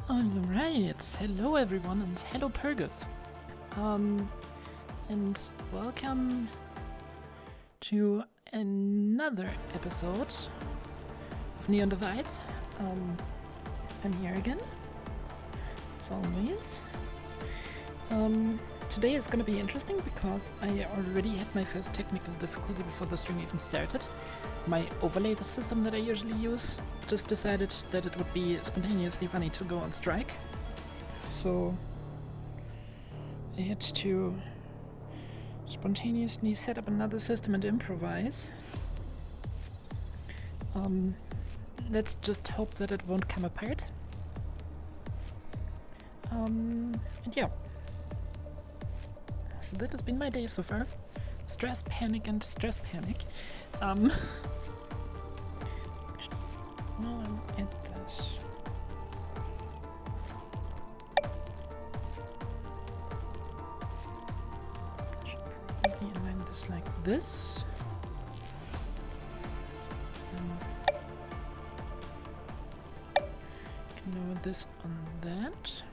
Alright, hello everyone and hello Purgus. And welcome to another episode of Neon Divide. I'm here again, as always. Today is gonna be interesting because I already had my first technical difficulty before the stream even started. My overlay system that I usually use just decided that it would be spontaneously funny to go on strike. So I had to spontaneously set up another system and improvise. Let's just hope that it won't come apart. And yeah. So that has been my day so far. Stress, panic, and stress, panic. While I'm at this. Should probably align this like this. Can lower this on that.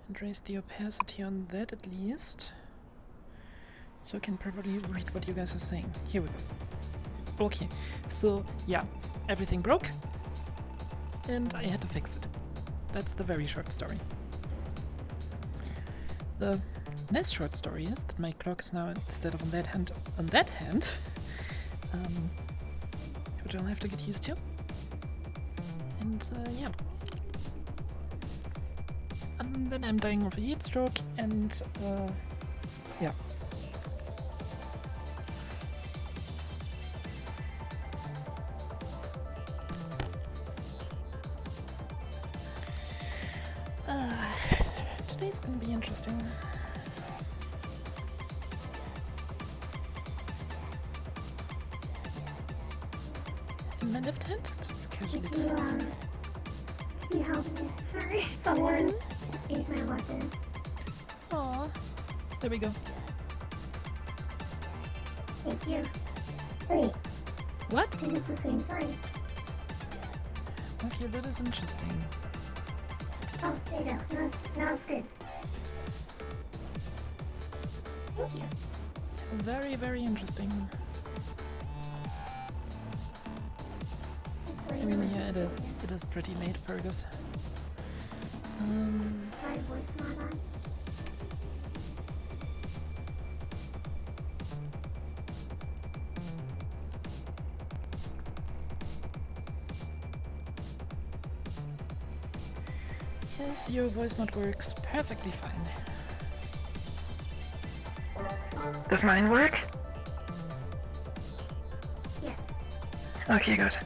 And raise the opacity on that at least. So I can probably read what you guys are saying. Here we go. Okay, so yeah, everything broke. And I had to fix it. That's the very short story. The nice short story is that my clock is now, instead of on that hand, which I'll have to get used to. And yeah. And then I'm dying of a heat stroke, and yeah. Today's gonna be interesting. In my left hand, just casually. You helped me. Sorry, someone ate my weapon. Aww. There we go. Thank you. Wait, What? I think it's the same sign. Okay, that is interesting. Oh, there you go. Now it's good. Thank you. Very, very interesting. I mean, yeah, it is pretty late, Purgus. My voice not on. Yes, your voice mod works perfectly fine. Does mine work? Yes. Okay, good.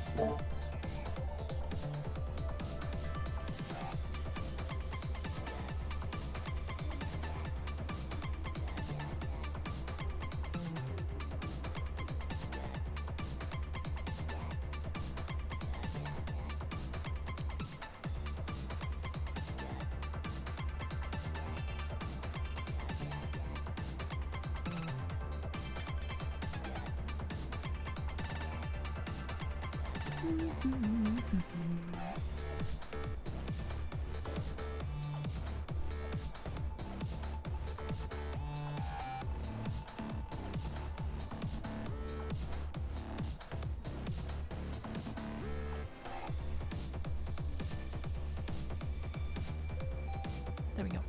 There we go.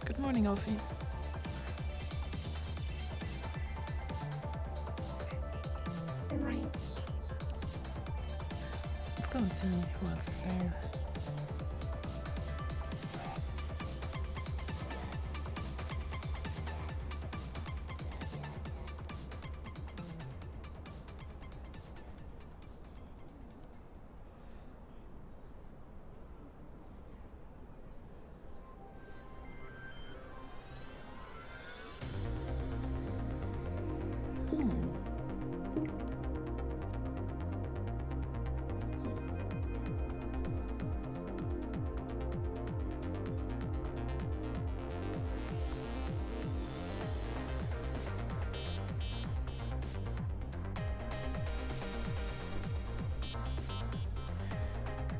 Good morning, Alfie. Good morning. Let's go and see who else is there.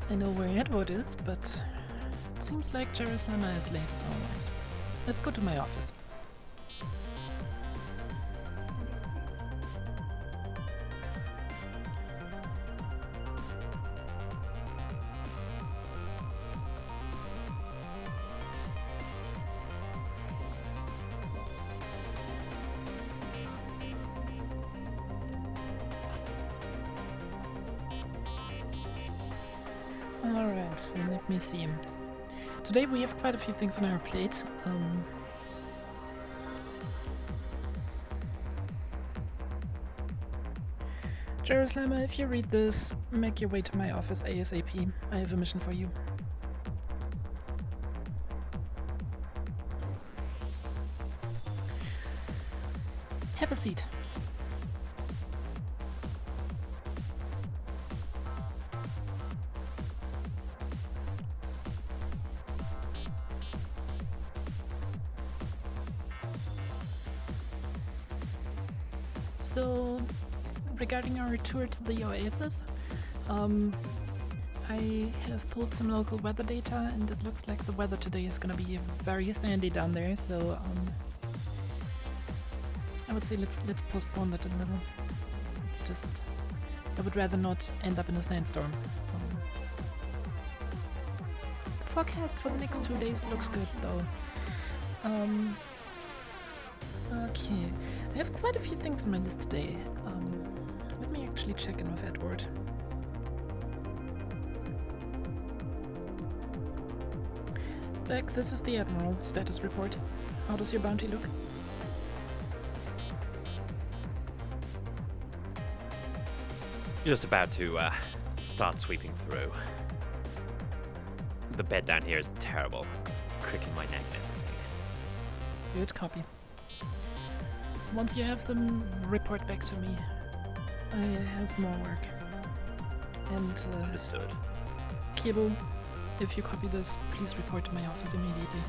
I know where Edward is, but it seems like Jerusalem is late as always. Let's go to my office. Alright, let me see. Today we have quite a few things on our plate. Jerusalem, if you read this, make your way to my office ASAP. I have a mission for you. Have a seat. So, regarding our tour to the oasis, I have pulled some local weather data, and it looks like the weather today is gonna be very sandy down there. So, I would say let's postpone that a little. It's just I would rather not end up in a sandstorm. The forecast for the next 2 days looks good, though. Okay, I have quite a few things on my list today. Let me actually check in with Edward. Beck, this is the Admiral. Status report. How does your bounty look? You're just about to start sweeping through. The bed down here is terrible. Crick in my neck and everything. Good copy. Once you have them, report back to me. I have more work. And Understood. Kibo, if you copy this, please report to my office immediately.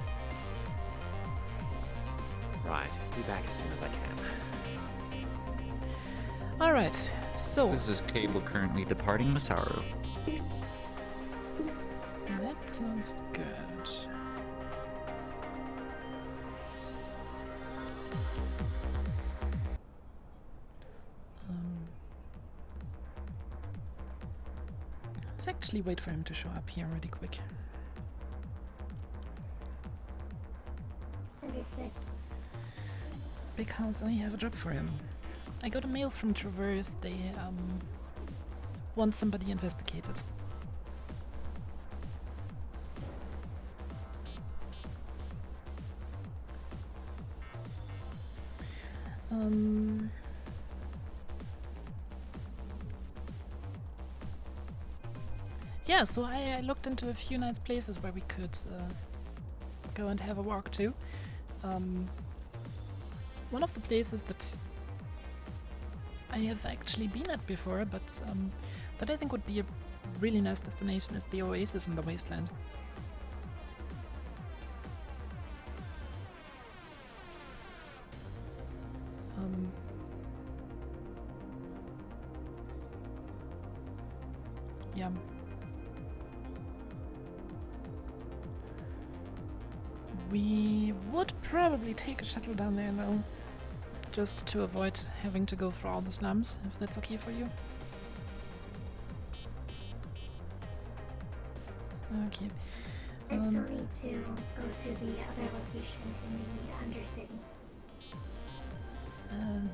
Right, be back as soon as I can. Alright, so This is Cable currently departing Masaru. that sounds good. Let's actually wait for him to show up here really quick. Understood. Because I have a job for him. I got a mail from Traverse. They want somebody investigated. Yeah, so I looked into a few nice places where we could go and have a walk to. One of the places that I have actually been at before, but that I think would be a really nice destination is the oasis in the wasteland. Yeah. We would probably take a shuttle down there though, just to avoid having to go through all the slums, if that's okay for you. Okay. I still need to go to the other location in the Undercity.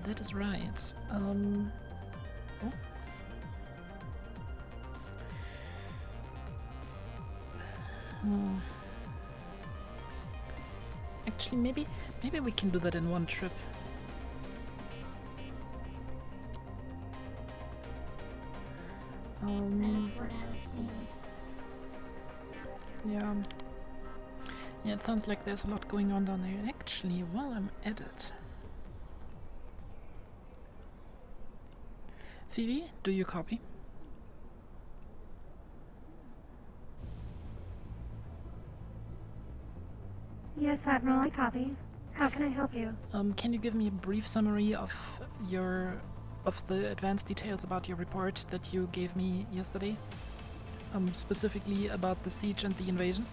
That is right. Oh. Actually, maybe we can do that in one trip. That's what I was thinking. Yeah. Yeah, it sounds like there's a lot going on down there. Actually, while I'm at it. Phoebe, do you copy? Yes, Admiral, I copy. How can I help you? Can you give me a brief summary of the advanced details about your report that you gave me yesterday? specifically about the siege and the invasion?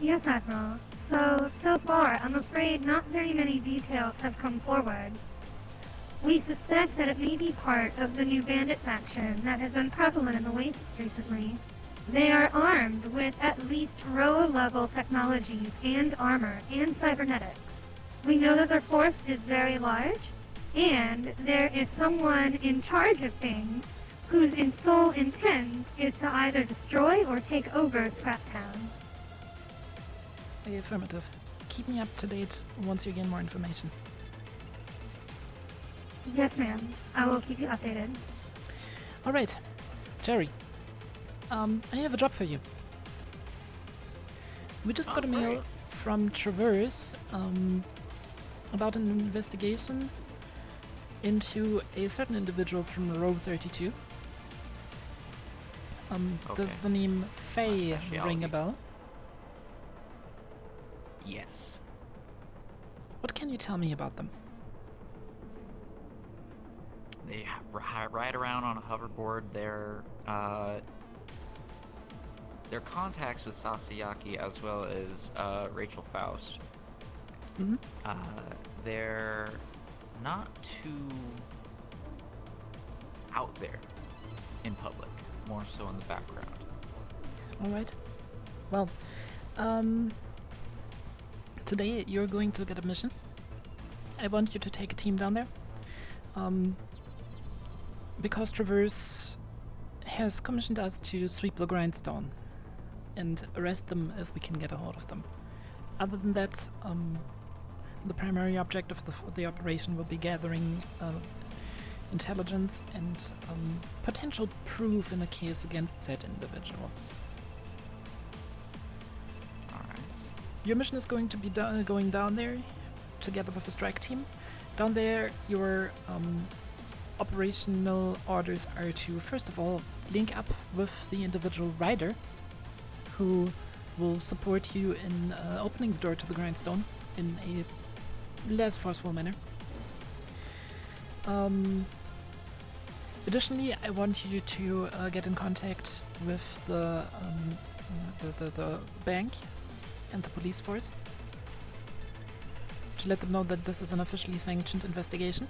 Yes, Admiral. So far, I'm afraid not very many details have come forward. We suspect that it may be part of the new bandit faction that has been prevalent in the Wastes recently. They are armed with at least row-level technologies and armor and cybernetics. We know that their force is very large, and there is someone in charge of things whose sole intent is to either destroy or take over Scraptown. Affirmative. Keep me up to date once you gain more information. Yes, ma'am. I will keep you updated. Alright, Jerry. I have a job for you. We just got a mail from Traverse about an investigation into a certain individual from row 32. Does the name Faye ring a bell? Yes. What can you tell me about them? They ride around on a hoverboard. They're contacts with Sasayaki as well as Rachel Faust. Mm-hmm. They're not too out there in public, more so in the background. Alright. Well, today you're going to get a mission. I want you to take a team down there. Because Traverse has commissioned us to sweep the grindstone and arrest them if we can get a hold of them. Other than that, the primary objective of the operation will be gathering intelligence and potential proof in a case against said individual. Alright. Your mission is going to be going down there together with the strike team. Down there, your operational orders are to, first of all, link up with the individual rider who will support you in opening the door to the grindstone in a less forceful manner. Additionally, I want you to get in contact with the bank and the police force to let them know that this is an officially sanctioned investigation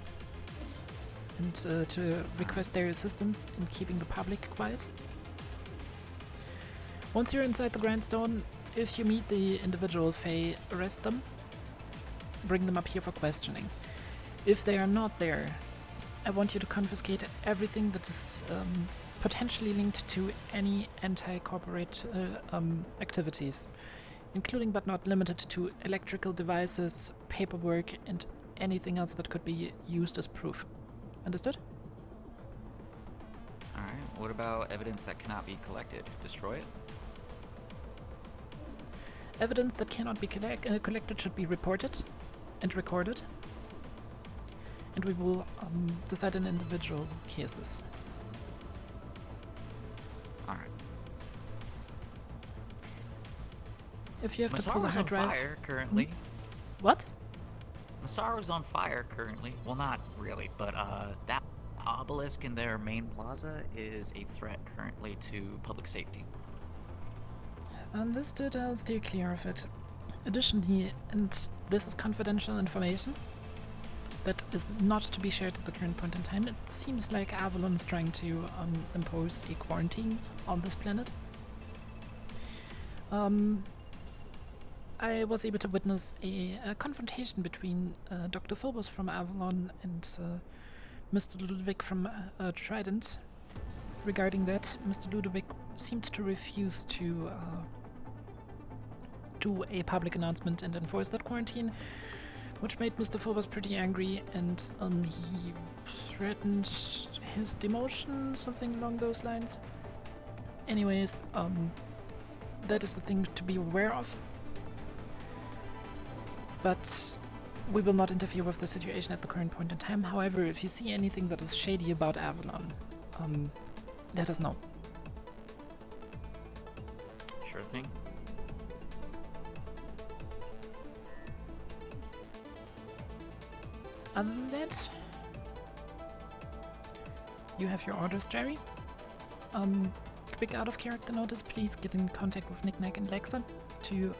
and to request their assistance in keeping the public quiet. Once you're inside the grindstone, if you meet the individual Faye, arrest them, bring them up here for questioning. If they are not there, I want you to confiscate everything that is potentially linked to any anti-corporate activities, including but not limited to electrical devices, paperwork, and anything else that could be used as proof. Understood? Alright, what about evidence that cannot be collected? Destroy it? Evidence that cannot be collected should be reported and recorded, and we will decide on individual cases. Alright. If you have to pull a Masaru's hard on drive... fire currently. What? Masaru's on fire currently. Well, not really, but that obelisk in their main plaza is a threat currently to public safety. Understood, I'll steer clear of it. Additionally, and this is confidential information that is not to be shared at the current point in time, it seems like Avalon is trying to impose a quarantine on this planet. I was able to witness a confrontation between Dr. Phobos from Avalon and Mr. Ludwig from Trident. Regarding that, Mr. Ludwig seemed to refuse to do a public announcement and enforce that quarantine, which made Mr. Phobos pretty angry, and he threatened his demotion, something along those lines. Anyways, that is the thing to be aware of. But we will not interfere with the situation at the current point in time. However, if you see anything that is shady about Avalon, let us know. Sure thing. Other than that, you have your orders, Jerry. Quick out of character notice, please get in contact with Knick-Knack and Lexa to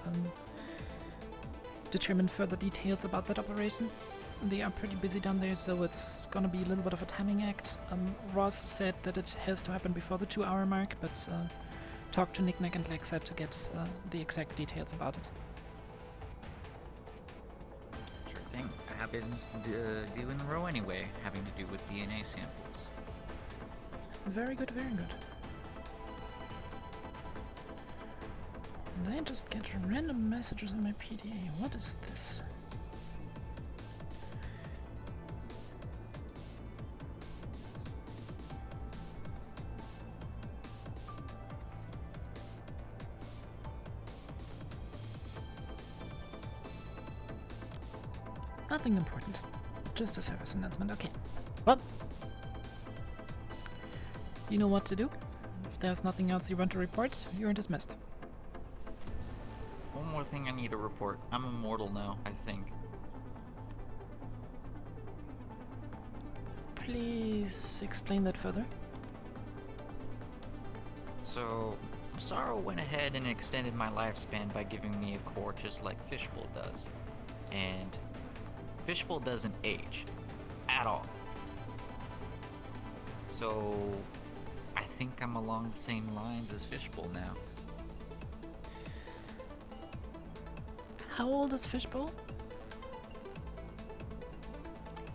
determine further details about that operation. They are pretty busy down there, so it's gonna be a little bit of a timing act. Ross said that it has to happen before the 2-hour mark, but talk to Knick-Knack and Lexa to get the exact details about it. Sure thing. I have business to do in the row anyway, having to do with DNA samples. Very good, very good. And I just get random messages on my PDA. What is this? Nothing important. Just a service announcement. Okay. Well, you know what to do. If there's nothing else you want to report, you're dismissed. One more thing I need to report. I'm immortal now, I think. Please explain that further. So, Sorrow went ahead and extended my lifespan by giving me a core just like Fishbowl does. And Fishbowl doesn't age. At all. So, I think I'm along the same lines as Fishbowl now. How old is Fishbowl?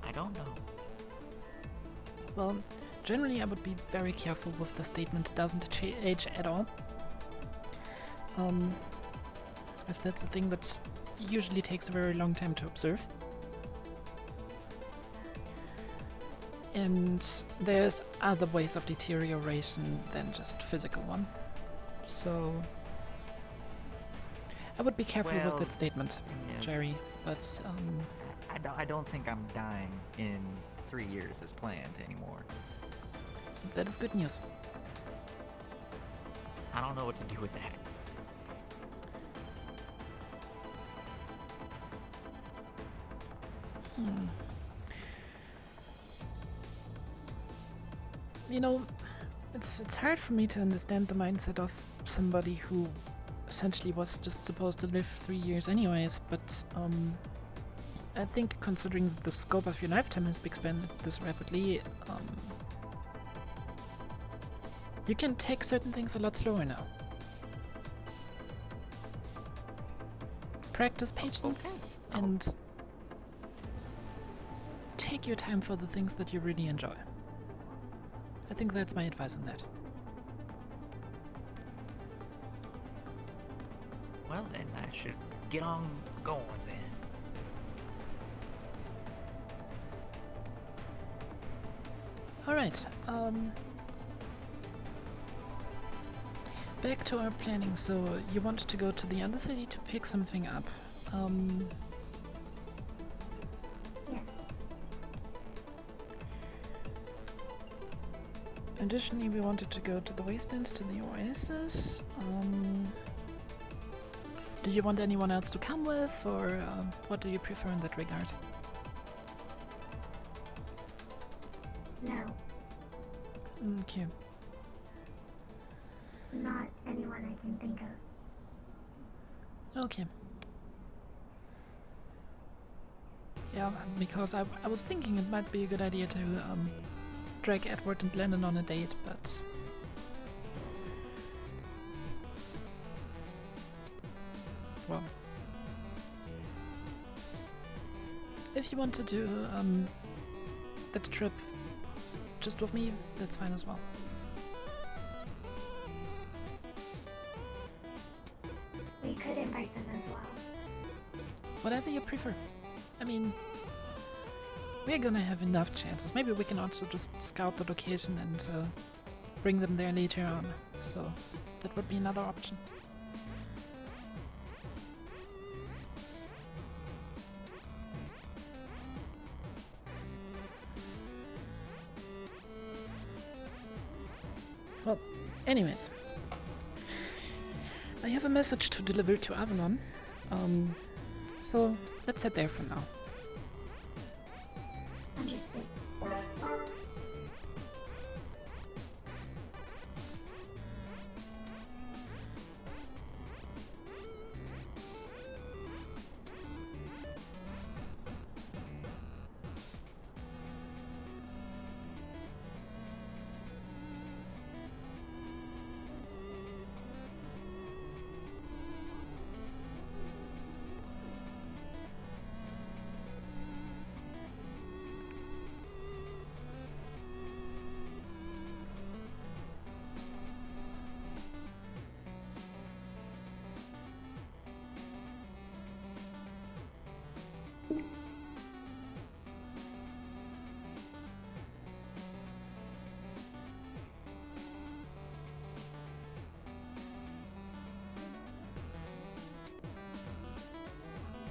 I don't know. Well, generally I would be very careful with the statement doesn't age at all. As that's a thing that usually takes a very long time to observe. And there's other ways of deterioration than just physical one. So I would be careful with that statement, yes. Jerry, but I don't think I'm dying in 3 years as planned anymore. that is good news. I don't know what to do with that. You know, it's hard for me to understand the mindset of somebody who essentially was just supposed to live 3 years anyways, but I think considering the scope of your lifetime has expanded this rapidly, you can take certain things a lot slower now. Practice patience and take your time for the things that you really enjoy. I think that's my advice on that. Well, then I should get on going then. Alright, back to our planning. So you want to go to the Undercity to pick something up. Yes. Additionally, we wanted to go to the Wastelands, to the Oasis. Do you want anyone else to come with, or what do you prefer in that regard? No. Okay. Not anyone I can think of. Okay. Yeah, because I was thinking it might be a good idea to drag Edward and Lennon on a date, but well, if you want to do that trip just with me, that's fine as well. We could invite them as well. Whatever you prefer. I mean, we're gonna have enough chances. Maybe we can also just scout the location and bring them there later on. So that would be another option. Well, anyways, I have a message to deliver to Avalon. So let's head there for now. Understood.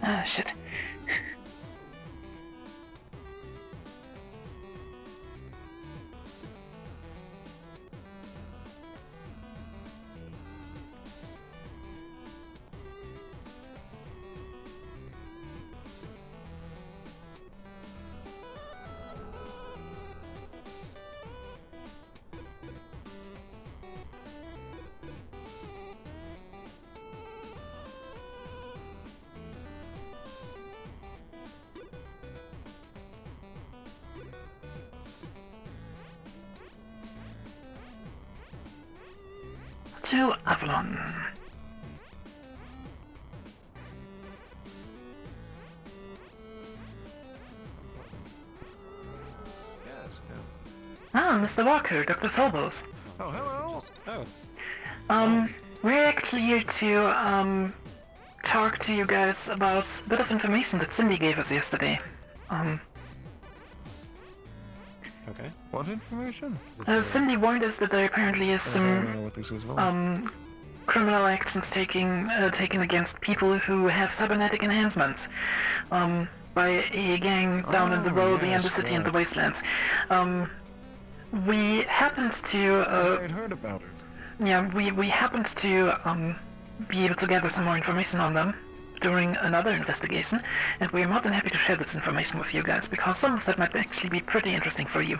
Ah, shit. To Avalon. Yes. Ah, Mr. Walker, Dr. Phobos. Oh, hello. We're actually here to, talk to you guys about a bit of information that Cindy gave us yesterday. Okay. What information? Cindy warned us that there apparently is I some, don't know what this is about. criminal actions taken against people who have cybernetic enhancements, by a gang down in the road, the yes, Undercity, and the right. Wastelands. We happened to, I had heard about it. yeah, we happened to, be able to gather some more information on them during another investigation, and we're more than happy to share this information with you guys, because some of that might actually be pretty interesting for you.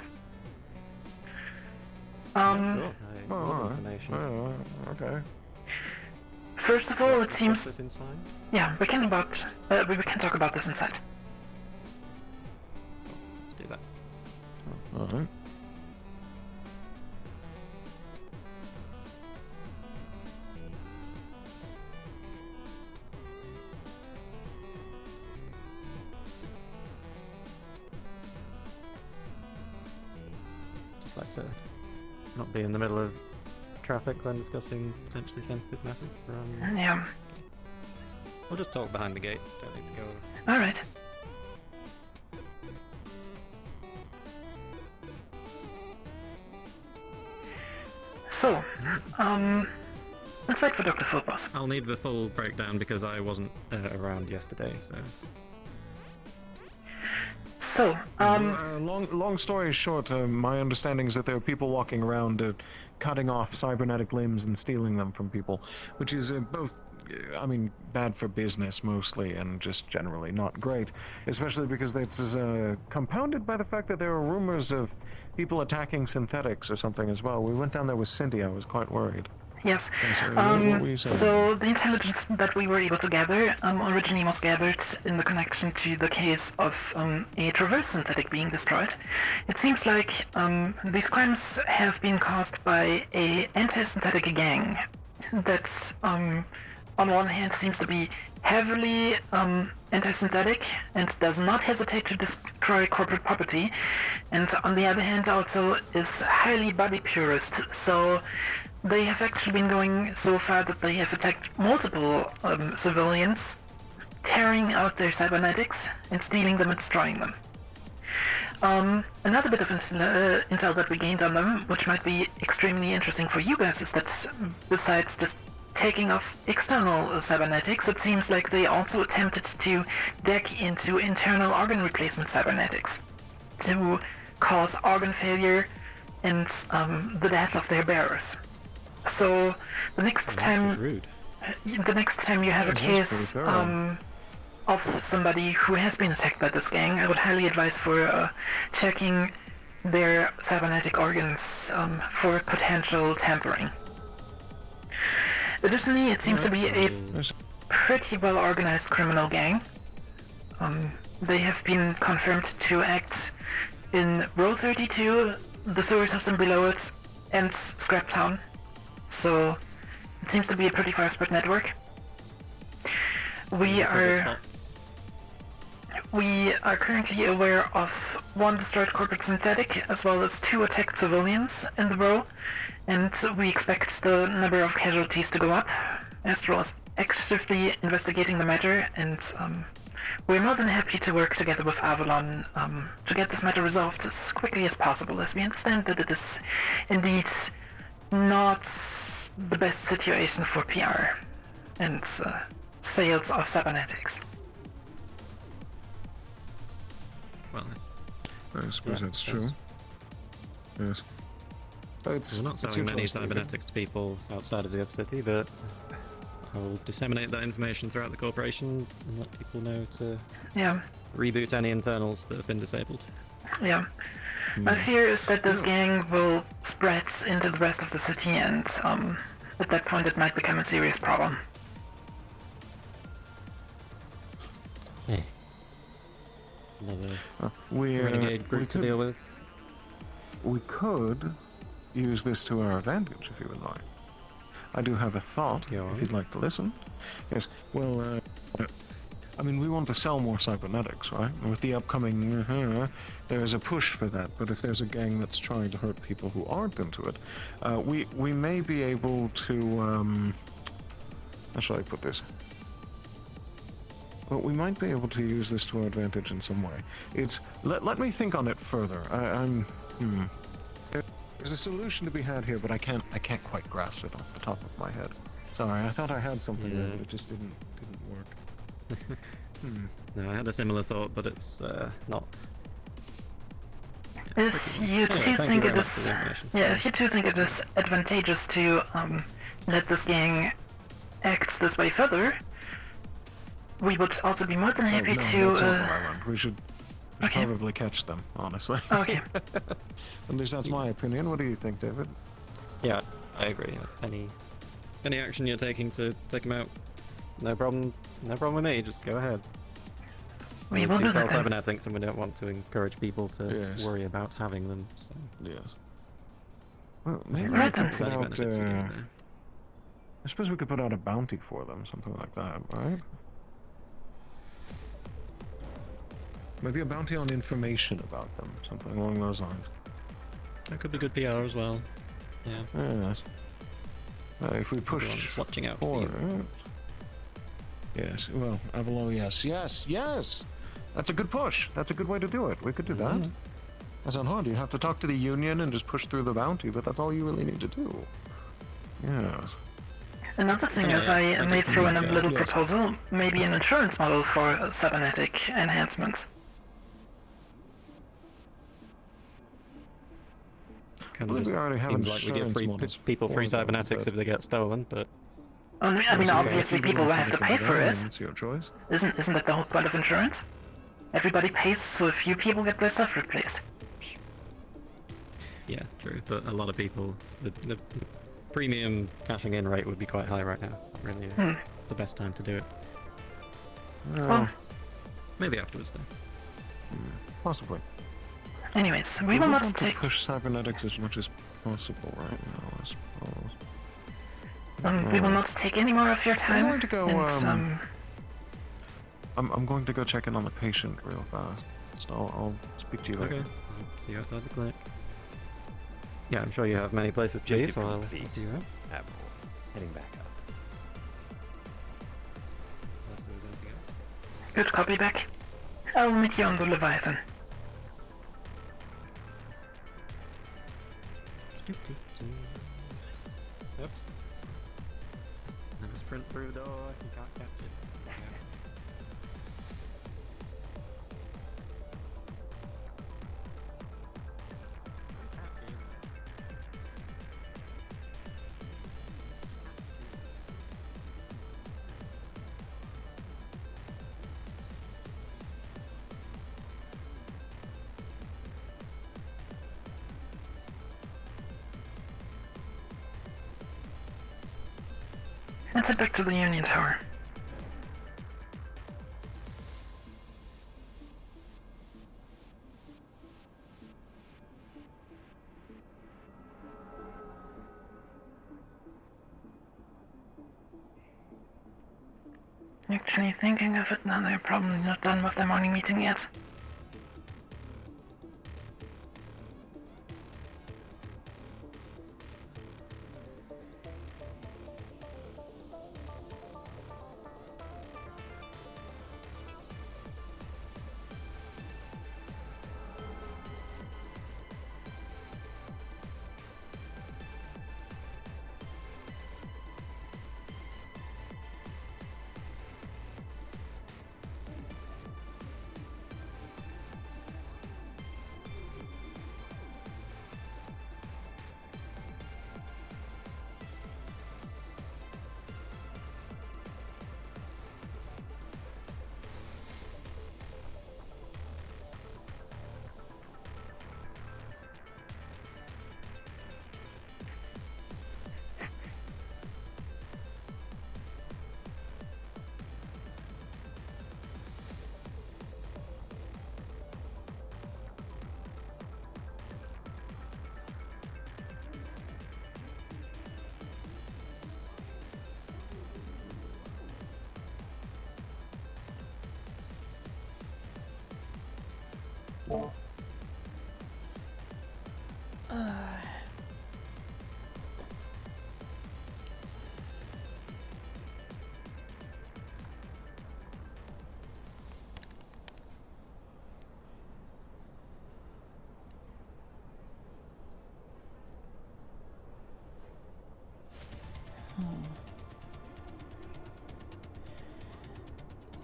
Sure. Oh, alright. Information. Oh, okay. First of all, it Discuss seems... this inside? Yeah, we can talk about this inside. Let's do that. Alright. Just like to not be in the middle of traffic when discussing potentially sensitive matters. Yeah, We'll just talk behind the gate. Don't need to go. alright. So, let's wait for Dr. Phobos. I'll need the full breakdown because I wasn't around yesterday, so. So, Long story short, my understanding is that there are people walking around cutting off cybernetic limbs and stealing them from people, which is both, I mean, bad for business mostly, and just generally not great, especially because it's compounded by the fact that there are rumors of people attacking synthetics or something as well. We went down there with Cindy, I was quite worried. yes. Sorry, what were you saying? So the intelligence that we were able to gather originally was gathered in the connection to the case of a traverse synthetic being destroyed. It seems like these crimes have been caused by a anti-synthetic gang that on one hand seems to be heavily anti-synthetic and does not hesitate to destroy corporate property, and on the other hand also is highly body purist, so they have actually been going so far that they have attacked multiple civilians, tearing out their cybernetics and stealing them and destroying them. Another bit of intel that we gained on them, which might be extremely interesting for you guys, is that besides just taking off external cybernetics, it seems like they also attempted to deck into internal organ replacement cybernetics to cause organ failure and the death of their bearers. So the next That's time, rude. the next time you have a That's case pretty fair. of somebody who has been attacked by this gang, I would highly advise for checking their cybernetic organs for potential tampering. Additionally, it seems to be a pretty well organized criminal gang. They have been confirmed to act in Row 32, the sewer system below it, and Scraptown. So it seems to be a pretty far spread network. We are currently aware of one destroyed corporate synthetic as well as 2 attacked civilians in the row, and we expect the number of casualties to go up. Astro is actively investigating the matter, and we're more than happy to work together with Avalon to get this matter resolved as quickly as possible, as we understand that it is indeed not the best situation for PR and sales of cybernetics. Well, I suppose yeah, that's true. Yes. we're not selling many cybernetics to people outside of the city, but I will disseminate that information throughout the corporation and let people know to Yeah, reboot any internals that have been disabled. yeah. My fear is that this gang will spread into the rest of the city, and at that point it might become a serious problem. Hey. Another we renegade group to could, deal with. we could use this to our advantage if you would like. I do have a thought, Go on. if you'd like to listen. Yes, well, I mean, we want to sell more cybernetics, right? And with the upcoming, there is a push for that. But if there's a gang that's trying to hurt people who aren't into it, we may be able to, how shall I put this? Well, we might be able to use this to our advantage in some way. It's, let me think on it further. There's a solution to be had here, but I can't quite grasp it off the top of my head. Sorry, I thought I had something there, but it just didn't work. No, I had a similar thought, but it's not. If you two thank you think very it much is, for the information. yeah, if you two think it is advantageous to let this gang act this way further, we would also be more than happy no, to. that's not what I want. We should Okay. probably catch them, honestly. Okay. At least that's my opinion. What do you think, David? Yeah, I agree. Any action you're taking to take them out, no problem. No problem with me. Just go ahead. We will do sell that then. cybernetics, and we don't want to encourage people to Yes. worry about having them. So. Yes. Well, maybe Right we could then. put Any out, benefits we get there. I suppose we could put out a bounty for them, something like that, right? Maybe a bounty on information about them, something along those lines. That could be good PR as well. Yeah. Yes. If we push Everyone's watching out for for you. it. Yes, well, Avalon, yes! That's a good push. That's a good way to do it. We could do that. That's not hard. You have to talk to the union and just push through the bounty, but that's all you really need to do. Yes. Another thing Yeah, is yes, I I may could throw in a think, little yes. proposal, maybe an insurance model for cybernetic enhancements. Kind Well, of we already have seems like we give insurance models people free for them, cybernetics but- if they get stolen, but I mean, Yes, obviously if you people will want have to look pay into for that, it. It's your choice. Isn't that the whole point of insurance? Everybody pays, so a few people get their stuff replaced. yeah, true. But a lot of people, the premium cashing in rate would be quite high right now. Really, the best time to do it. Well, Maybe afterwards then. Possibly. anyways, we will would not want to take. push cybernetics as much as possible right now, I suppose. We will not take any more of your time. I'm going to go, and, I'm going to go check in on the patient real fast. So I'll speak to you later. Okay. I'll see you outside the clinic. Yeah, I'm sure you have many places to be, so I'll see you out. Admiral, heading back up. Unless there was anything else. good copy back. I'll meet you on the Leviathan. Oops. Have a sprint through the door, I can't catch it. Let's head back to the Union Tower. Actually thinking of it now, they're probably not done with their morning meeting yet.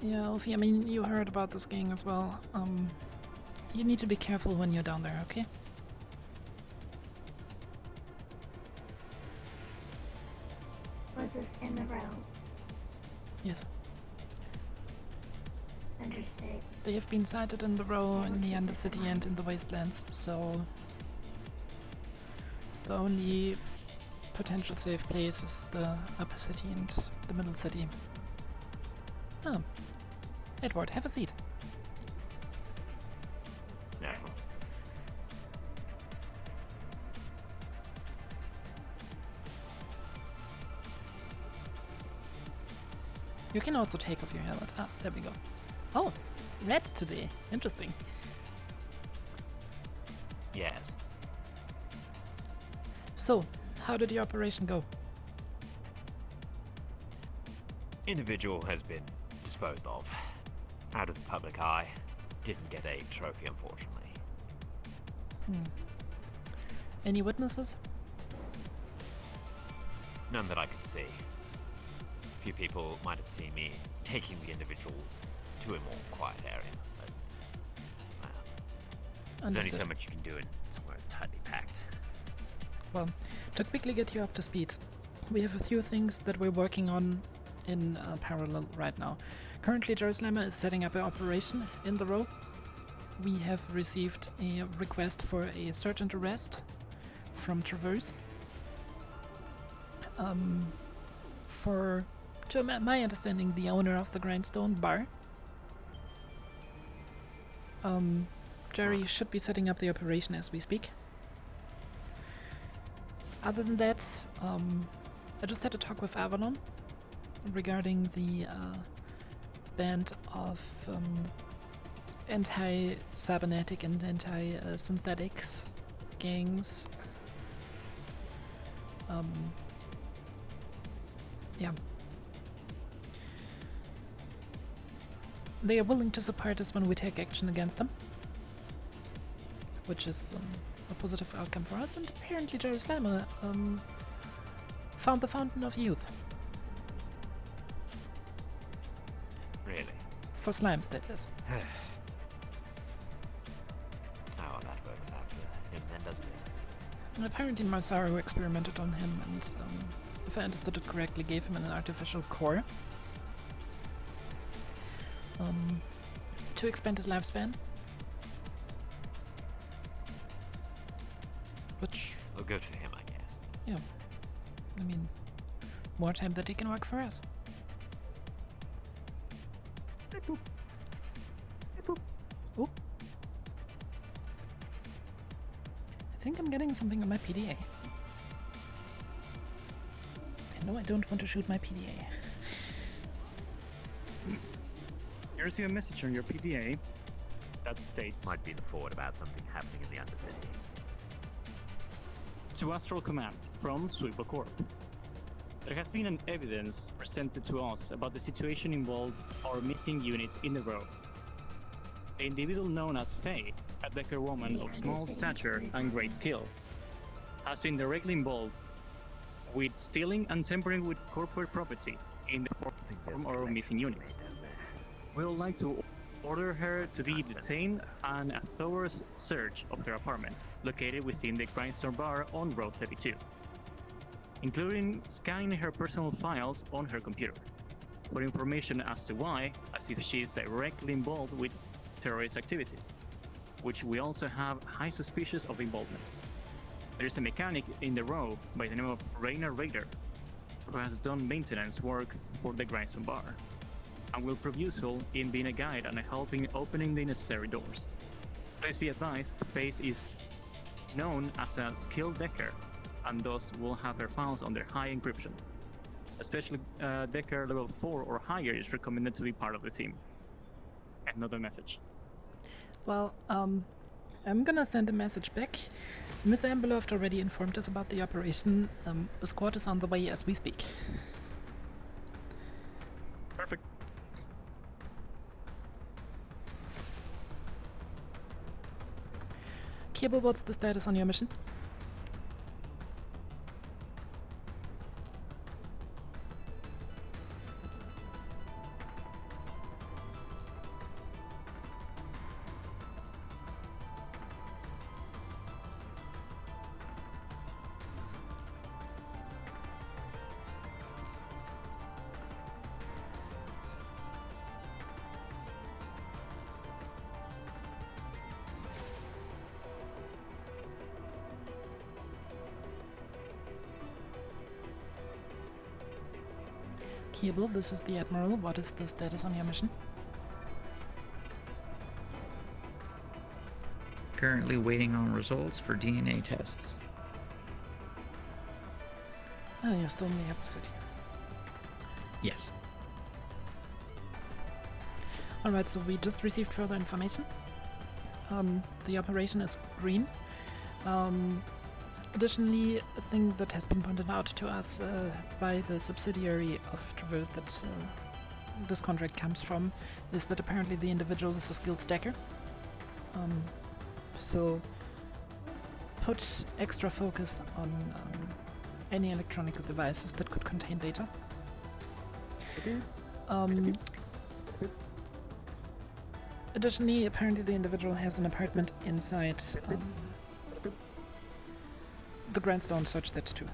Yeah, Alfie, I mean, you heard about this gang as well. You need to be careful when you're down there, okay? Was this in the row? Yes. Understood. They have been sighted in the row, in the Undercity and in the Wastelands, so the only potential safe place is the Upper City and the Middle City. Oh. Edward, have a seat. Yeah. You can also take off your helmet. Ah, there we go. Oh, red today. Interesting. Yes. So, how did the operation go? Individual has been disposed of. Out of the public eye. Didn't get a trophy, unfortunately. Any witnesses? None that I could see. A few people might have seen me taking the individual to a more quiet area, but there's only Understood. so much you can do in somewhere tightly packed. Well, to quickly get you up to speed, we have a few things that we're working on in parallel right now. Currently, Jerusalem is setting up an operation in the row. We have received a request for a search and arrest from Traverse. To my understanding, the owner of the Grindstone Bar. Jerry should be setting up the operation as we speak. Other than that, I just had a talk with Avalon regarding the band of anti-cybernetic and anti-synthetics gangs. Yeah. They are willing to support us when we take action against them, which is a positive outcome for us, and apparently Jerusalem found the Fountain of Youth. Really? For slimes, that is. Oh, that works out for him then, doesn't it? And apparently Masaru experimented on him and, if I understood it correctly, gave him an artificial core to expand his lifespan. Which, Well, good for him, I guess. yeah, I mean, more time that he can work for us. Oh. I think I'm getting something on my PDA. No, I don't want to shoot my PDA. You receive a message on your PDA that states Might be the forward about something happening in the Undercity. to Astral Command from Sweeper Corp. There has been an evidence presented to us about the situation involved our missing units in the row. The individual known as Faye, a Decker woman of small stature and great skill, has been directly involved with stealing and tampering with corporate property in the form of our missing units. We would like to order her to be detained and a thorough search of her apartment, located within the Grindstone Bar on Road 32, including scanning her personal files on her computer for information as to why, as if she is directly involved with terrorist activities, which we also have high suspicions of involvement. There is a mechanic in the row by the name of Rainer Raider, who has done maintenance work for the Grindstone Bar, and will prove useful in being a guide and helping opening the necessary doors. Please be advised, Faith is known as a skilled Decker, and thus will have her files under high encryption. Especially Decker level 4 or higher is recommended to be part of the team. Another message. Well, I'm gonna send a message back. Miss Amberloft already informed us about the operation. A squad is on the way as we speak. Perfect. Kibble, what's the status on your mission? Kibble, this is the Admiral. What is the status on your mission? Currently waiting on results for DNA tests. Oh, you're still in the opposite. Yes. Alright, so we just received further information. The operation is green. Additionally, a thing that has been pointed out to us by the subsidiary of Traverse that this contract comes from is that apparently the individual is a skilled stacker. So put extra focus on any electronic devices that could contain data. Additionally, apparently the individual has an apartment inside the Grandstone. Search that too.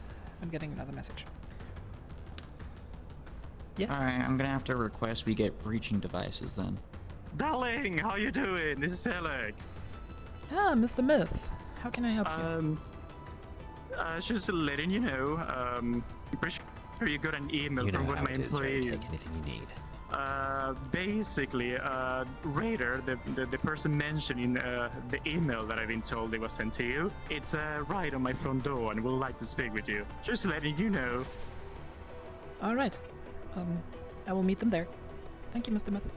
I'm getting another message. Yes? Alright, I'm gonna have to request we get breaching devices then. Darling, how you doing? This is Alec. Ah, Mr. Myth. How can I help you? Just letting you know, I'm pretty sure you got an email You know from one how of my it is, right? Take employees. anything you need. Basically, Raider, the person mentioned in the email that I've been told it was sent to you, it's right on my front door and would like to speak with you. Just letting you know. Alright. I will meet them there. Thank you, Mr. Myth.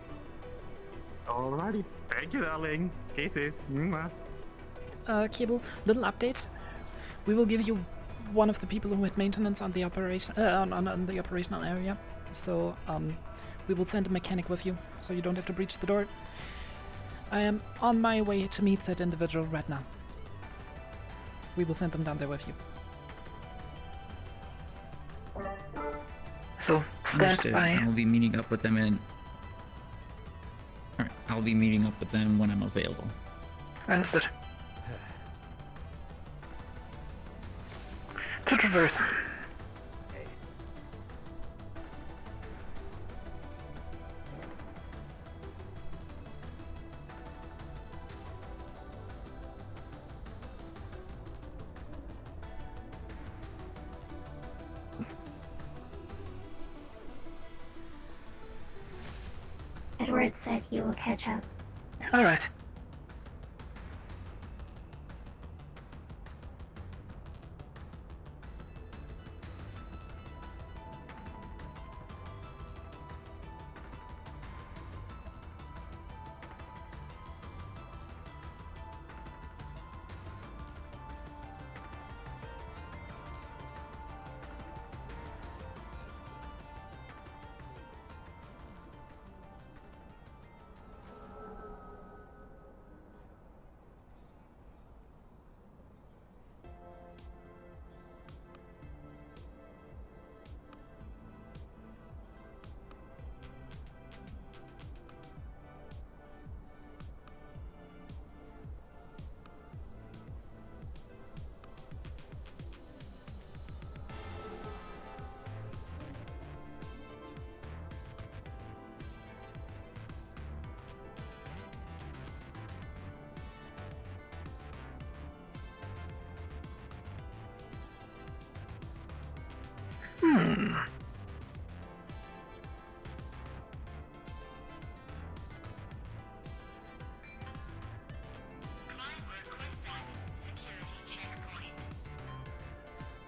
Alrighty. Thank you, darling. Kisses. Mwah. Cable, little update. We will give you one of the people who had maintenance on the operation, on the operational area. So, we will send a mechanic with you, so you don't have to breach the door. I am on my way to meet that individual right now. We will send them down there with you. So, stand Understood. by. I'll be meeting up with them in... Alright, I'll be meeting up with them when I'm available. Understood. To Traverse. Edward said he will catch up. Alright.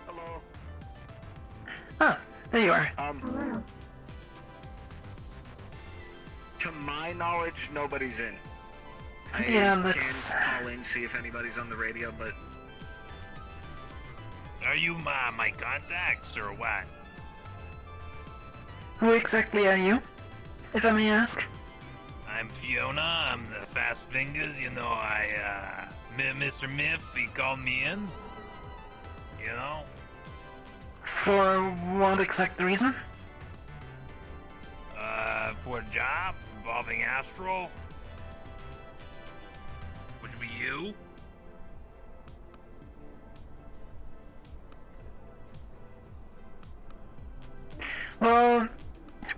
Hello. Ah, there you are. Hello. To my knowledge, nobody's in. I Yeah, can that's... call in, see if anybody's on the radio, but Are you my contacts or what? Who exactly are you, if I may ask? I'm Fiona. I'm the Fast Fingers. You know, Mr. Miff, he called me in. You know? For what exact reason? For a job involving Astro. Which would be you. Well,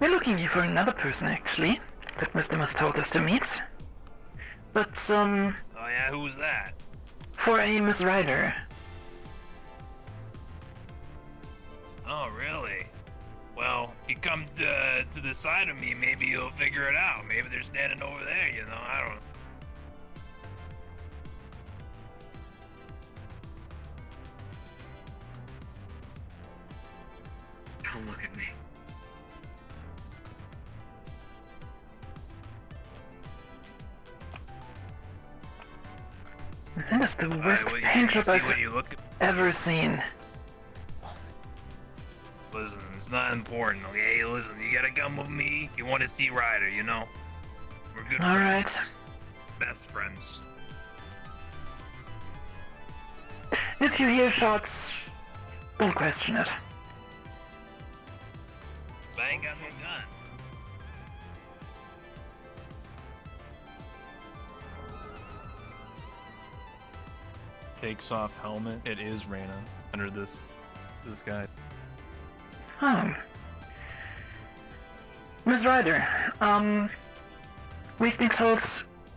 we're looking here for another person, actually, that Mr. Muth told us to meet. But, Oh yeah, who's that? for a Miss Ryder. Oh, really? Well, if you come to the side of me, maybe you'll figure it out. Maybe they're standing over there, you know? I don't know. don't look at me. That is the worst Alright, paint job see when I've you look. ever seen. Listen, it's not important, okay? Listen, you gotta come with me if you want to see Ryder, you know? We're good Alright. friends. Best friends. If you hear shots, don't question it. I ain't got no gun. Takes off helmet. It is Reyna under this guy. Miss Ryder, we've been told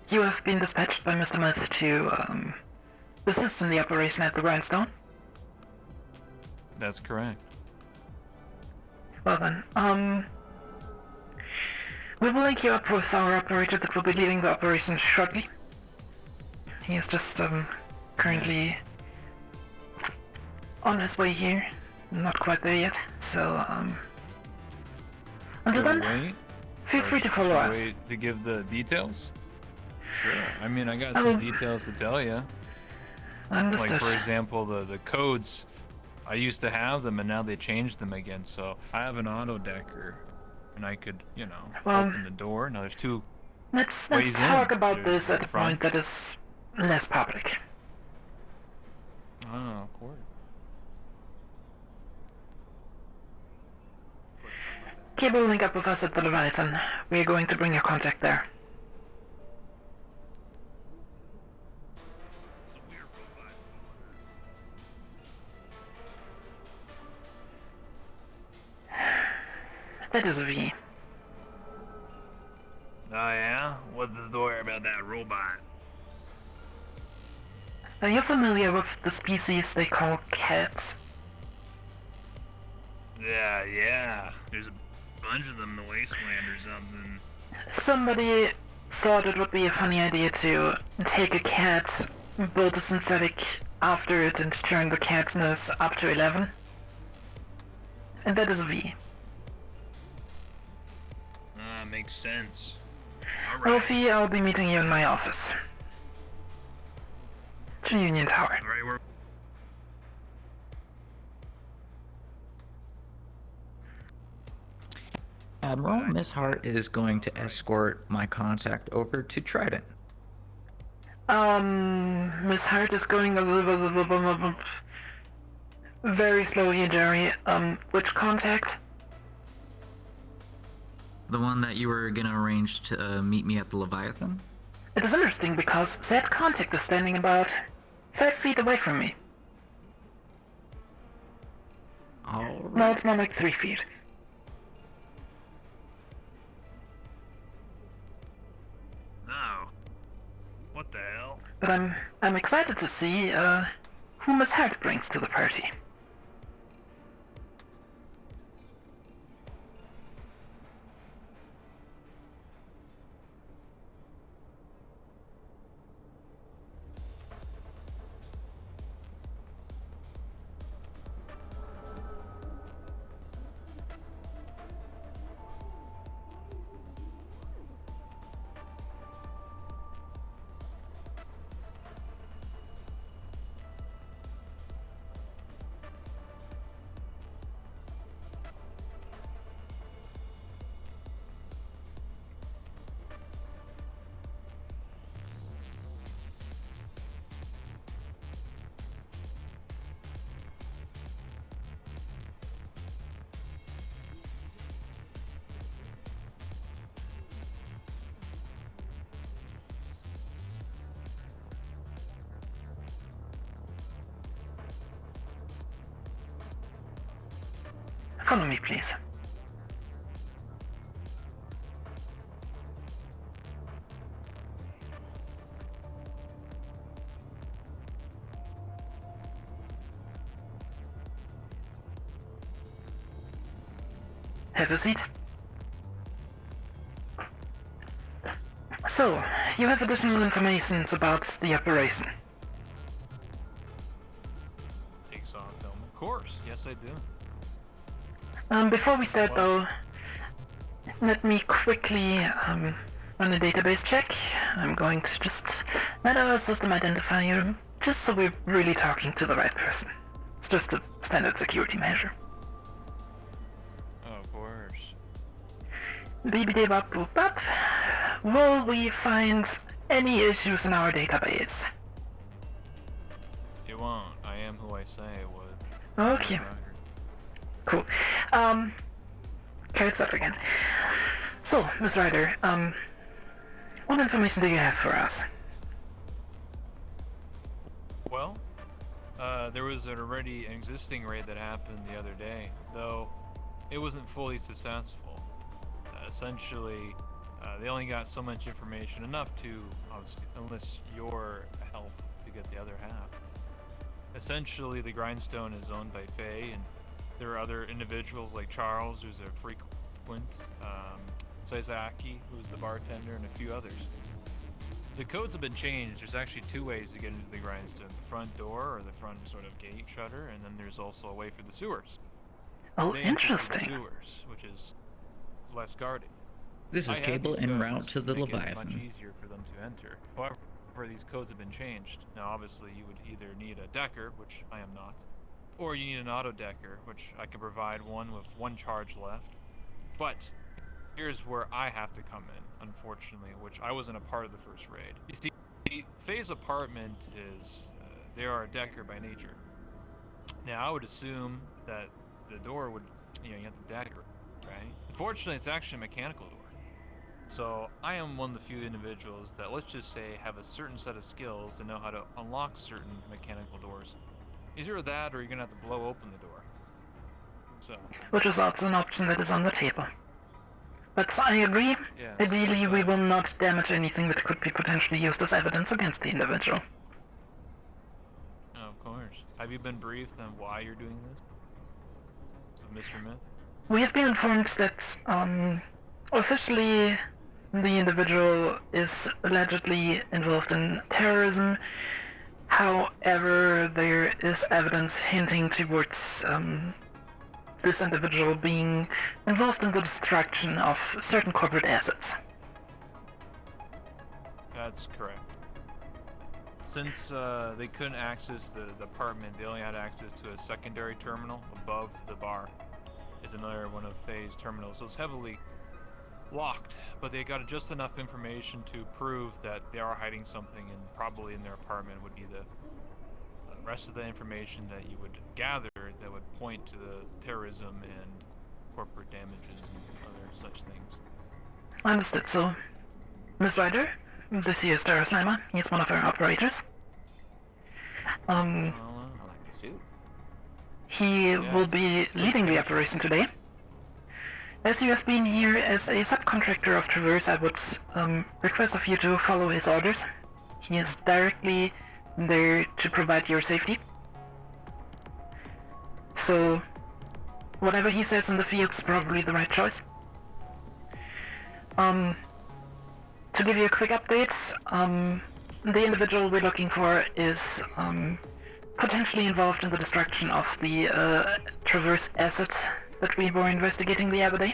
you have been dispatched by Mr. Muth to, assist in the operation at the Grindstone. That's correct. Well then, we will link you up with our operator that will be leading the operation shortly. He is just, currently on his way here. Not quite there yet, so, until Should we then, wait? feel Or free to should follow we us. Wait to give the details? Sure. I mean, I got I some will- details to tell you. Understood. Like, for example, the codes. I used to have them, and now they changed them again. So I have an auto decker, and I could, you know, Well, open the door. Now there's two. Let's ways talk in. about There's this at the a front. point that is less public. Oh, of course. Cable link up with us at the Leviathan. We are going to bring your contact there. That is a V. Oh yeah? What's the story about that robot? Are you familiar with the species they call cats? Yeah. There's a bunch of them in the wasteland or something. Somebody thought it would be a funny idea to take a cat, build a synthetic after it, and turn the cat's nose up to 11. And that is a V. Makes sense. Alright. Wolfie, I'll be meeting you in my office. To Union Tower. Alright, we're... Admiral, Miss Hart is going to escort my contact over to Trident. Miss Hart is going a little very slowly, Jerry. Which contact? The one that you were gonna arrange to meet me at the Leviathan? It is interesting because that contact is standing about 5 feet away from me. Alright. No, it's more like 3 feet. Oh. What the hell? But I'm excited to see, who Miss Hart brings to the party. Follow me, please. Have a seat. So, you have additional information about the operation. Takes off helmet. Of course, yes I do. Before we start though, let me quickly run a database check. I'm going to just let our system identify you, just so we're really talking to the right person. It's just a standard security measure. Oh, of course. Beep-de-bop boop bop. Will we find any issues in our database? You won't. I am who I say I would. Okay. Cool. Carrots up again. So, Miss Ryder, what information do you have for us? Well, there was an already existing raid that happened the other day, though it wasn't fully successful. Essentially, they only got so much information, enough to obviously enlist your help to get the other half. Essentially, the Grindstone is owned by Faye, and there are other individuals like Charles, who's a frequent, Saizaki, who's the bartender, and a few others. The codes have been changed. There's actually two ways to get into the Grindstone: the front door, or the front sort of gate shutter, and then there's also a way for the sewers. Oh, They enter through interesting. the sewers, which is less guarded. This is I have Cable these en codes route to the make it much Leviathan. easier for them to enter. However, these codes have been changed. Now, obviously, you would either need a decker, which I am not, or you need an auto decker, which I can provide one with one charge left. But here's where I have to come in, unfortunately, which I wasn't a part of the first raid. You see, Faye's apartment is, they are a decker by nature. Now, I would assume that the door would, you have the decker, right? Unfortunately, it's actually a mechanical door. So, I am one of the few individuals that, let's just say, have a certain set of skills to know how to unlock certain mechanical doors. Either that, or you're gonna have to blow open the door. So. Which is also an option that is on the table. But I agree, Yes, ideally we will not damage anything that could be potentially used as evidence against the individual. Oh, of course. Have you been briefed on why you're doing this? So, Mr. Myth? We have been informed that, officially the individual is allegedly involved in terrorism. However, there is evidence hinting towards this individual being involved in the destruction of certain corporate assets. That's correct. Since they couldn't access the apartment, they only had access to a secondary terminal above the bar. Is another one of Faye's terminals, so it's heavily locked, but they got just enough information to prove that they are hiding something, and probably in their apartment would be the rest of the information that you would gather that would point to the terrorism and corporate damages and other such things. Understood. So, Miss Ryder, this here is Dara Slimer. He's one of our operators. I like the suit. He will be leading the operation today. As you have been here as a subcontractor of Traverse, I would request of you to follow his orders. He is directly there to provide your safety. So, whatever he says in the field is probably the right choice. To give you a quick update, the individual we're looking for is potentially involved in the destruction of the Traverse asset that we were investigating the other day.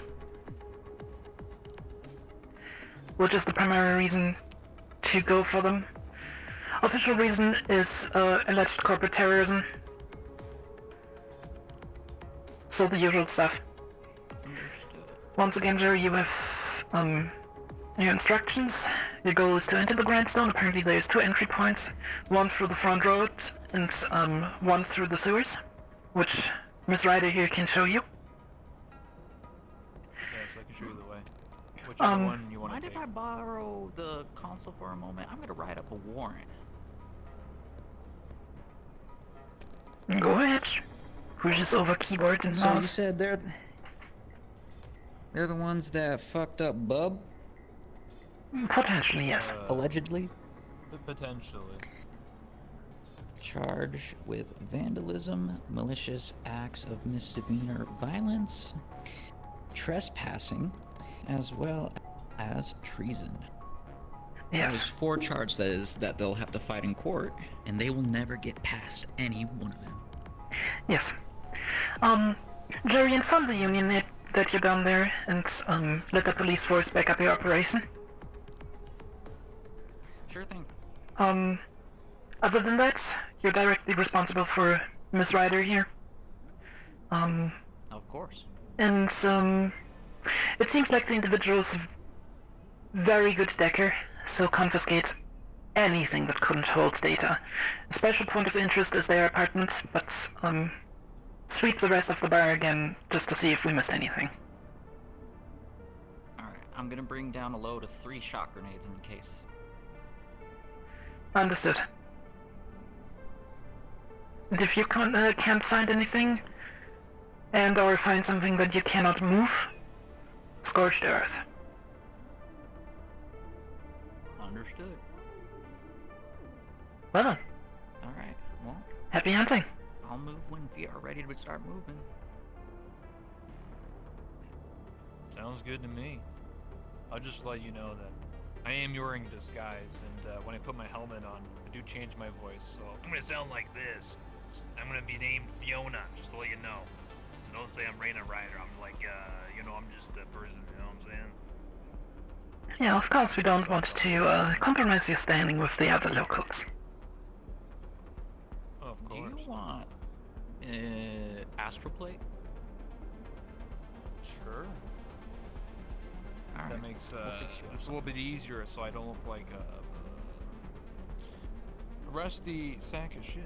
Which is the primary reason to go for them. Official reason is alleged corporate terrorism. So the usual stuff. Once again, Jerry, you have your instructions. Your goal is to enter the Grindstone. Apparently there's 2 entry points. One through the front road and one through the sewers, which Miss Ryder here can show you. Yes, I can show you the way. Whichever one you want to Mind take. if I borrow the console for a moment? I'm gonna write up a warrant. Go ahead. We're just over keyboard and So you mouse. said They're the ones that fucked up Bub? Potentially, yes. Allegedly? Potentially. Charged with vandalism, malicious acts of misdemeanor violence, trespassing, as well as treason. Yes. There's 4 charges that they'll have to fight in court, and they will never get past any one of them. Yes. Jerry, inform the union that you're down there and let the police force back up your operation. Sure thing. Other than that, you're directly responsible for Miss Ryder here. Of course. And, it seems like the individual's very good decker, so confiscate anything that couldn't hold data. A special point of interest is their apartment, but, sweep the rest of the bar again just to see if we missed anything. Alright, I'm gonna bring down a load of 3 shock grenades in case. Understood. And if you can't find anything, and/or find something that you cannot move, scorched earth. Understood. Well then, Alright, well, happy hunting. I'll move when we are ready to start moving. Sounds good to me. I'll just let you know that I am wearing a disguise, and when I put my helmet on, I do change my voice, so I'm gonna sound like this. I'm gonna be named Fiona, just to let you know. So don't say I'm Raina Ryder. I'm like, I'm just a person, you know what I'm saying? Yeah, of course we don't want to compromise your standing with the other locals. Of Do course. you want astral plate? Sure. Alright. That makes we'll fix you up this a little bit easier, so I don't look like a rusty sack of shit.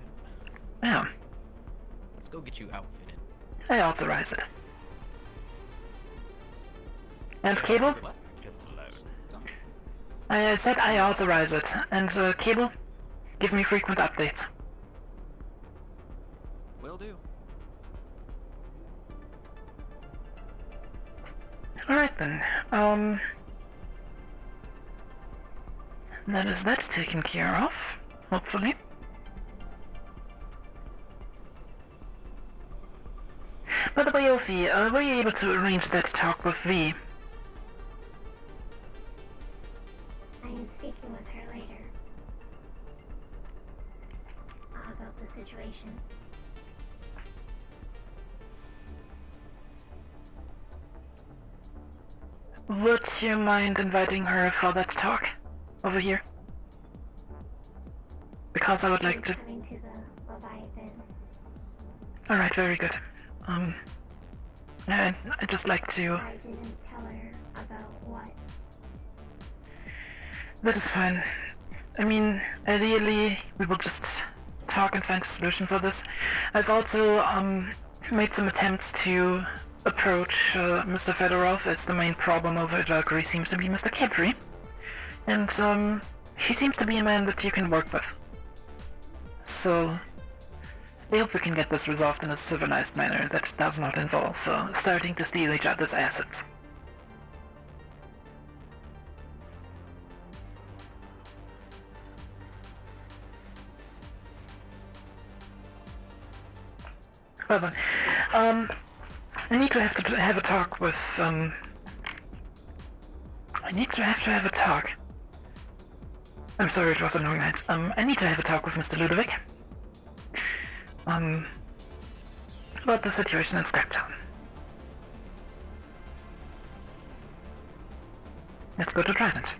Yeah, Let's go get you outfitted. I authorize it. And Cable? What? Just alone. I said I authorize it. And Cable, give me frequent updates. Will do. Alright then, that is that taken care of, hopefully. By the way, Ophi, were you able to arrange that talk with V? I am speaking with her later. About the situation. Would you mind inviting her for that talk over here? Because I would like to. She's coming to the Leviathan. Alright, very good. I'd just like to. I didn't tell her about what. That is fine. I mean, ideally, we will just talk and find a solution for this. I've also, made some attempts to approach, Mr. Fedorov, as the main problem over at Valkyrie seems to be Mr. Kedry. And, he seems to be a man that you can work with. So, I hope we can get this resolved in a civilized manner that does not involve, starting to steal each other's assets. Well then, I need to have a talk with, I need to have a talk. I'm sorry, it was a long night. I need to have a talk with Mr. Ludovic. About the situation in Scraptown. Let's go to Trident.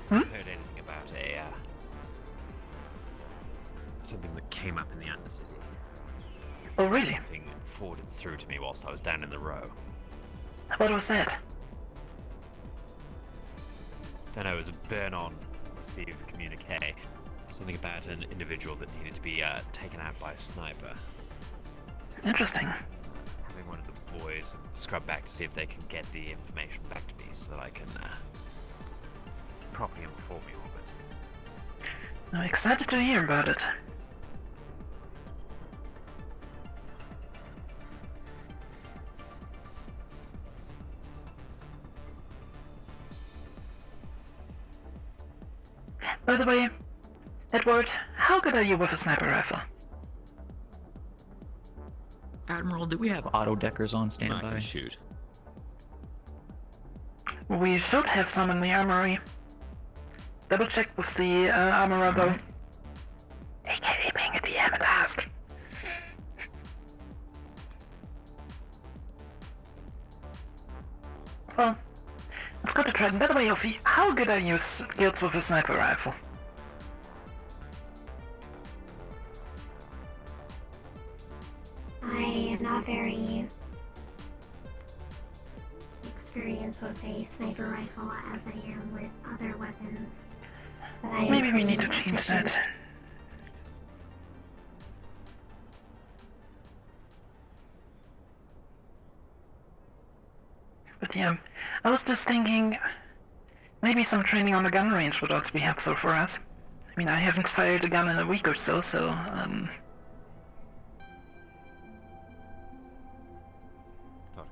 Hmm? Heard anything about something that came up in the Undercity? Oh, really? Something forwarded through to me whilst I was down in the row. What was that? Then I was a burn on received communique. Something about an individual that needed to be taken out by a sniper. Interesting. Having one of the boys scrub back to see if they can get the information back to me so that I can properly inform you of it. I'm excited to hear about it. By the way, Edward, how good are you with a sniper rifle? Admiral, do we have auto deckers on I standby? can shoot. We should have some in the armory. Double check with the armorer though. AKA being a DM and ask. Well, let's go to Trident. By the way, Yofi, how good are your skills with a sniper rifle? I am not very experienced with a sniper rifle as I am with other weapons. But I am Maybe we need pretty to change efficient. that. But yeah, I was just thinking maybe some training on the gun range would also be helpful for us. I mean, I haven't fired a gun in a week or so, Got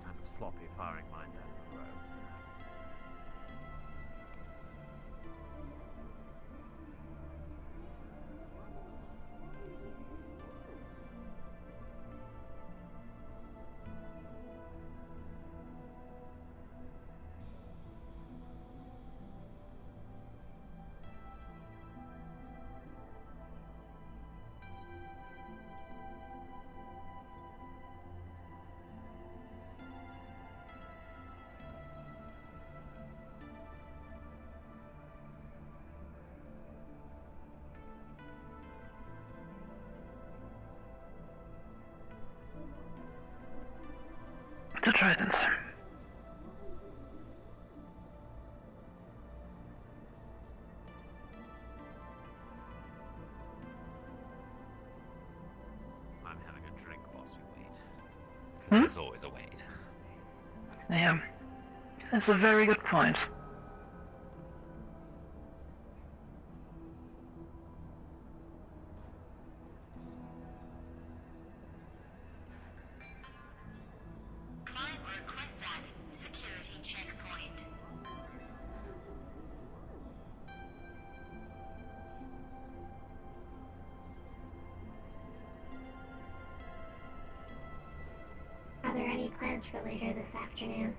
kind of sloppy firing mine down the road. to Trident. I'm having a drink whilst we wait. Hmm? There's always a wait. Yeah, that's a very good point. Are there any plans for later this afternoon?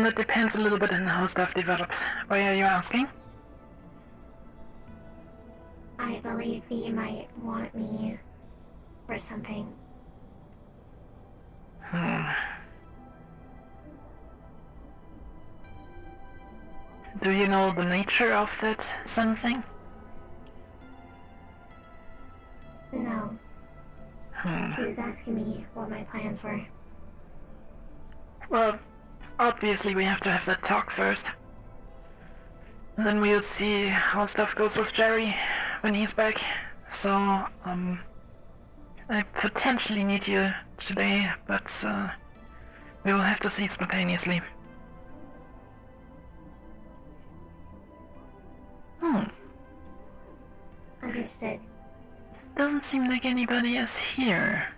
It depends a little bit on how stuff develops. Why are you asking? I believe you might want me for something. Do you know the nature of that something? No. She was asking me what my plans were. Well, obviously we have to have that talk first. And then we'll see how stuff goes with Jerry when he's back. So, I potentially need you today, but, we will have to see spontaneously. Understood. Doesn't seem like anybody is here.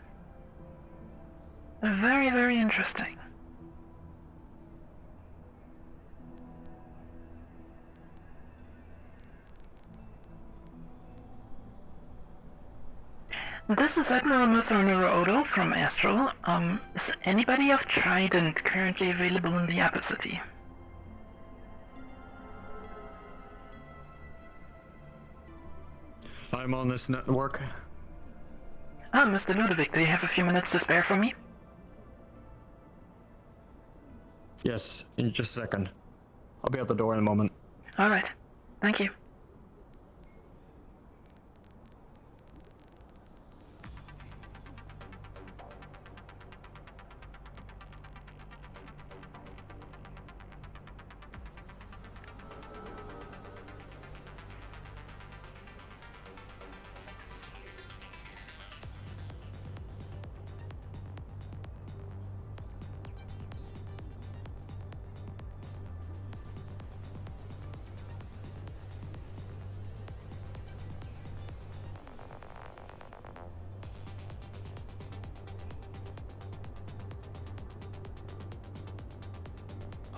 Very, very interesting. This is Admiral Mutharnura Odo from Astral. Is anybody of Trident currently available in the Upper City? I'm on this network. Ah, Mr. Ludovic, do you have a few minutes to spare for me? Yes, in just a second. I'll be out the door in a moment. Alright, thank you.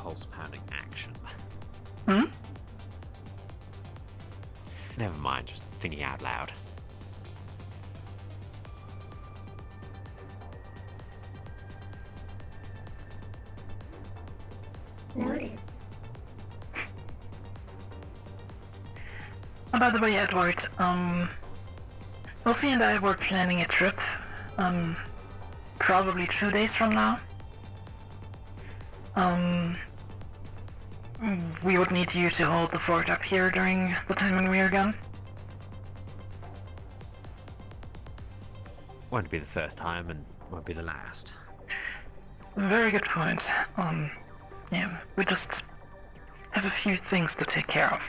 pulse-pounding action. Hmm? Never mind, just thinking out loud. Noted. Oh, by the way, Edward, Sophie and I were planning a trip, probably 2 days from now. We would need you to hold the fort up here during the time when we are gone. Won't be the first time and won't be the last. Very good point. Yeah, we just have a few things to take care of.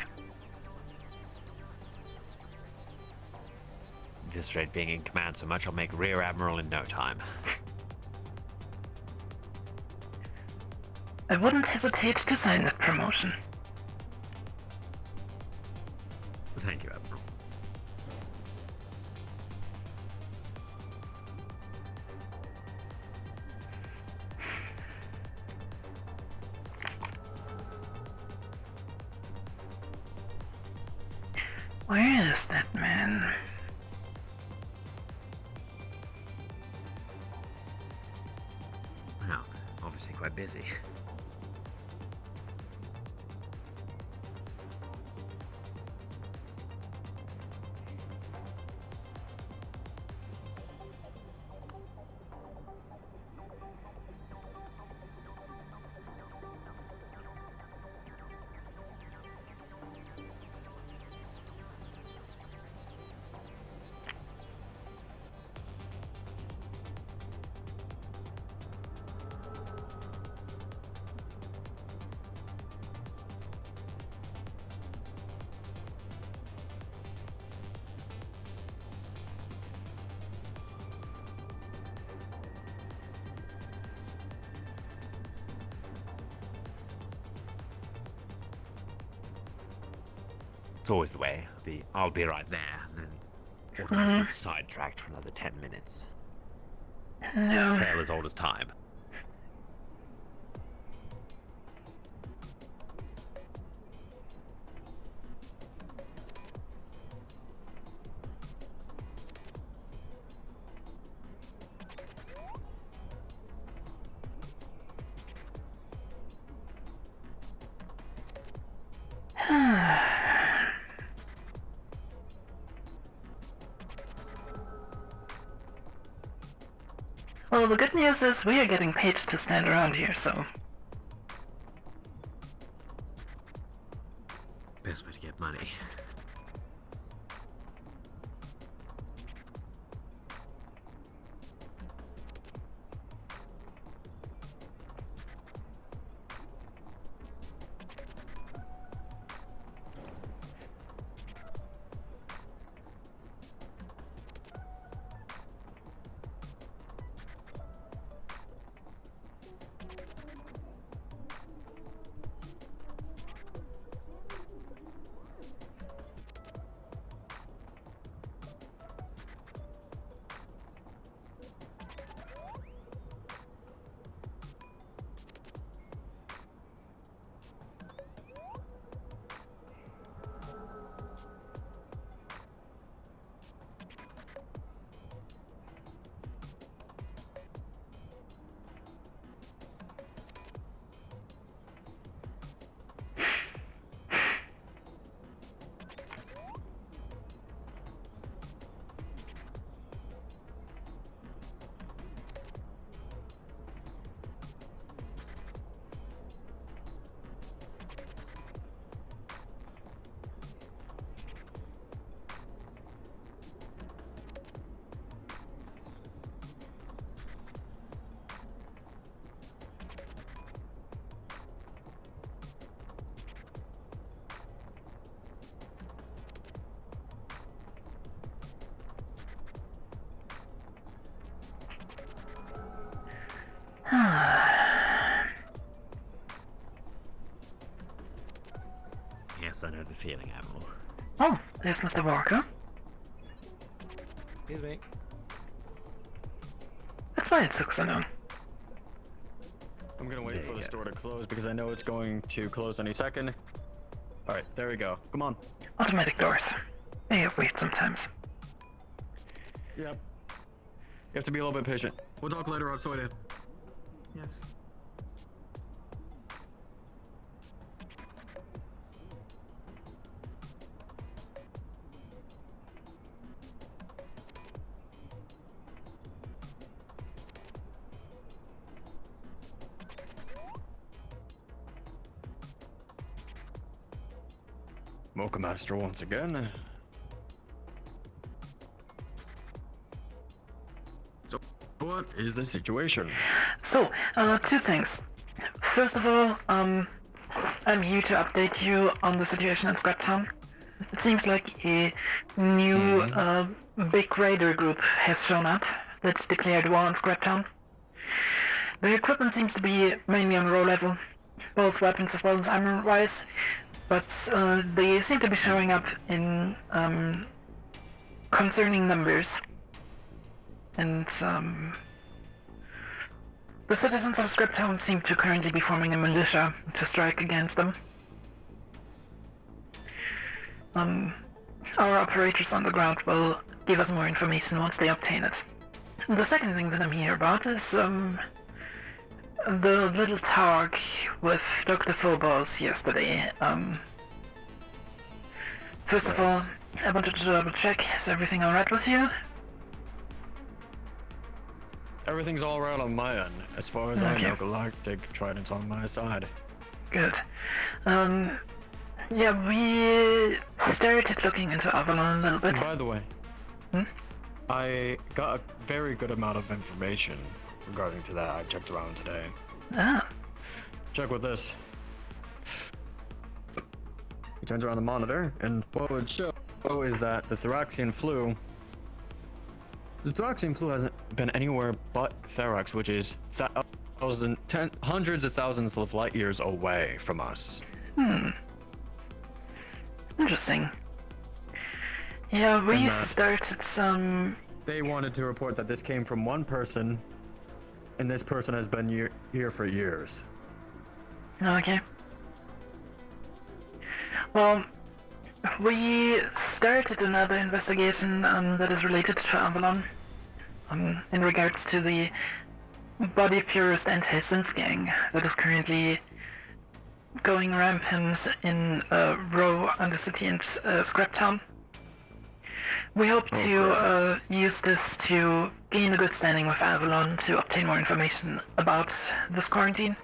At this rate, being in command so much, I'll make Rear Admiral in no time. I wouldn't hesitate to sign that promotion. Thank you, Admiral. Where is that man? Well, obviously quite busy. It's always the way. I'll be right there, and then automatically sidetracked for another 10 minutes. No. Tale as old as time. Well, the good news is we are getting paid to stand around here, so... Best way to get money. Yes, I know the feeling, Admiral. Oh, there's Mr. Walker. Excuse me. That's why it took so long. I'm gonna wait for the store to close because I know it's going to close any second. Alright, there we go. Come on. Automatic doors. They wait sometimes. Yep. You have to be a little bit patient. We'll talk later on, Soida. Yes. Mocha Master once again. So, what is the situation? So, two things. First of all, I'm here to update you on the situation in Scraptown. It seems like a new, big raider group has shown up that's declared war on Scraptown. Their equipment seems to be mainly on raw level, both weapons as well as armor-wise, but they seem to be showing up in concerning numbers. And the citizens of Scraptown seem to currently be forming a militia to strike against them. Our operators on the ground will give us more information once they obtain it. The second thing that I'm here about is the little talk with Dr. Phobos yesterday. First of all, I wanted to double check, is everything alright with you? Everything's alright on my end. As far as I know, Galactic Trident's on my side. Good. Yeah, we started looking into Avalon a little bit. By the way, I got a very good amount of information regarding to that. I checked around today. Ah. Check with this. He turns around the monitor, and what would show is that the Thraxian flu hasn't been anywhere but Therax, which is hundreds of thousands of light years away from us. Interesting. Yeah, we started some... They wanted to report that this came from one person, and this person has been here for years. Okay. Well, we started another investigation that is related to Avalon, in regards to the body purist anti-synth gang that is currently going rampant in Row, Undercity, and Scraptown. We hope to use this to gain a good standing with Avalon to obtain more information about this quarantine.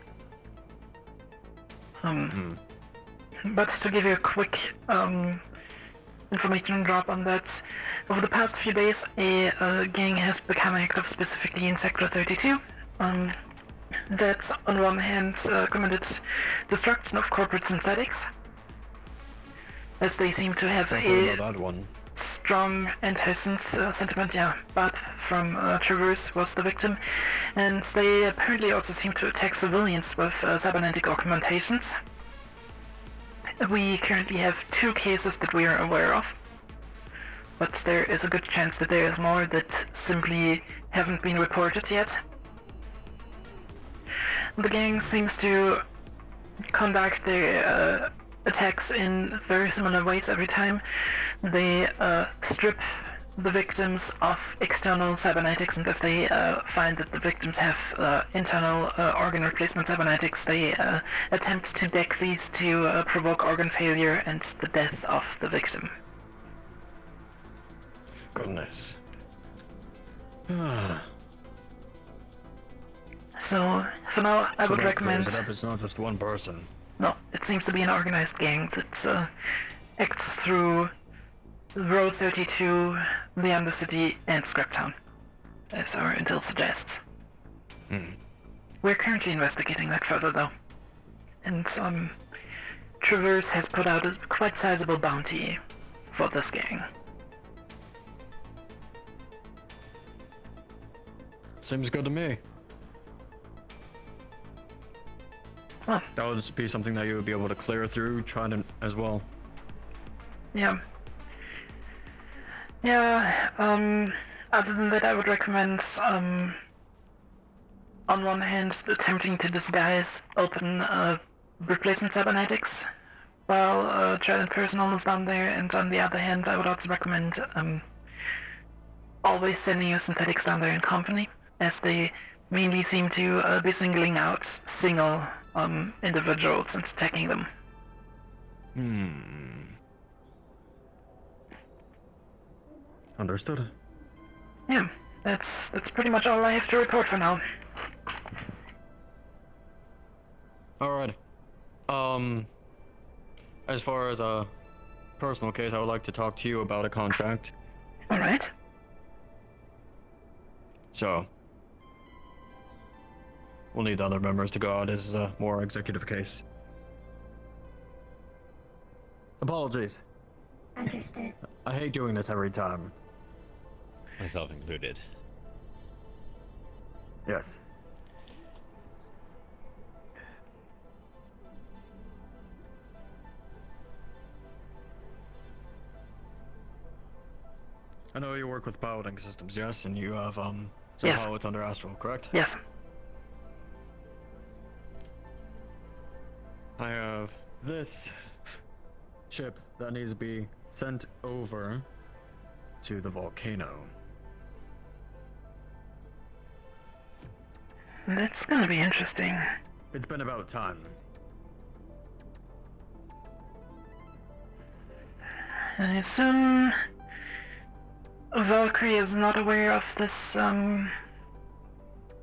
But to give you a quick information drop on that, over the past few days, a gang has become active specifically in Sector 32. That, on one hand, committed destruction of corporate synthetics, as they seem to have strong anti-synth sentiment. Yeah, Bob from Traverse was the victim, and they apparently also seem to attack civilians with cybernetic augmentations. We currently have 2 cases that we are aware of, but there is a good chance that there is more that simply haven't been reported yet. The gang seems to conduct their attacks in very similar ways every time. They strip the victims of external cybernetics, and if they find that the victims have internal organ replacement cybernetics, they attempt to deck these to provoke organ failure and the death of the victim. Goodness. So, for now, I would recommend... It's not just one person. No, it seems to be an organized gang that acts through Row 32, the Undercity, and Scraptown, as our intel suggests. We're currently investigating that further, though. And, Traverse has put out a quite sizable bounty for this gang. Seems good to me. Well, that would be something that you would be able to clear through, try to as well. Yeah. Yeah, other than that, I would recommend, on one hand, attempting to disguise open replacement cybernetics while Trident personnel is down there, and on the other hand, I would also recommend always sending your synthetics down there in company, as they mainly seem to be singling out single individuals and attacking them. Understood. Yeah, that's pretty much all I have to report for now. Alright. As far as a personal case, I would like to talk to you about a contract. Alright. So, we'll need the other members to go out as a more executive case. Apologies. Understood. I hate doing this every time. Myself included. Yes. I know you work with piloting systems, yes? And you have, some Yes. pilots under Astral, correct? Yes. I have this ship that needs to be sent over to the volcano. That's gonna be interesting. It's been about time. I assume Valkyrie is not aware of this,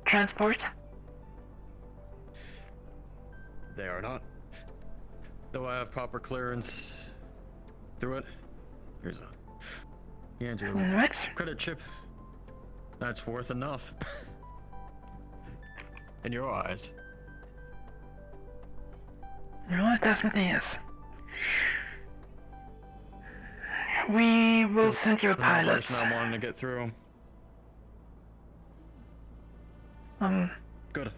transport? They are not. Though I have proper clearance through it. Here's a What? credit chip. That's worth enough. In your eyes. No, it definitely is. We will send you a pilot. I'm wanting to get through. Good.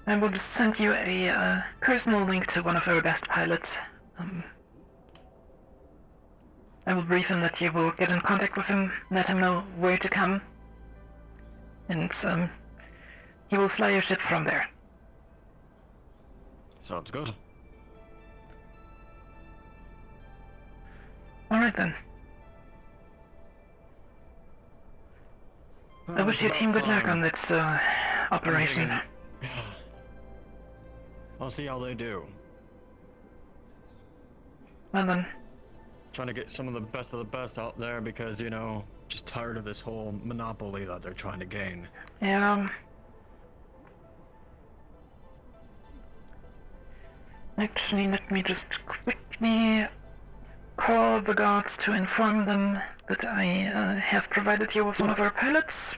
I will just send you a personal link to one of our best pilots. I will brief him that you will get in contact with him, let him know where to come, and he will fly your ship from there. Sounds good. Alright then. I wish your team good luck on this operation. I'll see how they do. Well then. Trying to get some of the best out there because, you know, just tired of this whole monopoly that they're trying to gain. Yeah. Actually, let me just quickly call the guards to inform them that I have provided you with one of our pilots.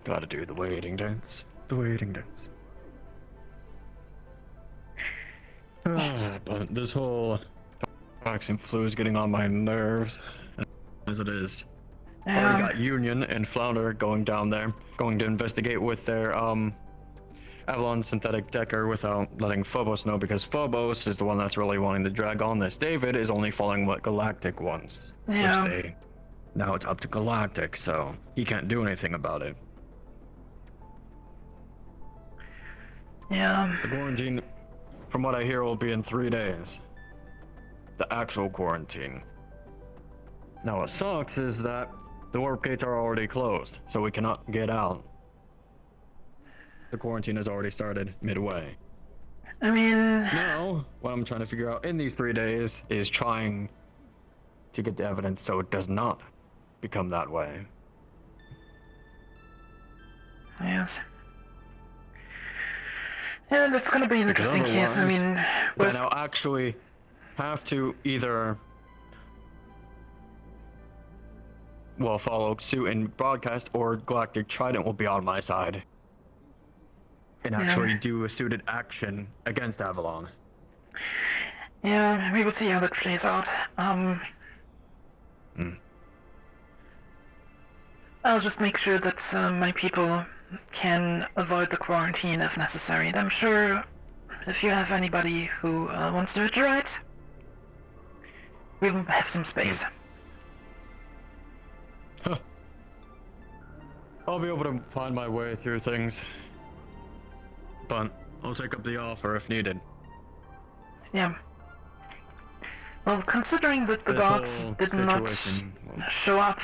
Gotta do the waiting dance. The waiting dance. But this whole vaccine flu is getting on my nerves, as it is. Already got Union and Flounder going down there, going to investigate with their Avalon synthetic Decker without letting Phobos know, because Phobos is the one that's really wanting to drag on this. David is only following what Galactic wants, which now it's up to Galactic, so he can't do anything about it. Yeah. The quarantine, from what I hear, will be in 3 days. The actual quarantine. Now what sucks is that the warp gates are already closed, so we cannot get out. The quarantine has already started midway. I mean... Now, what I'm trying to figure out in these 3 days is trying to get the evidence so it does not become that way. Yes. Yeah, that's gonna be an interesting case. I mean, then I'll actually have to either, well, follow suit and broadcast, or Galactic Trident will be on my side and actually do a suited action against Avalon. Yeah, we will see how that plays out. I'll just make sure that my people can avoid the quarantine if necessary. And I'm sure if you have anybody who wants to hitch a ride, we will have some space. Huh. I'll be able to find my way through things. But I'll take up the offer if needed. Yeah. Well, considering that the This gods whole did not situation will- show up,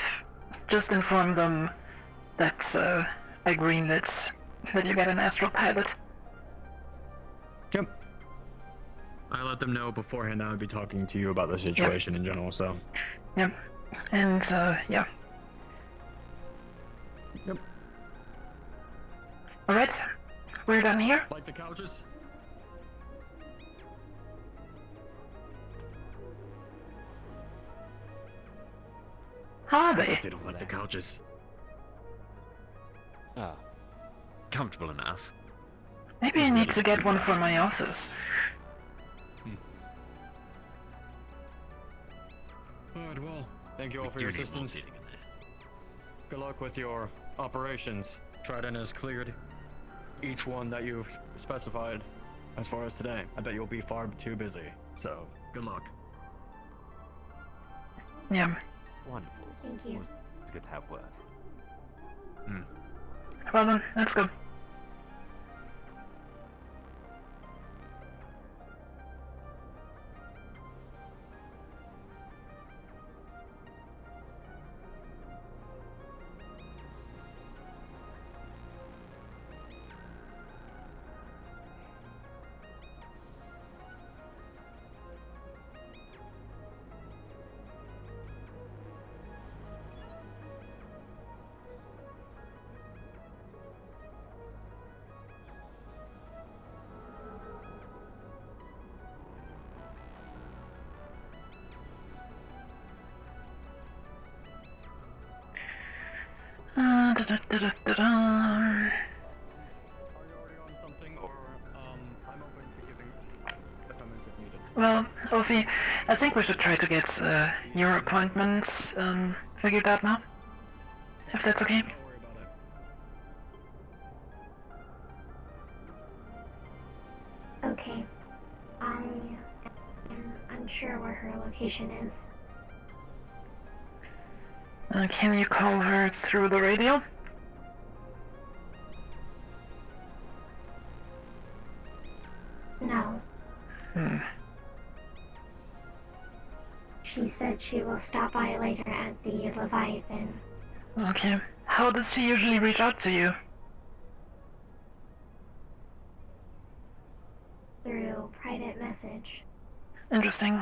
just inform them that I greenlit that you get an astral pilot. Yep. I let them know beforehand that I would be talking to you about the situation in general, so. Yep. And, yeah. Yep. Alright. We're done here. Like the couches? How are I they? just didn't like the couches. Ah, comfortable enough. Maybe I need to get one for my office. Alright, well, thank you all We for do your need more assistance. seating in there. Good luck with your operations. Trident has cleared each one that you've specified as far as today. I bet you'll be far too busy, so good luck. Yeah. Wonderful. Thank you. It's good to have work. Well then, let's go. Da-da-da-da-da-da. Are you already on something, or I'm open to giving assignments if needed? Well, Ophi, I think we should try to get your appointment figured out now. If that's okay. Don't worry about it. Okay. I am unsure where her location is. Can you call her through the radio? No. Hmm. She said she will stop by later at the Leviathan. Okay. How does she usually reach out to you? Through private message. Interesting.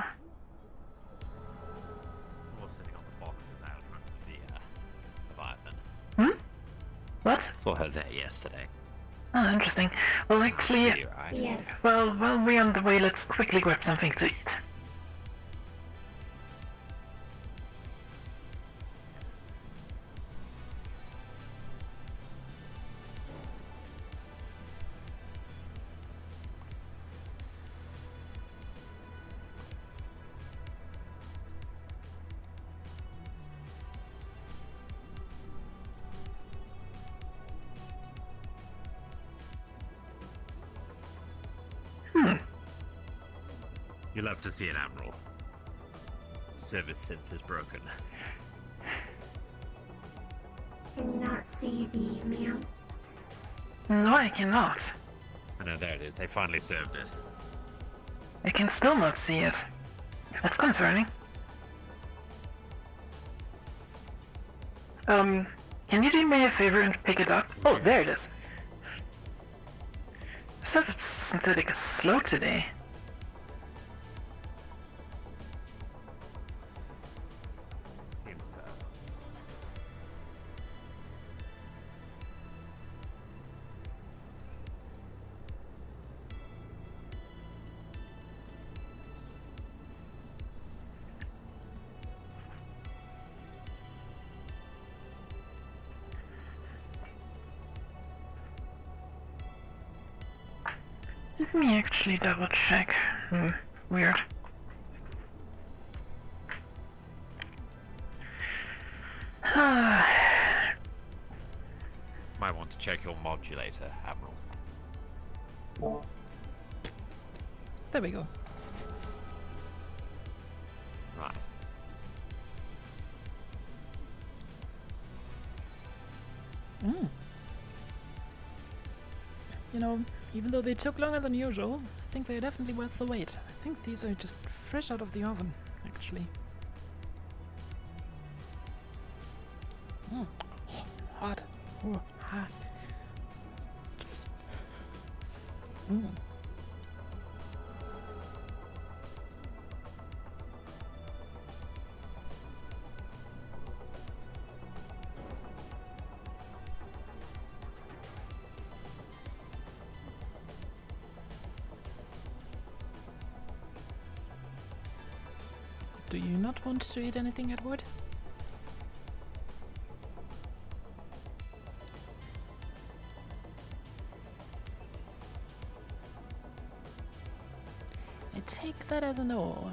Or sitting on the boxes out front of the Leviathan. Hmm? What? Saw her there yesterday. Oh, interesting. Well, actually, Your eyes. Yes. well, while we're on the way, let's quickly grab something to eat. You'll have to see an admiral. Service synth is broken. Can you not see the meal? No, I cannot. I know, there it is. They finally served it. I can still not see it. That's concerning. Can you do me a favor and pick it up? Oh, there it is. Synthetic is slow today. Seems so. Let me actually double check. Weird. Might want to check your modulator, Admiral. There we go. Right. Mm. You know, even though they took longer than usual, I think they're definitely worth the wait. I think these are just fresh out of the oven, actually. Mm. Hot. Ooh, hot. Mm. Do you not want to eat anything, Edward? I take that as a no.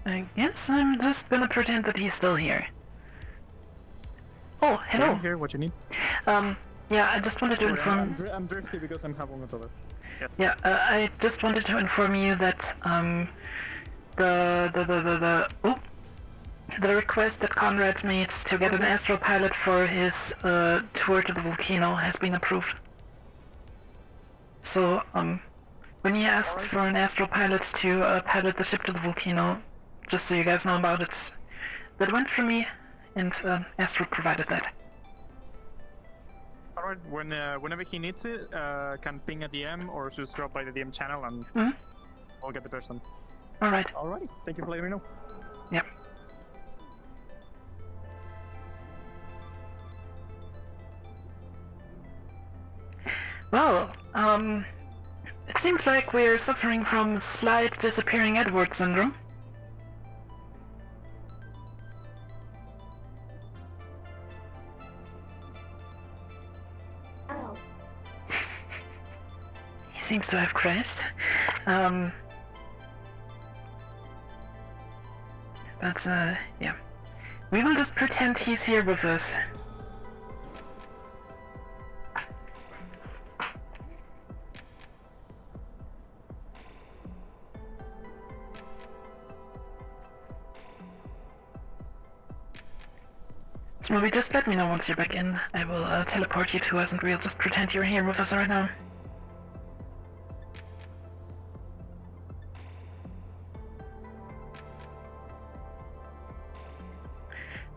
I guess I'm just gonna pretend that he's still here. Oh, hello. I'm here. What you need? Yeah, I just wanted to inform. I'm drifty because I'm having it over. Yes. Yeah, I just wanted to inform you that the request that Conrad made to get an astral pilot for his tour to the volcano has been approved. So when he asked for an astral pilot to pilot the ship to the volcano, just so you guys know about it, that went for me, and Astral provided that. Alright, whenever he needs it, can ping a DM or just drop by the DM channel and I'll get the person. Alright. Alrighty, thank you for letting me know. Yep. Well, it seems like we're suffering from slight disappearing Edward syndrome. He seems to have crashed. But, yeah. We will just pretend he's here with us. So maybe just let me know once you're back in. I will teleport you to us and we'll just pretend you're here with us right now.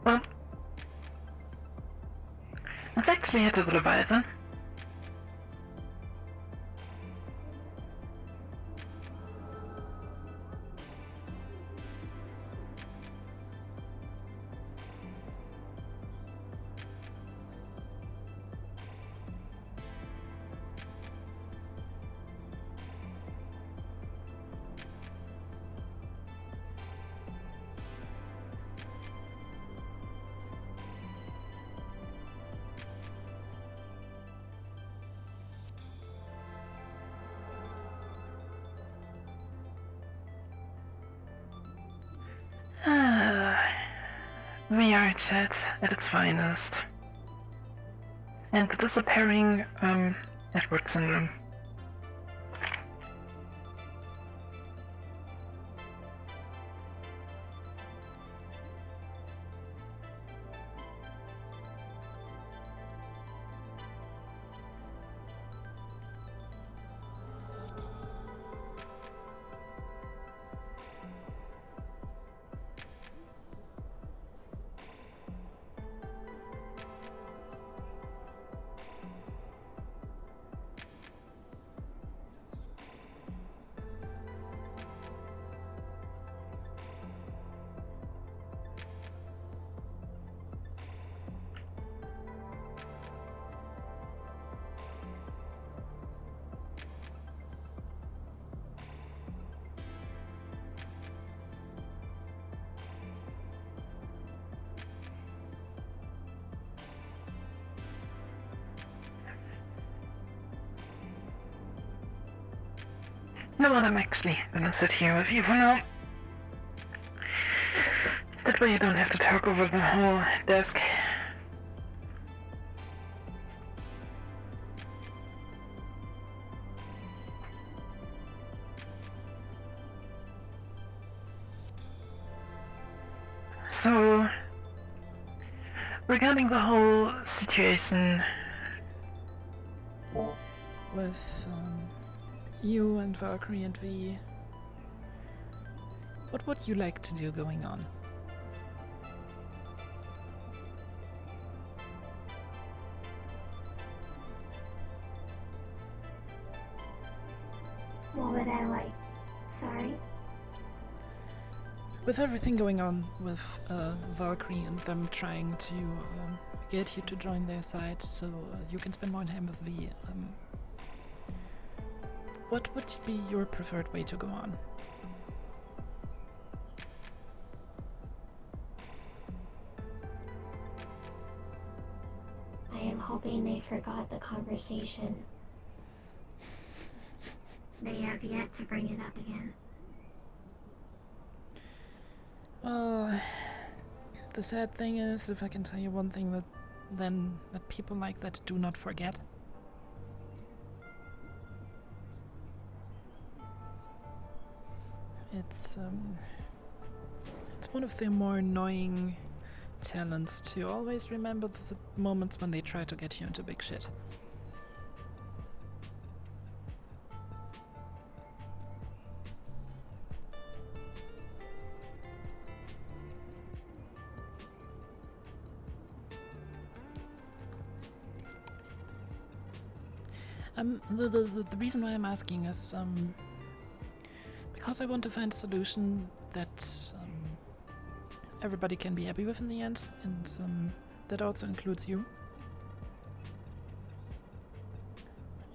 Well, let's actually head to the Leviathan. VR chat at its finest. And the disappearing, Edward syndrome. You know what, I'm actually gonna sit here with you for now. That way you don't have to talk over the whole desk. So, regarding the whole situation with you and Valkyrie and V, what would you like to do going on? What would I like? Sorry? With everything going on with Valkyrie and them trying to get you to join their side so you can spend more time with V, what would be your preferred way to go on? I am hoping they forgot the conversation. They have yet to bring it up again. Well, the sad thing is, if I can tell you one thing, that people like that do not forget. It's one of their more annoying talents to always remember the moments when they try to get you into big shit. The reason why I'm asking is because I want to find a solution that everybody can be happy with in the end, and that also includes you.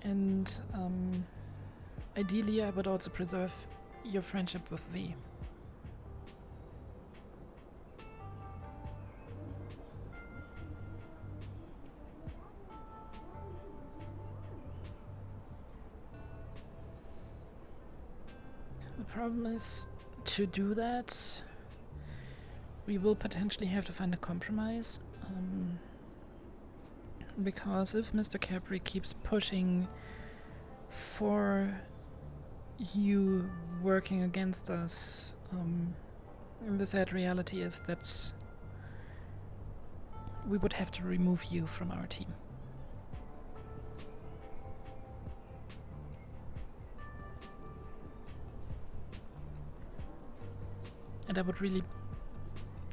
And ideally, I would also preserve your friendship with V. The problem is, to do that, we will potentially have to find a compromise. Because if Mr. Capri keeps pushing for you working against us, the sad reality is that we would have to remove you from our team. And I would really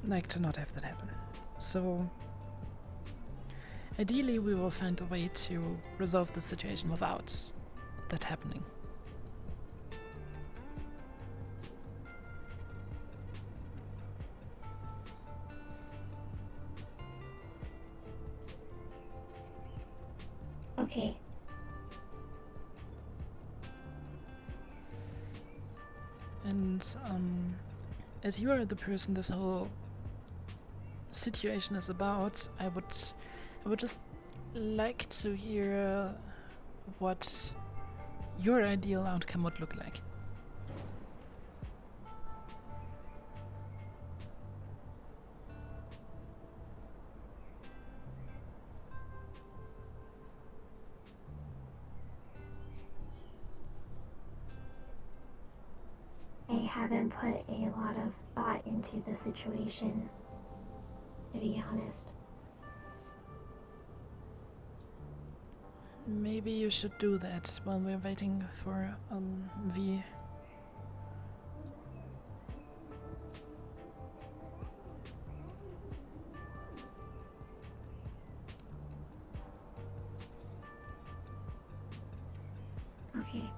like to not have that happen. So, ideally we will find a way to resolve the situation without that happening. Okay. And as you are the person this whole situation is about, I would just like to hear what your ideal outcome would look like. I haven't put a lot of thought into the situation, to be honest. Maybe you should do that while we're waiting for V. Okay.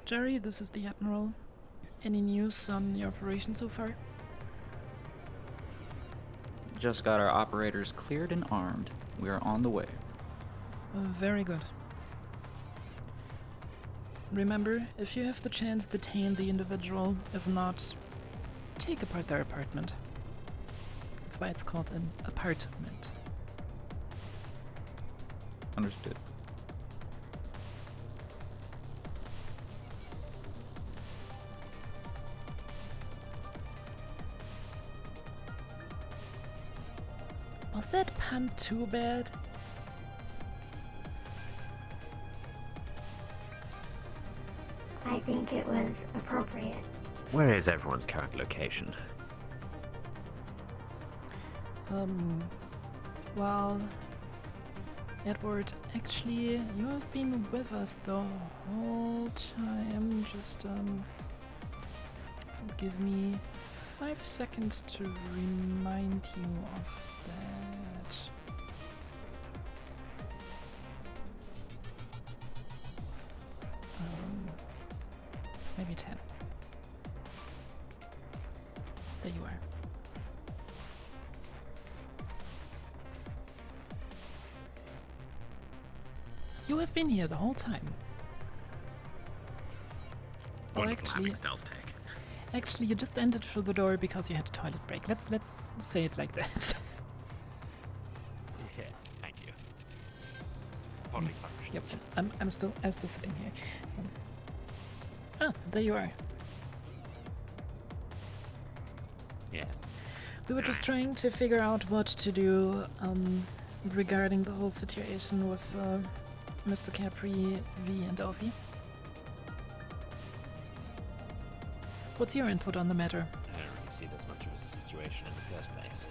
Jerry, this is the Admiral. Any news on your operation so far? Just got our operators cleared and armed. We are on the way. Very good. Remember, if you have the chance, detain the individual. If not, take apart their apartment. That's why it's called an apartment. Understood. Was that pun too bad? I think it was appropriate. Where is everyone's current location? Well, Edward, actually, you have been with us the whole time. Just, give me 5 seconds to remind you of that. Maybe 10. There you are. You have been here the whole time. Wonderful having stealth tech. Actually, you just entered through the door because you had a toilet break. Let's say it like that. Yeah, thank you. Bodily Yep. functions. I'm still sitting here. There you are. Yes. We were just trying to figure out what to do regarding the whole situation with Mr. Capri, V, and Ovi. What's your input on the matter? I don't really see there's much of a situation in the first place.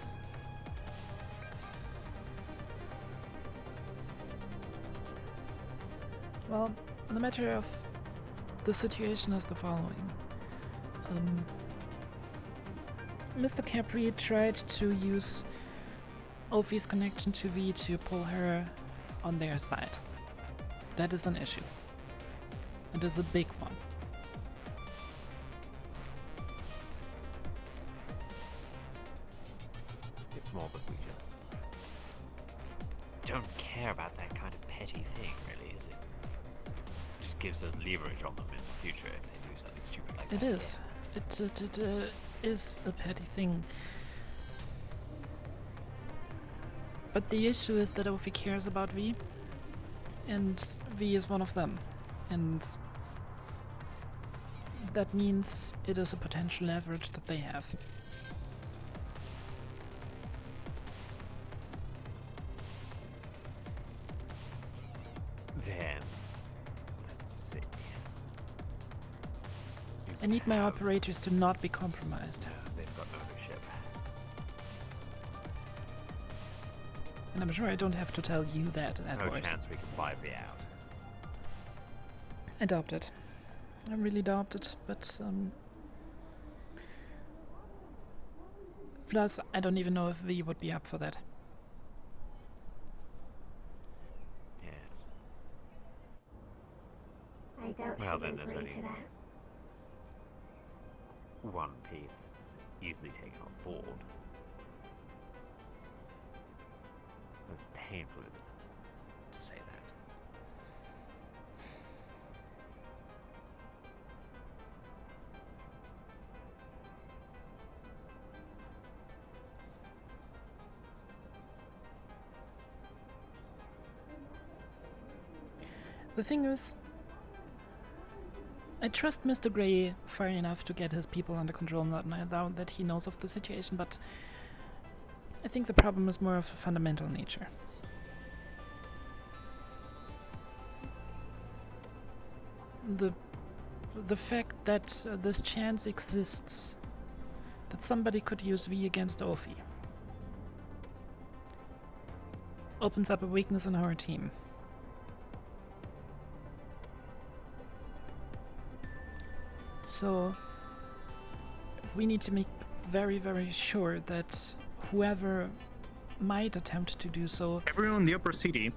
Well, the matter of the situation is the following. Mr. Capri tried to use Ovi's connection to V to pull her on their side. That is an issue. It is a big one. It's more that we just don't care about that kind of petty thing, really, is it? It just gives us leverage on them in the future if they do something stupid like that. It is. It is a petty thing. But the issue is that Ovi cares about V, and V is one of them. And that means it is a potential leverage that they have. Then, let's see. I need my operators to not be compromised. They've got ownership. And I'm sure I don't have to tell you that, No Edward. chance we can buy V out. I doubt it. I really doubt it, but plus, I don't even know if V would be up for that. Yes. I doubt Well, she then would there's agree only to that. one piece that's easily taken off board. As painful it is to say that. The thing is, I trust Mr. Grey far enough to get his people under control now that he knows of the situation, but I think the problem is more of a fundamental nature. The fact that this chance exists that somebody could use V against Ofi opens up a weakness in our team. So we need to make very, very sure that whoever might attempt to do so... Everyone in the upper city,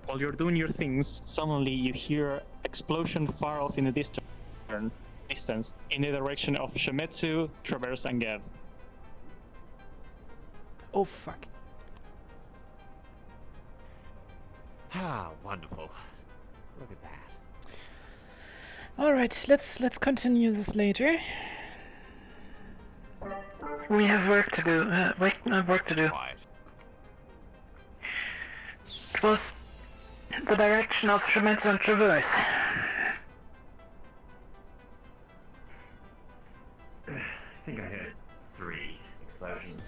while you're doing your things, suddenly you hear explosion far off in the distance in the direction of Shemetsu, Traverse, and Gav. Oh, fuck. Ah, wonderful. Look at that. All right, let's continue this later. We have work to do. Work to do. Quiet. It was the direction of Shimizu and Traverse. I think I heard 3 explosions.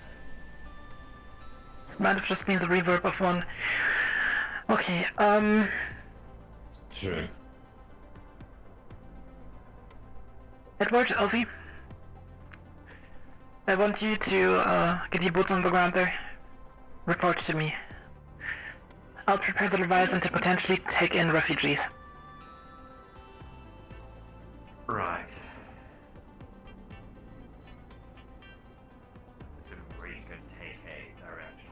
Might have just been the reverb of one. Okay, True. Edward, Elfie, I want you to get your boots on the ground there. Report to me. I'll prepare the Leviathan to potentially take in refugees. Right. So we're each going to take a direction.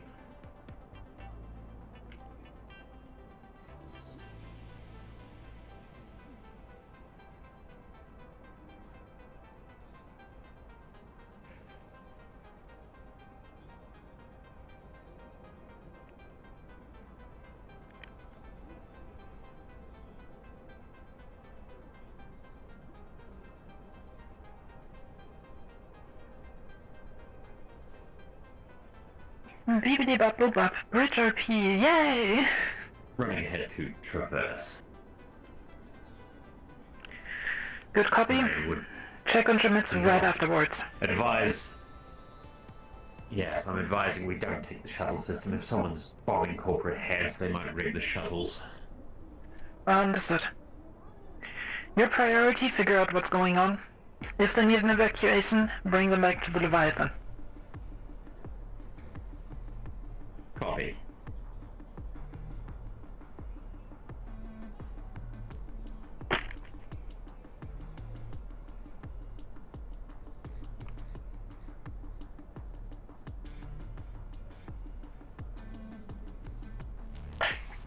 Beepity bop boop bop, Bridge RP, yay! Running ahead to Traverse. Good copy. I would Check on Shimizu right afterwards. advise. Yes, I'm advising we don't take the shuttle system. If someone's bombing corporate heads, they might rig the shuttles. Understood. Your priority, figure out what's going on. If they need an evacuation, bring them back to the Leviathan. Copy.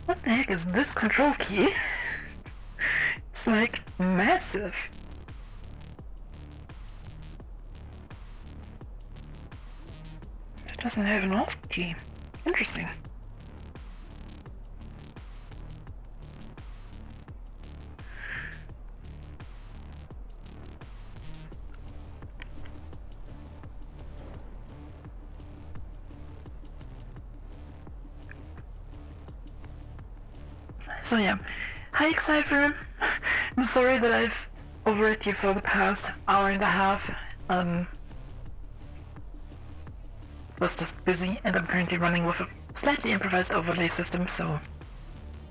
What the heck is this control key? It's like massive. It doesn't have an alt key. Interesting. So yeah, hi Cypher. I'm sorry that I've overread you for the past hour and a half. Was just busy, and I'm currently running with a slightly improvised overlay system, so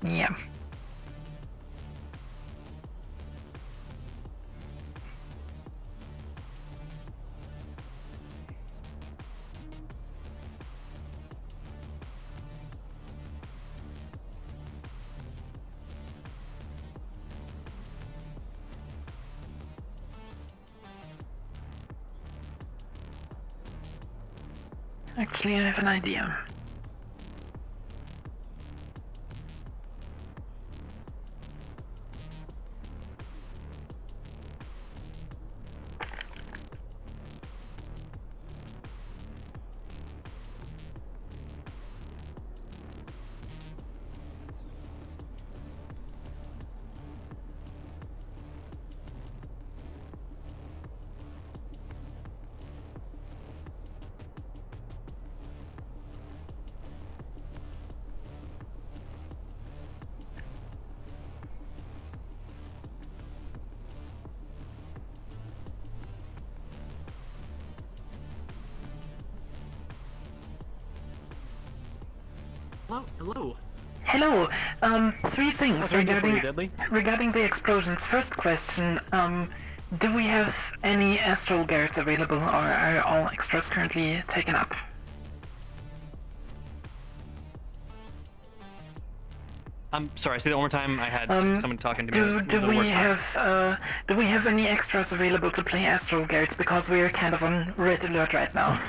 yeah. Actually, I have an idea. Hello. Hello. Three things What can I do for you, Deadly? regarding the explosions. First question. Do we have any astral guards available, or are all extras currently taken up? I'm sorry. Say that one more time. I had someone talking to me. Do we have any extras available to play astral guards, because we are kind of on red alert right now?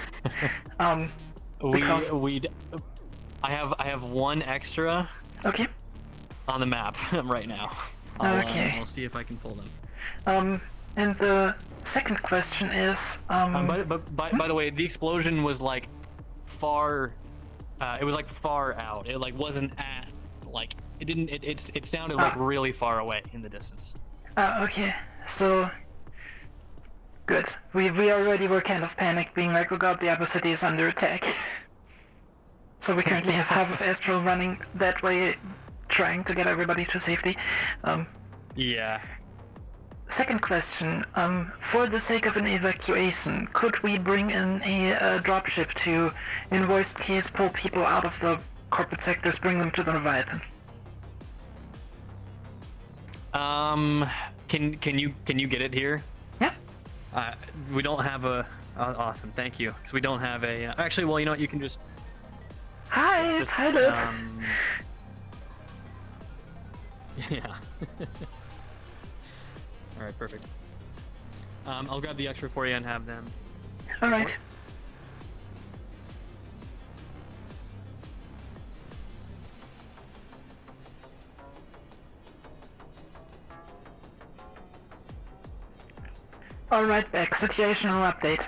I have one extra. Okay. On the map right now. Okay. I'll see if I can pull them. And the second question is, By the way, the explosion was like far. It was like far out. It like wasn't at like it didn't. It sounded like really far away in the distance. Okay. So... Good. We already were kind of panicked, being like, oh god, the Upper City is under attack. So we currently have half of Astral running that way, trying to get everybody to safety. Yeah. Second question, for the sake of an evacuation, could we bring in a dropship to, in worst case, pull people out of the corporate sectors, bring them to the Leviathan? Can you get it here? Yeah. We don't have a. Awesome, thank you. Because we don't have a. Actually, well, you know what? You can just. Hi, pilot. Yeah. All right, perfect. I'll grab the extra for you and have them. All right. All right, back. Situational update.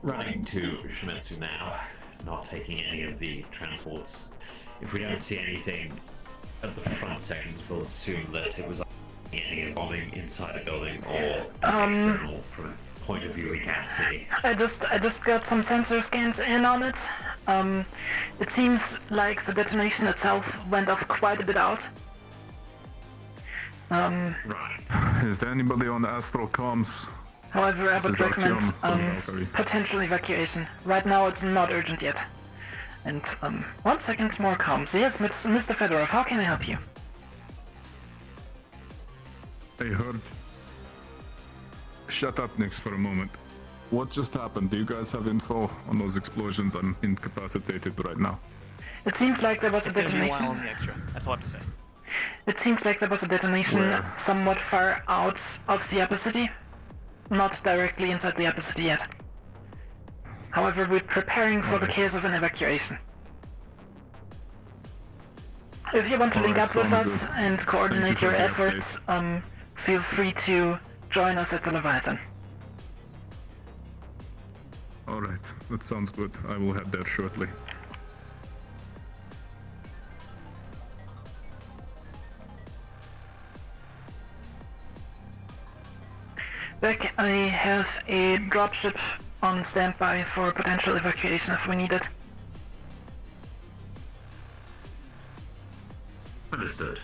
Running to Shimetsu now, not taking any of the transports. If we don't see anything at the front sections, we'll assume that it was any bombing inside a building or external from a point of view we can't see. I just got some sensor scans in on it. It seems like the detonation itself went off quite a bit out. Right. Is there anybody on the Astral comms? However, I would recommend potential evacuation. Right now it's not urgent yet. And 1 second more comms. Yes, Mr. Fedorov, how can I help you? I heard. Shut up, Nix, for a moment. What just happened? Do you guys have info on those explosions? I'm incapacitated right now. It seems like there was a detonation. It's gonna be a while on the extra. That's all I have to say. It seems like there was a detonation somewhat far out of the Upper City. Not directly inside the Upper City yet. However, we're preparing for the case of an evacuation. If you want to link up with us and coordinate your efforts, feel free to join us at the Leviathan. Alright, that sounds good. I will head there shortly. Beck, I have a dropship on standby for potential evacuation if we need it. Understood.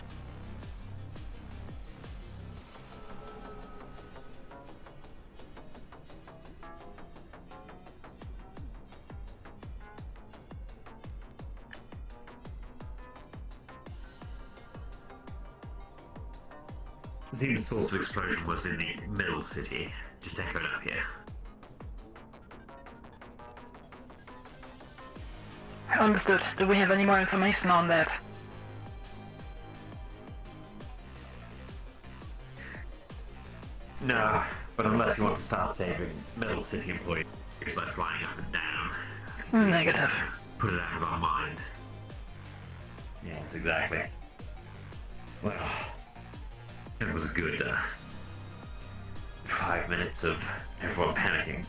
The source of explosion was in the middle city, just echoed up here. Understood. Do we have any more information on that? No, but unless you want to start saving middle city employees by flying up and down. Negative. Put it out of our mind. Yes, exactly. Well, it was a good 5 minutes of everyone panicking.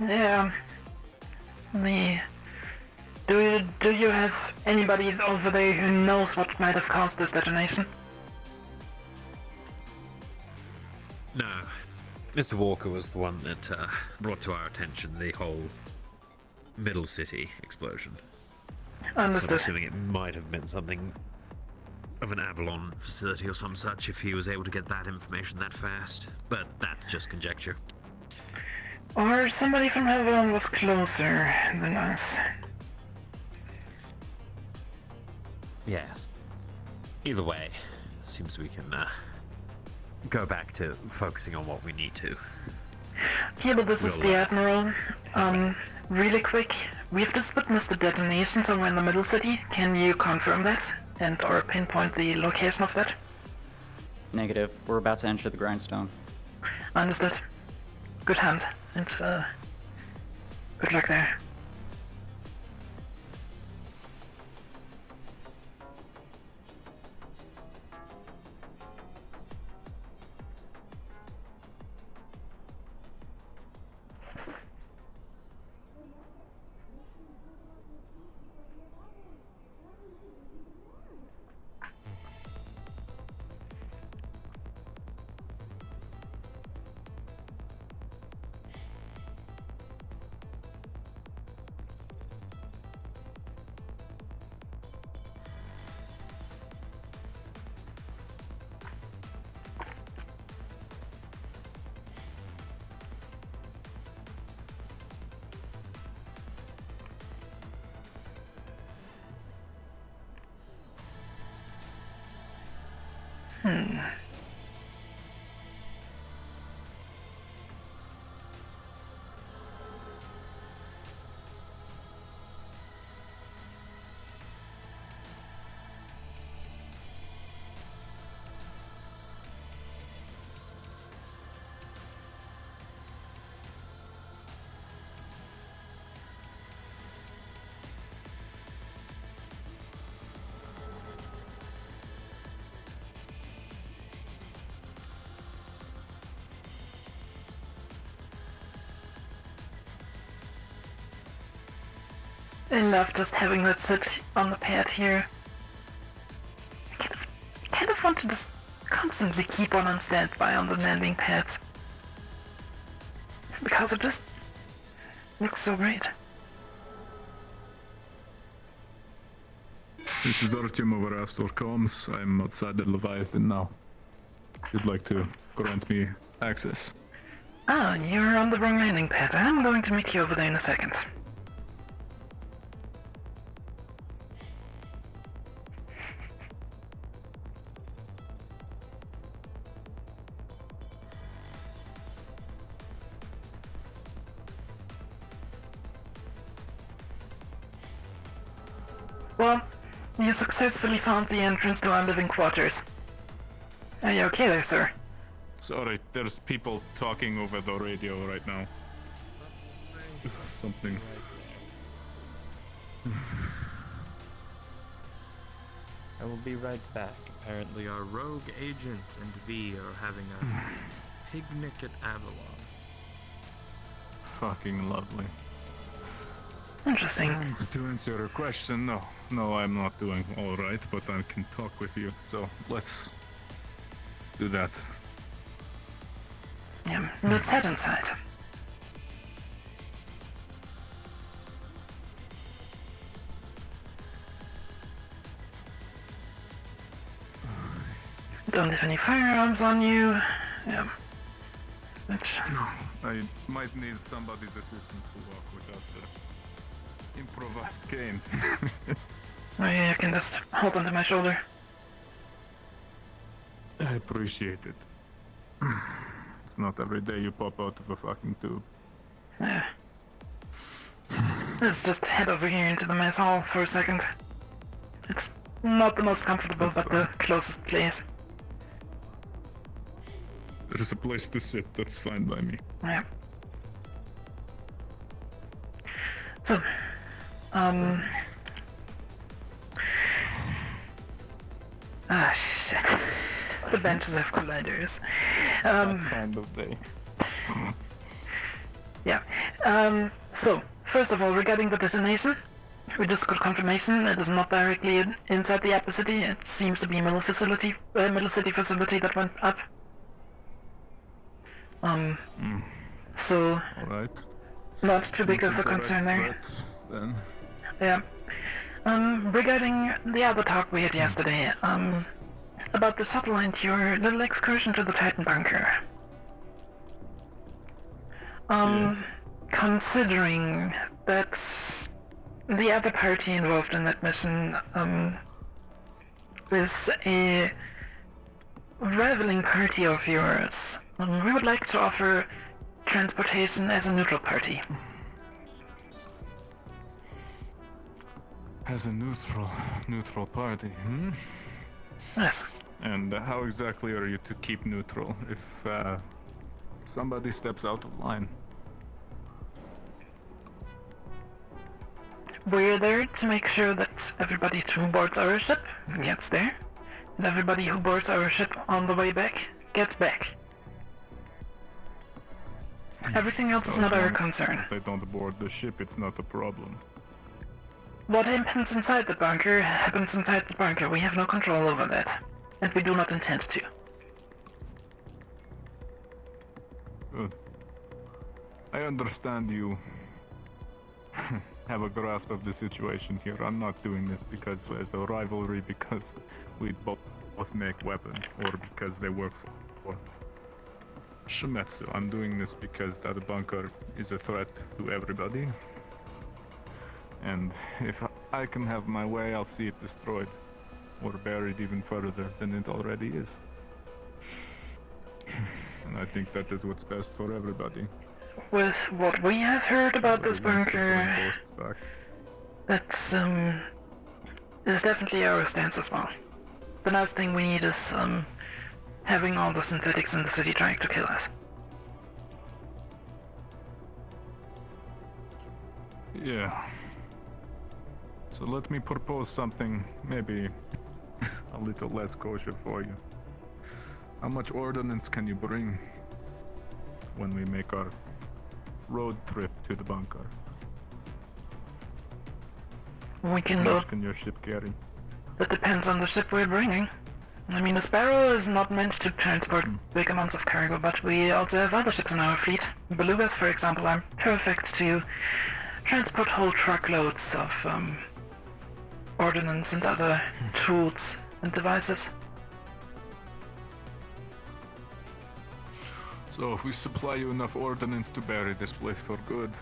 Yeah. Do you have anybody over there who knows what might have caused this detonation? No. Mr. Walker was the one that brought to our attention the whole middle city explosion. Understood. So I'm assuming it might have been something of an Avalon facility or some such if he was able to get that information that fast. But that's just conjecture. Or somebody from Avalon was closer than us. Yes. Either way, seems we can go back to focusing on what we need to. Yeah, but this is the Admiral. Really quick, we've just witnessed a detonation somewhere in the middle city. Can you confirm that? And or pinpoint the location of that? Negative. We're about to enter the grindstone. Understood. Good hand, and good luck there. I love just having that sit on the pad here. I kind of want to just constantly keep on standby on the landing pads. Because it just looks so great. This is Artyom over Astor Comms. I'm outside the Leviathan now. You'd like to grant me access? Ah, you're on the wrong landing pad. I'm going to meet you over there in a second. Well, you successfully found the entrance to our living quarters. Are you okay there, sir? Sorry, there's people talking over the radio right now. Something. I will be right back. Apparently our rogue agent and V are having a picnic at Avalon. Fucking lovely. Interesting. And to answer your question, no, I'm not doing all right, but I can talk with you. So let's do that. Yeah, let's head inside. Don't have any firearms on you. Yeah. Which... I might need somebody's assistance to walk without the improvised cane. Oh yeah, you can just hold onto my shoulder. I appreciate it. It's not every day you pop out of a fucking tube. Yeah. Let's just head over here into the mess hall for a second. It's not the most comfortable, but the closest place. There's a place to sit, that's fine by me. Yeah. So, ah, shit. The benches have colliders. That kind of day. Yeah. So, first of all, regarding the detonation, we just got confirmation it is not directly inside the Upper City. It seems to be a middle city facility that went up. So, alright. Not too big of a concern there. Then. Yeah. Regarding the other talk we had yesterday, about the shuttle and your little excursion to the Titan bunker. Yes. Considering that the other party involved in that mission, is a rivaling party of yours, we would like to offer transportation as a neutral party. As a neutral party, hmm? Yes. And how exactly are you to keep neutral if somebody steps out of line? We're there to make sure that everybody who boards our ship gets there, and everybody who boards our ship on the way back gets back. Everything else is not our concern. If they don't board the ship, it's not a problem. What happens inside the bunker happens inside the bunker. We have no control over that, and we do not intend to. Good. I understand you have a grasp of the situation here. I'm not doing this because there's a rivalry, because we both make weapons, or because they work for Shimetsu. I'm doing this because that bunker is a threat to everybody. And if I can have my way, I'll see it destroyed, or buried even further than it already is. And I think that is what's best for everybody. With what we have heard about this Everybody wants to bring bunker, ghosts back. that's is definitely our stance as well. The last thing we need is having all the synthetics in the city trying to kill us. Yeah. So let me propose something maybe a little less kosher for you. How much ordnance can you bring when we make our road trip to the bunker? We can How look. much can your ship carry? That depends on the ship we're bringing. I mean, a Sparrow is not meant to transport big amounts of cargo, but we also have other ships in our fleet. Belugas, for example, are perfect to transport whole truckloads of ordnance and other tools and devices. So if we supply you enough ordnance to bury this place for good,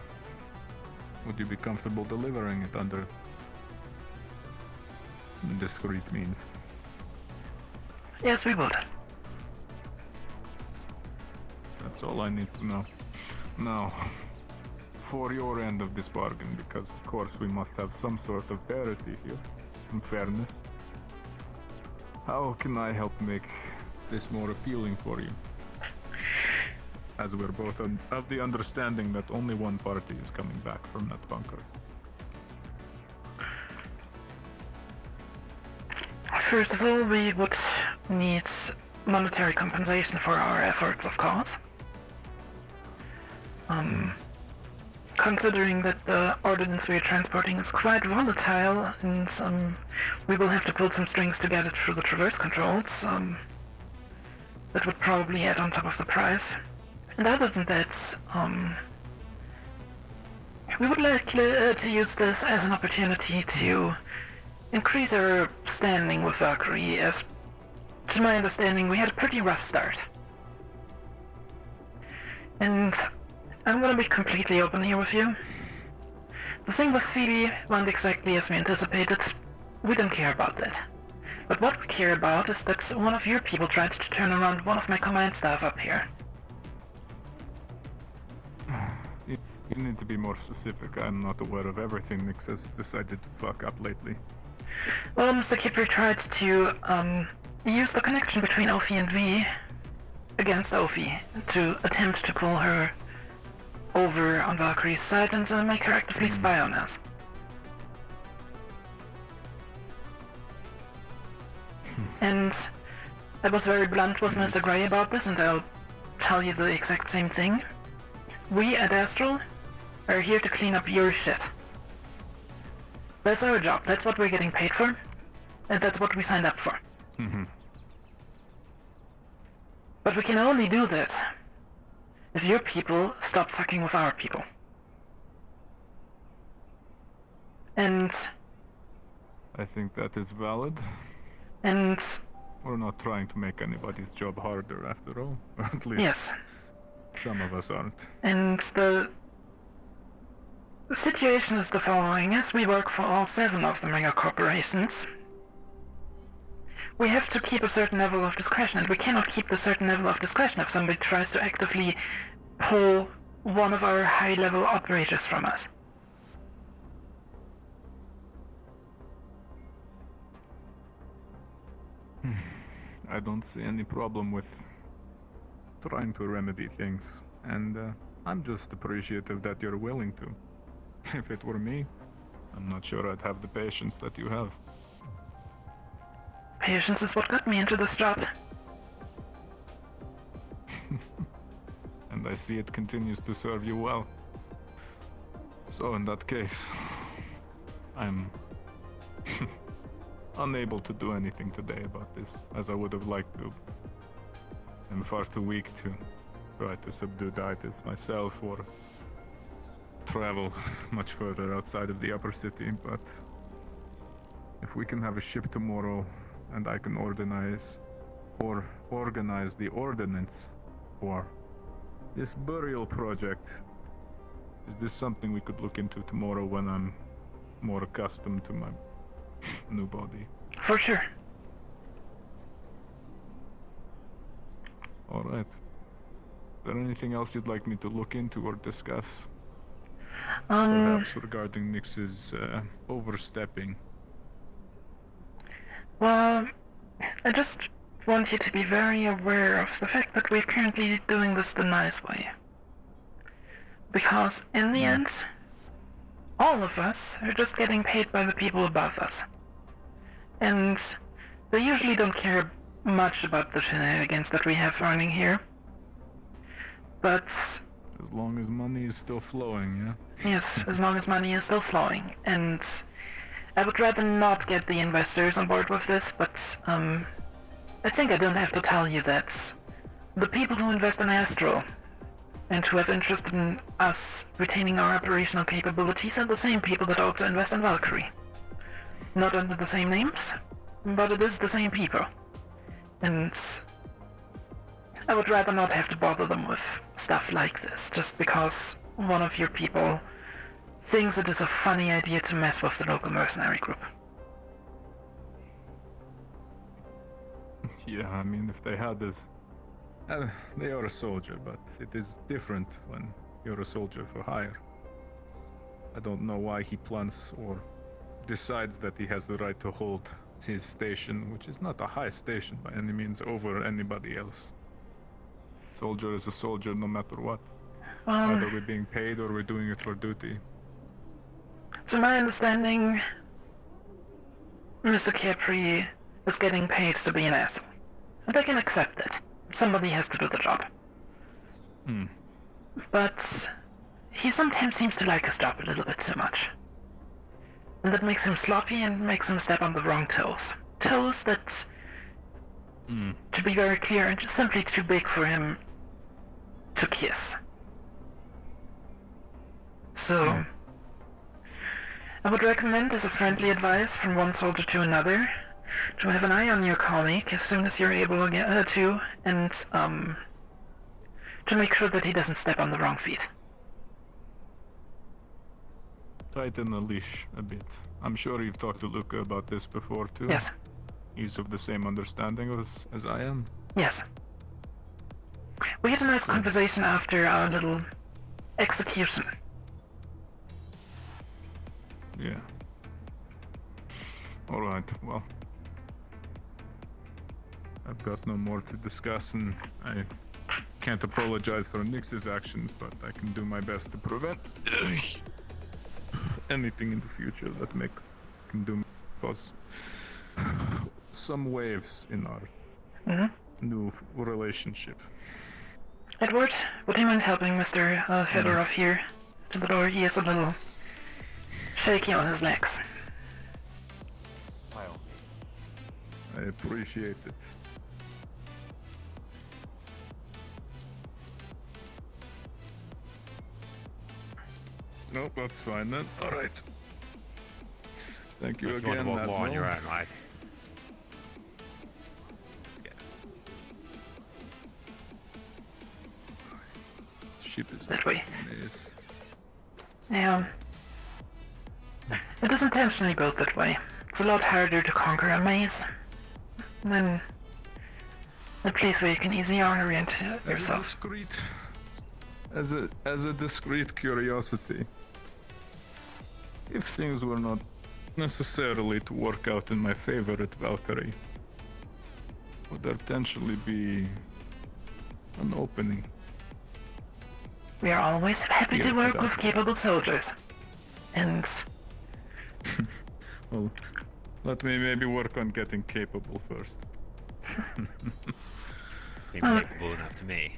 would you be comfortable delivering it under discreet means? Yes, we would. That's all I need to know. Now, for your end of this bargain, because of course we must have some sort of parity here, and fairness. How can I help make this more appealing for you? As we're both of the understanding that only one party is coming back from that bunker. First of all, we would need monetary compensation for our efforts, of course. Considering that the ordnance we are transporting is quite volatile, and we will have to pull some strings to get it through the traverse controls, that would probably add on top of the price. And other than that, we would like to use this as an opportunity to increase our standing with Valkyrie, as to my understanding we had a pretty rough start. And I'm gonna be completely open here with you. The thing with Phoebe went exactly as we anticipated. We don't care about that. But what we care about is that one of your people tried to turn around one of my command staff up here. You need to be more specific. I'm not aware of everything Nyx has decided to fuck up lately. Well, Mr. Kipper tried to use the connection between Ophi and V against Ophi to attempt to pull her over on Valkyrie's side and make her actively spy on us. And I was very blunt with Mr. Gray about this, and I'll tell you the exact same thing. We at Astral are here to clean up your shit. That's our job, that's what we're getting paid for, and that's what we signed up for. But we can only do that if your people stop fucking with our people. And... I think that is valid. And... We're not trying to make anybody's job harder after all, or at least yes. Some of us aren't. And the situation is the following. As we work for all 7 of the mega corporations, we have to keep a certain level of discretion, and we cannot keep the certain level of discretion if somebody tries to actively pull one of our high-level operators from us. I don't see any problem with trying to remedy things, and I'm just appreciative that you're willing to. If it were me, I'm not sure I'd have the patience that you have. Patience is what got me into this job. And I see it continues to serve you well. So in that case, I'm unable to do anything today about this, as I would have liked to. I'm far too weak to try to subdue Dietis myself or travel much further outside of the upper city, but if we can have a ship tomorrow and I can organize the ordnance for this burial project, is this something we could look into tomorrow when I'm more accustomed to my new body? For sure. Alright. Is there anything else you'd like me to look into or discuss? Perhaps regarding Nyx's overstepping. Well, I just want you to be very aware of the fact that we're currently doing this the nice way. Because in the end, all of us are just getting paid by the people above us. And they usually don't care much about the shenanigans that we have running here. But as long as money is still flowing, yeah? yes, as long as money is still flowing. And I would rather not get the investors on board with this, but I think I don't have to tell you that the people who invest in Astro and who have interest in us retaining our operational capabilities are the same people that also invest in Valkyrie. Not under the same names, but it is the same people. And I would rather not have to bother them with stuff like this, just because one of your people thinks it is a funny idea to mess with the local mercenary group. Yeah, I mean, if they had this... they are a soldier, but it is different when you're a soldier for hire. I don't know why he plans or decides that he has the right to hold his station, which is not a high station by any means, over anybody else. Soldier is a soldier no matter what. Either we're being paid or we're doing it for duty. To my understanding, Mr. Capri is getting paid to be an asshole. And I can accept it. Somebody has to do the job. But he sometimes seems to like his job a little bit too much. And that makes him sloppy and makes him step on the wrong toes. Toes that, to be very clear, are just simply too big for him to kiss. So, I would recommend, as a friendly advice from one soldier to another, to have an eye on your colleague as soon as you're able to, and to make sure that he doesn't step on the wrong feet. Tighten the leash a bit. I'm sure you've talked to Luca about this before too. Yes. He's of the same understanding as I am. Yes. We had a nice conversation after our little execution. Yeah. Alright, well. I've got no more to discuss, and I can't apologize for Nyx's actions, but I can do my best to prevent anything in the future that can do cause some waves in our new relationship. Edward, would you mind helping Mr. Fedorov here to the door? He is a little shaky on his legs. I appreciate it. Nope, that's fine then. Alright. Thank you again, Admiral. More on your own, right? Let's go. Ship is that way. Nice. Yeah. It is intentionally built that way. It's a lot harder to conquer a maze than a place where you can easily orient yourself. As a discreet curiosity, if things were not necessarily to work out in my favor at Valkyrie, would there potentially be an opening? We are always happy to work with capable soldiers. And... well, let me maybe work on getting capable first. Seem capable enough to me.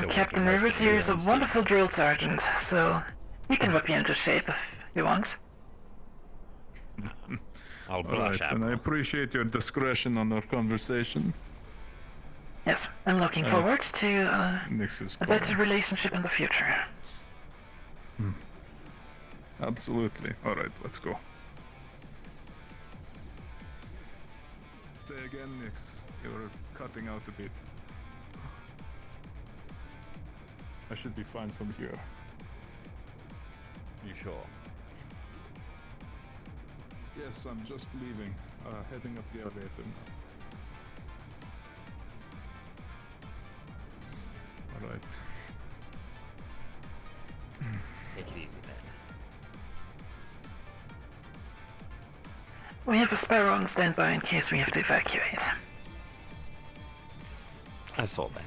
Captain Rivers here is a wonderful drill sergeant, so he can whip you into shape if you want. I'll blush, and I appreciate your discretion on our conversation. Yes, I'm looking forward to a better relationship in the future. Absolutely. Alright, let's go. Say again, Nyx. You're cutting out a bit. I should be fine from here. You sure? Yes, I'm just leaving. Heading up the elevator now. Alright. Take it easy then. We have a sparrow on standby in case we have to evacuate. I saw that.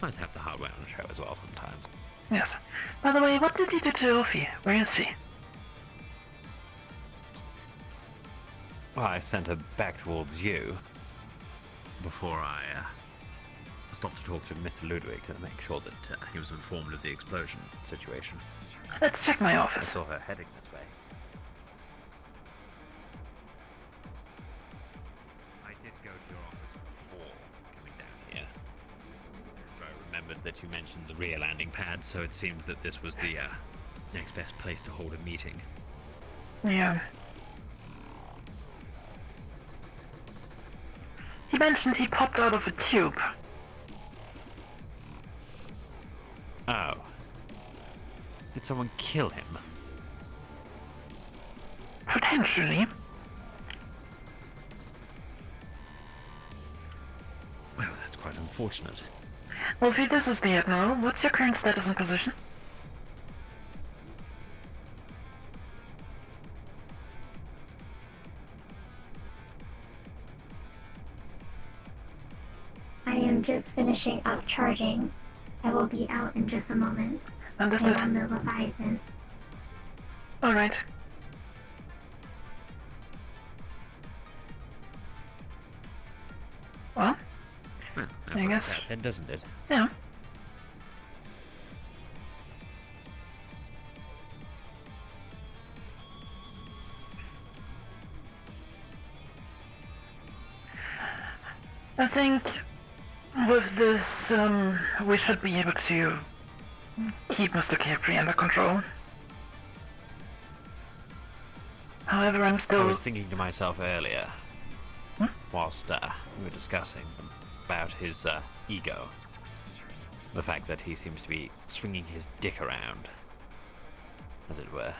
Nice to have the hardware on the show as well sometimes. Yes. By the way, what did you do to Ophi? Where is she? Well, I sent her back towards you before I stopped to talk to Mr. Ludwig to make sure that he was informed of the explosion situation. Let's check my I office. saw her heading this way. I did go to your office before coming down here. After I remembered that you mentioned the rear landing pad, so it seemed that this was the next best place to hold a meeting. Yeah. He mentioned he popped out of a tube. Oh. Did someone kill him? Potentially. Well, that's quite unfortunate. Ophi, this is the Admiral. What's your current status and position? I am just finishing up charging. I will be out in just a moment. Understood. I'm on the Leviathan. Alright. Well, Well, that I works guess. out then, doesn't it? Yeah. I think with this, we should be able to keep Mr. Capri under control. However, I'm I still... was thinking to myself earlier, whilst we were discussing about his ego, the fact that he seems to be swinging his dick around, as it were.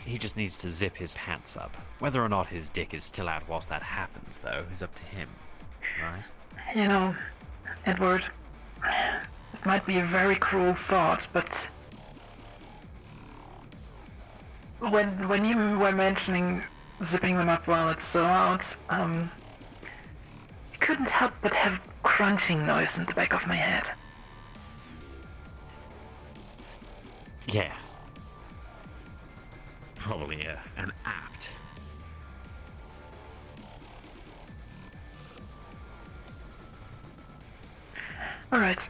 He just needs to zip his pants up. Whether or not his dick is still out whilst that happens, though, is up to him, right? You know, Edward, it might be a very cruel thought, but when you were mentioning zipping them up while it's still out, I couldn't help but have crunching noise in the back of my head. Yes. Probably an apt. Alright,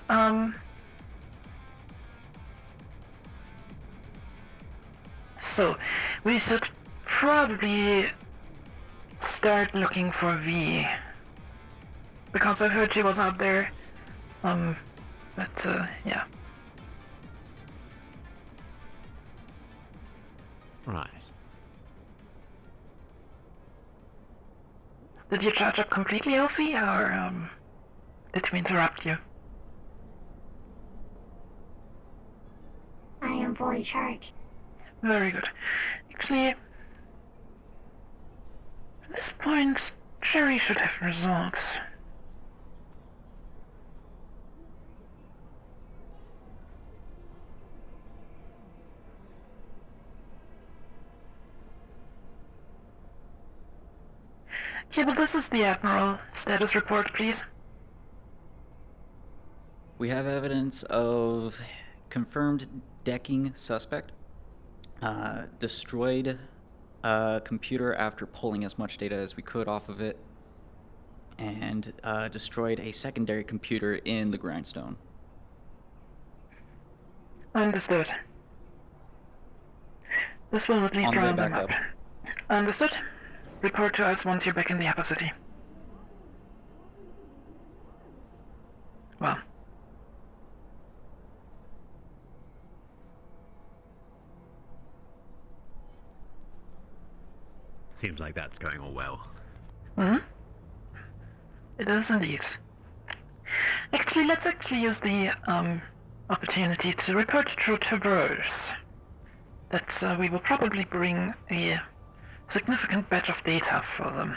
so, we should probably start looking for V. Because I heard she was out there. Yeah. Right. Did you charge up completely, Ophi, or, did we interrupt you? I am fully charged. Very good. Actually, at this point, Jerry should have results. Okay, but this is the Admiral. Status report, please. We have evidence of confirmed decking suspect. Destroyed computer after pulling as much data as we could off of it. And destroyed a secondary computer in the grindstone. Understood. This will at least On the way round them back up. up. Understood. Report to us once you're back in the upper city. Well. Seems like that's going all well. Hmm? It is indeed. Actually, let's use the opportunity to report to Traverse that we will probably bring a significant batch of data for them.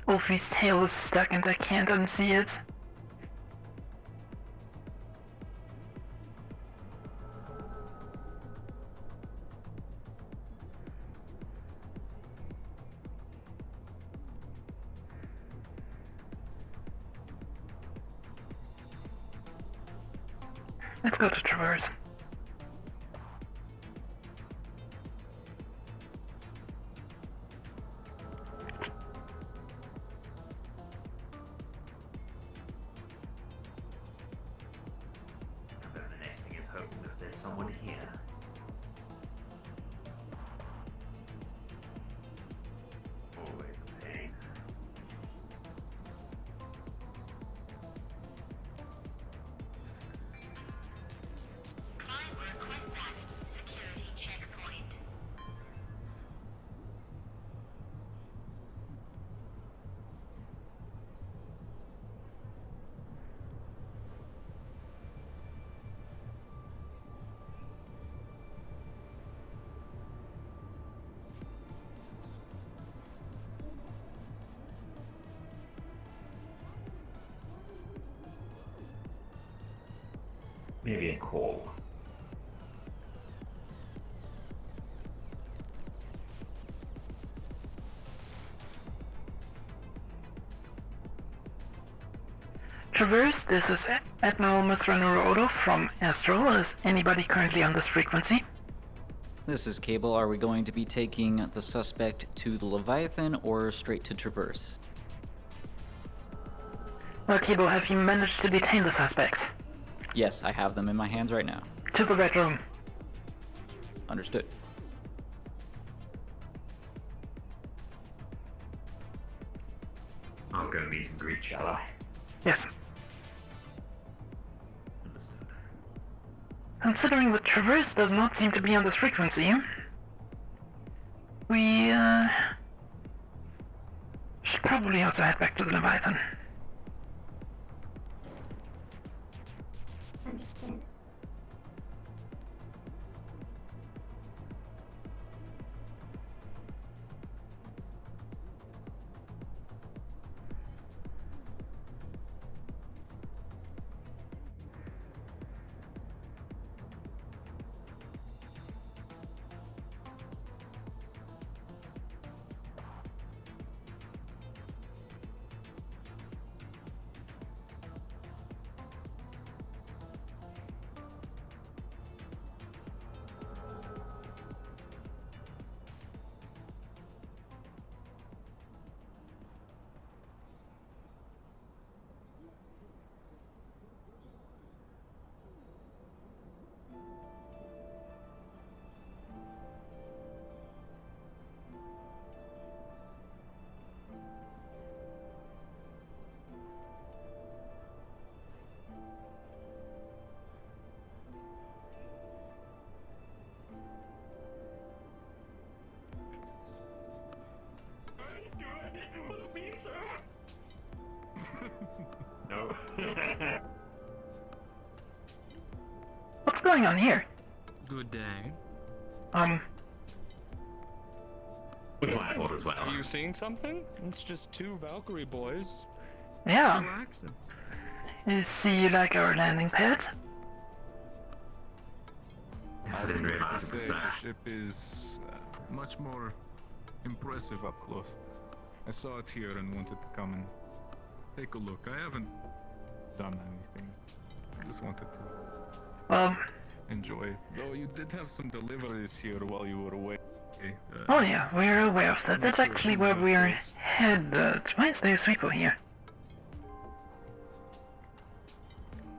Ulfi's tail is stuck and I can't unsee it. Let's go to Traverse. And then the next thing is hoping that there's someone here. Always a pain. Maybe a call. Traverse, this is Admiral Mithranorodo from Astral. Is anybody currently on this frequency? This is Cable. Are we going to be taking the suspect to the Leviathan or straight to Traverse? Well, Cable, have you managed to detain the suspect? Yes, I have them in my hands right now. To the Red Room. Understood. I'll go meet and greet, shall I? Yes. Understood. Considering that Traverse does not seem to be on this frequency, we should probably also head back to the Leviathan. Understood. No. What's going on here? Good day. Was my fault as well. Are you seeing something? It's just two Valkyrie boys. Yeah. Relaxing. See you like our landing pad? I didn't realize it was The that. ship is much more impressive up close. I saw it here and wanted to come and take a look. I haven't done anything. I just wanted to enjoy. Though you did have some deliveries here while you were away. Oh yeah, we're aware of that. That's actually where we're headed. Why is there a sweeper here?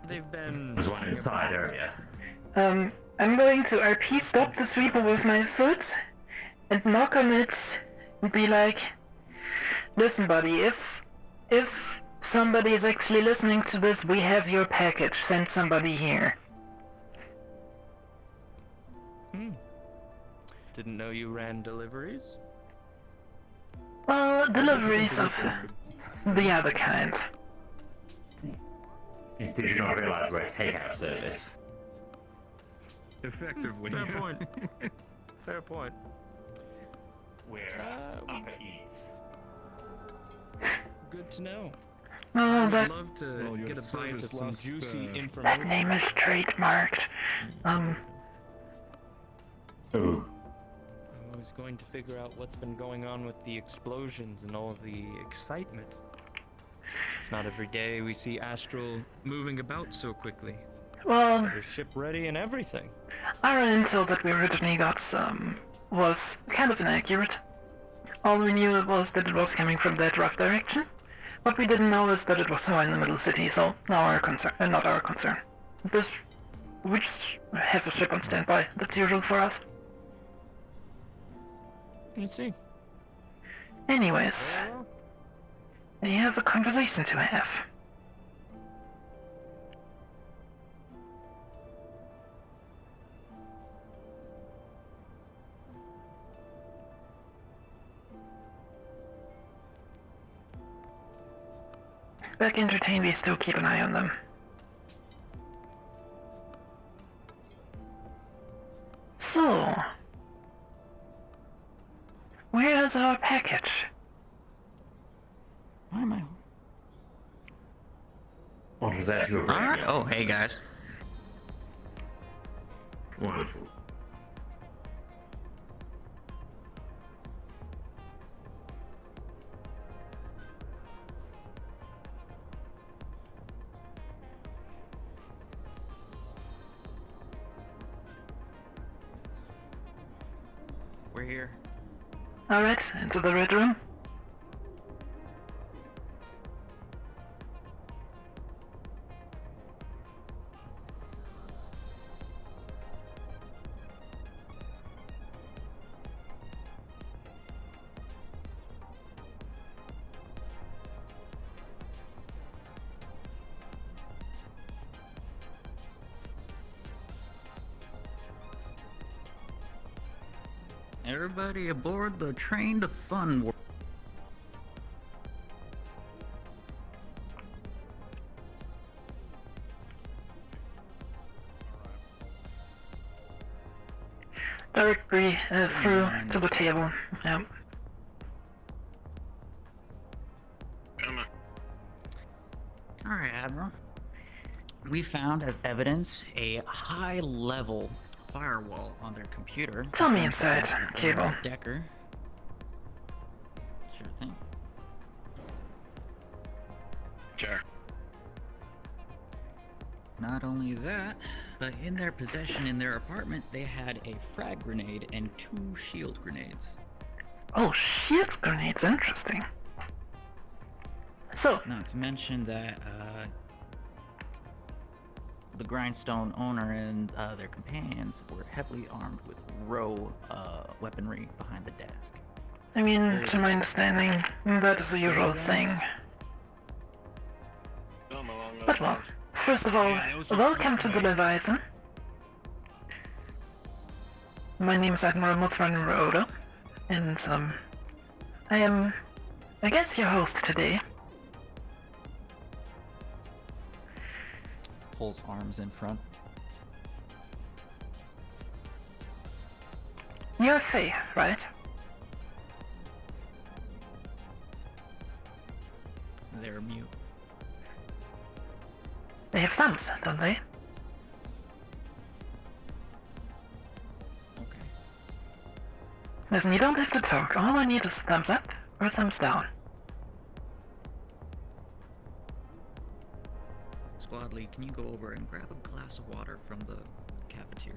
They've been. There's one inside earlier. I'm going to RP stop the sweeper with my foot and knock on it and be like, listen buddy, if somebody is actually listening to this, we have your package, send somebody here. Didn't know you ran deliveries. Well, deliveries of the other kind. Did you not realize we're a takeout service? Effectively. Fair point. Fair point. We're Upper Eats. Good to know. Oh, I would that, love to Well, your get a bite of service some lost, juicy that information. name is trademarked. Oh. I was going to figure out what's been going on with the explosions and all of the excitement. It's not every day we see Astral moving about so quickly. Well, their ship ready and everything. our intel that we originally got was kind of inaccurate. All we knew was that it was coming from that rough direction. What we didn't know is that it was somewhere in the middle city, so not our concern. We just have a ship on standby. That's usual for us. Let's see. Anyways, I have a conversation to have. Back entertained, we still keep an eye on them. So, where is our package? Why am I? What was that you were bringing Alright. up? Oh, hey guys. Wonderful. We're here. Alright, into the red room. Everybody aboard the train to fun world. Directly through to the table. Yep. Alright, Admiral. We found as evidence a high-level firewall on their computer. Tell me inside, Cable. Decker. Sure thing. Sure. Not only that, but in their possession in their apartment, they had a frag grenade and 2 shield grenades. Oh, shield grenades, interesting. So, not to mention that the Grindstone owner and their companions were heavily armed with row weaponry behind the desk. I mean, to my understanding, that is the usual thing. But well, first of all, welcome to the Leviathan. My name is Admiral Miranda, and I am, I guess, your host today. Pulls arms in front. You're Faye, right? They're mute. They have thumbs, don't they? Okay. Listen, you don't have to talk. All I need is thumbs up or thumbs down. Squad lead, can you go over and grab a glass of water from the cafeteria?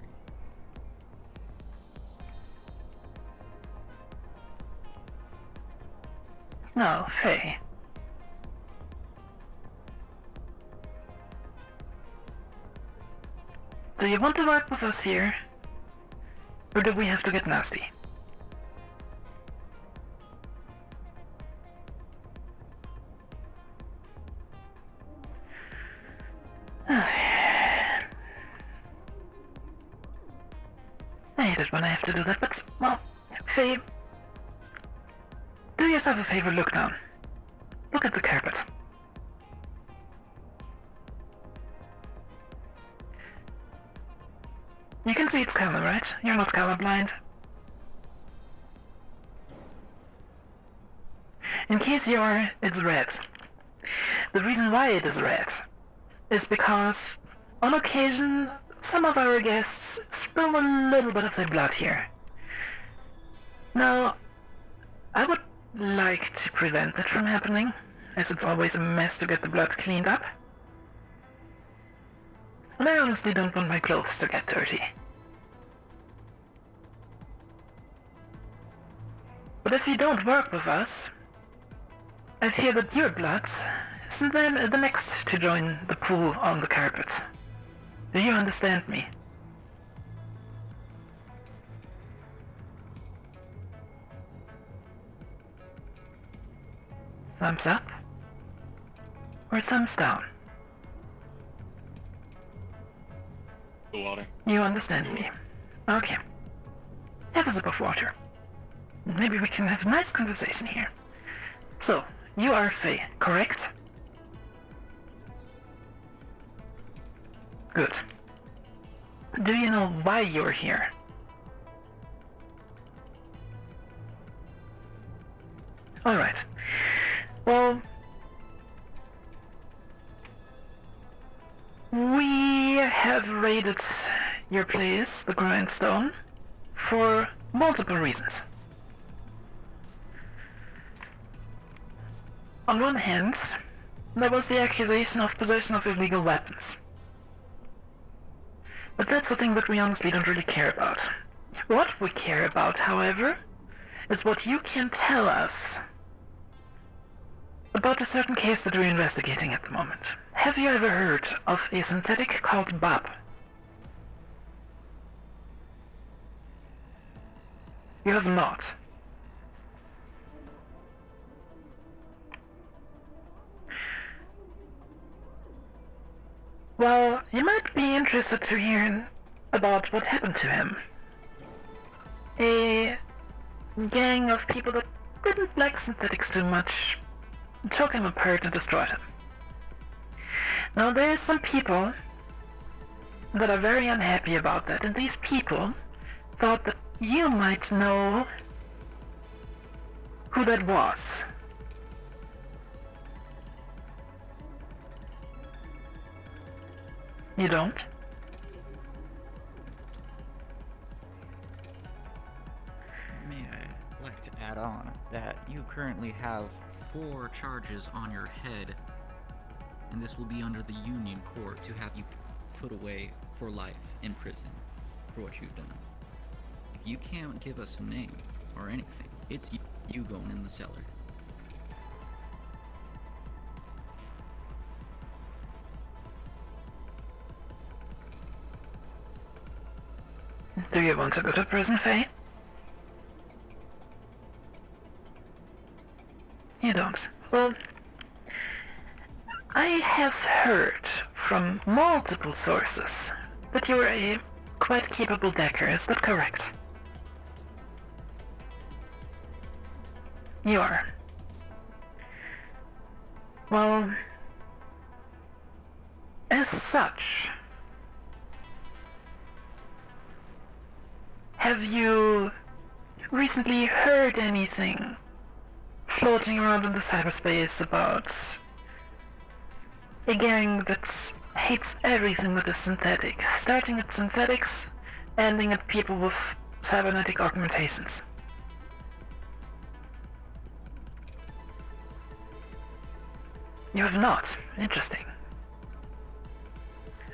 No, Faye. Do you want to work with us here? Or do we have to get nasty? I hate it when I have to do that, but, well, Faye, do yourself a favor, look down. Look at the carpet. You can see its color, right? You're not colorblind. In In case you are, it's red. The reason why it is red is because, on occasion, some of our guests spill a little bit of their blood here. Now, I would like to prevent that from happening, as it's always a mess to get the blood cleaned up. And I honestly don't want my clothes to get dirty. But if you don't work with us, I fear that your blood is then the next to join the pool on the carpet. Do you understand me? Thumbs up? Or thumbs down? The water. You understand me. Okay. Have a sip of water. Maybe we can have a nice conversation here. So, you are Faye, correct? Good. Do you know why you're here? Alright. Well, we have raided your place, the Grindstone, for multiple reasons. On one hand, there was the accusation of possession of illegal weapons. But that's the thing that we honestly don't really care about. What we care about, however, is what you can tell us about a certain case that we're investigating at the moment. Have you ever heard of a synthetic called Bob? You have not. Well, you might be interested to hear about what happened to him. A gang of people that didn't like synthetics too much took him apart and destroyed him. Now there's some people that are very unhappy about that, and these people thought that you might know who that was. You don't? May I like to add on that you currently have 4 charges on your head, and this will be under the Union Court to have you put away for life in prison for what you've done. If you can't give us a name or anything, it's you going in the cellar. Do you want to go to prison, Faye? You don't. Well, I have heard from multiple sources that you're a quite capable decker, is that correct? You are. Well, as such, have you recently heard anything floating around in the cyberspace about a gang that hates everything that is synthetic, starting at synthetics, ending at people with cybernetic augmentations? You have not. Interesting.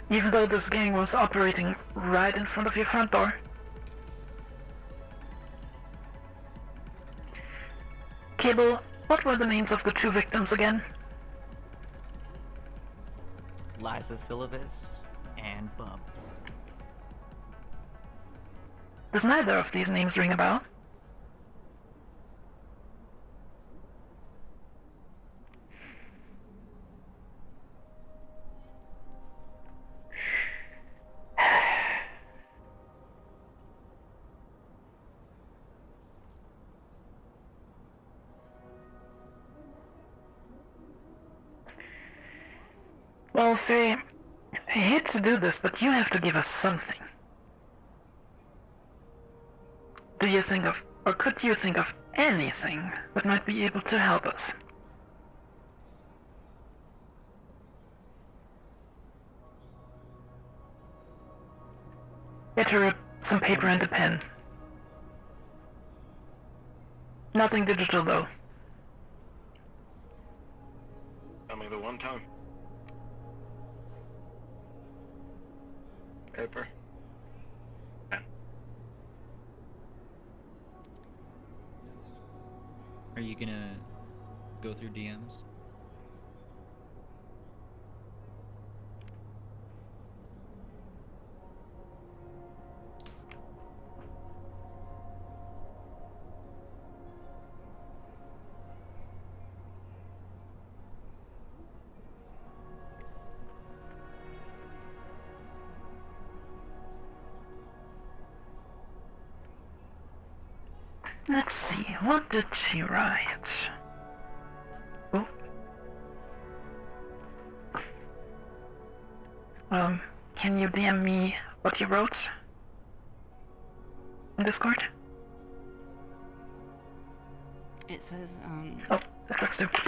Even though this gang was operating right in front of your front door? Cable, what were the names of the 2 victims again? Liza Silvis and Bub. Does neither of these names ring a bell? Well, Faye, I hate to do this, but you have to give us something. Do you think of Or could you think of anything that might be able to help us? Get her some paper and a pen. Nothing digital, though. Tell me the one time. Paper. Are you gonna go through DMs? Let's see, what did she write? Oh. Can you DM me what you wrote? In Discord? It says, Oh, that looks stupid.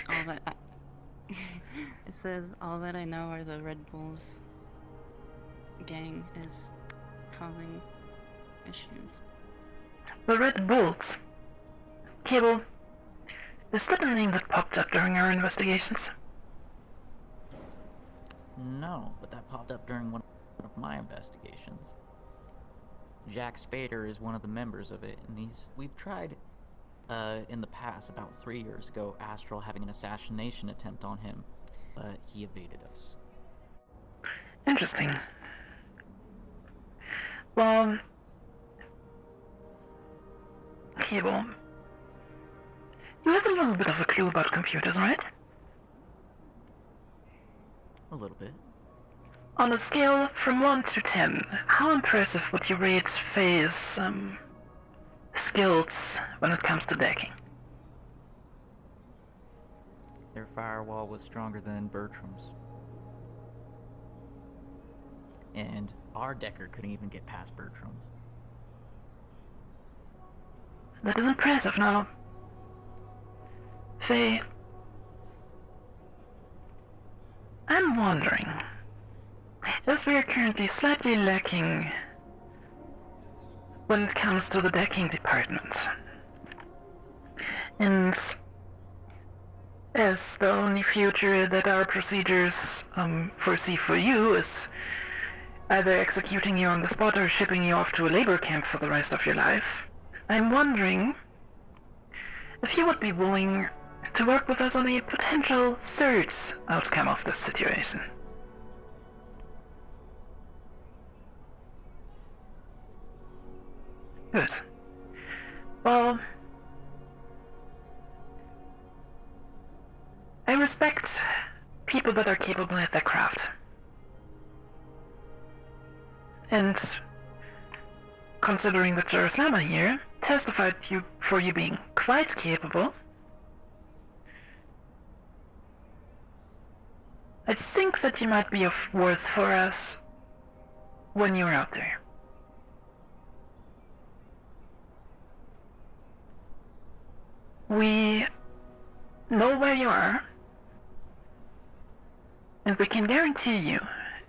all that it says, all that I know are the Red Bulls gang is causing issues. The Red Bulls. Cable, is that a name that popped up during our investigations? No, but that popped up during one of my investigations. Jack Spader is one of the members of it, and we've tried, in the past, about 3 years ago, Astral having an assassination attempt on him, but he evaded us. Interesting. Well, Cable, you have a little bit of a clue about computers, right? A little bit. On a scale from 1 to 10, how impressive would you rate Faye's, skills when it comes to decking? Their firewall was stronger than Bertram's. And our decker couldn't even get past Bertram's. That is impressive. Now, Faye, I'm wondering, as we are currently slightly lacking when it comes to the decking department, and as the only future that our procedures foresee for you is either executing you on the spot or shipping you off to a labor camp for the rest of your life, I'm wondering if you would be willing to work with us on a potential third outcome of this situation. Good. Well, I respect people that are capable at their craft. And considering that Jerusalem here testified for you being quite capable, I think that you might be of worth for us when you're out there. We know where you are, and we can guarantee you,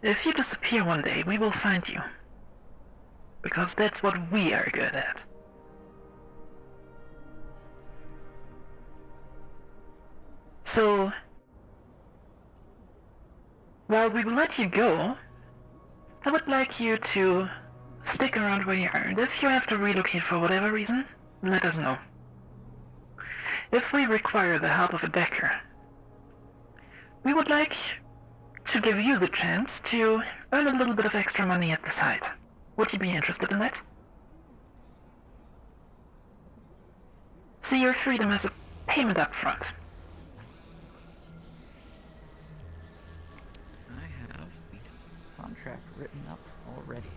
if you disappear one day, we will find you. Because that's what we are good at. So, while we will let you go, I would like you to stick around where you are, and if you have to relocate for whatever reason, let us know. If we require the help of a decker, we would like to give you the chance to earn a little bit of extra money at the side. Would you be interested in that? See your freedom as a payment up front. I have the contract written up already.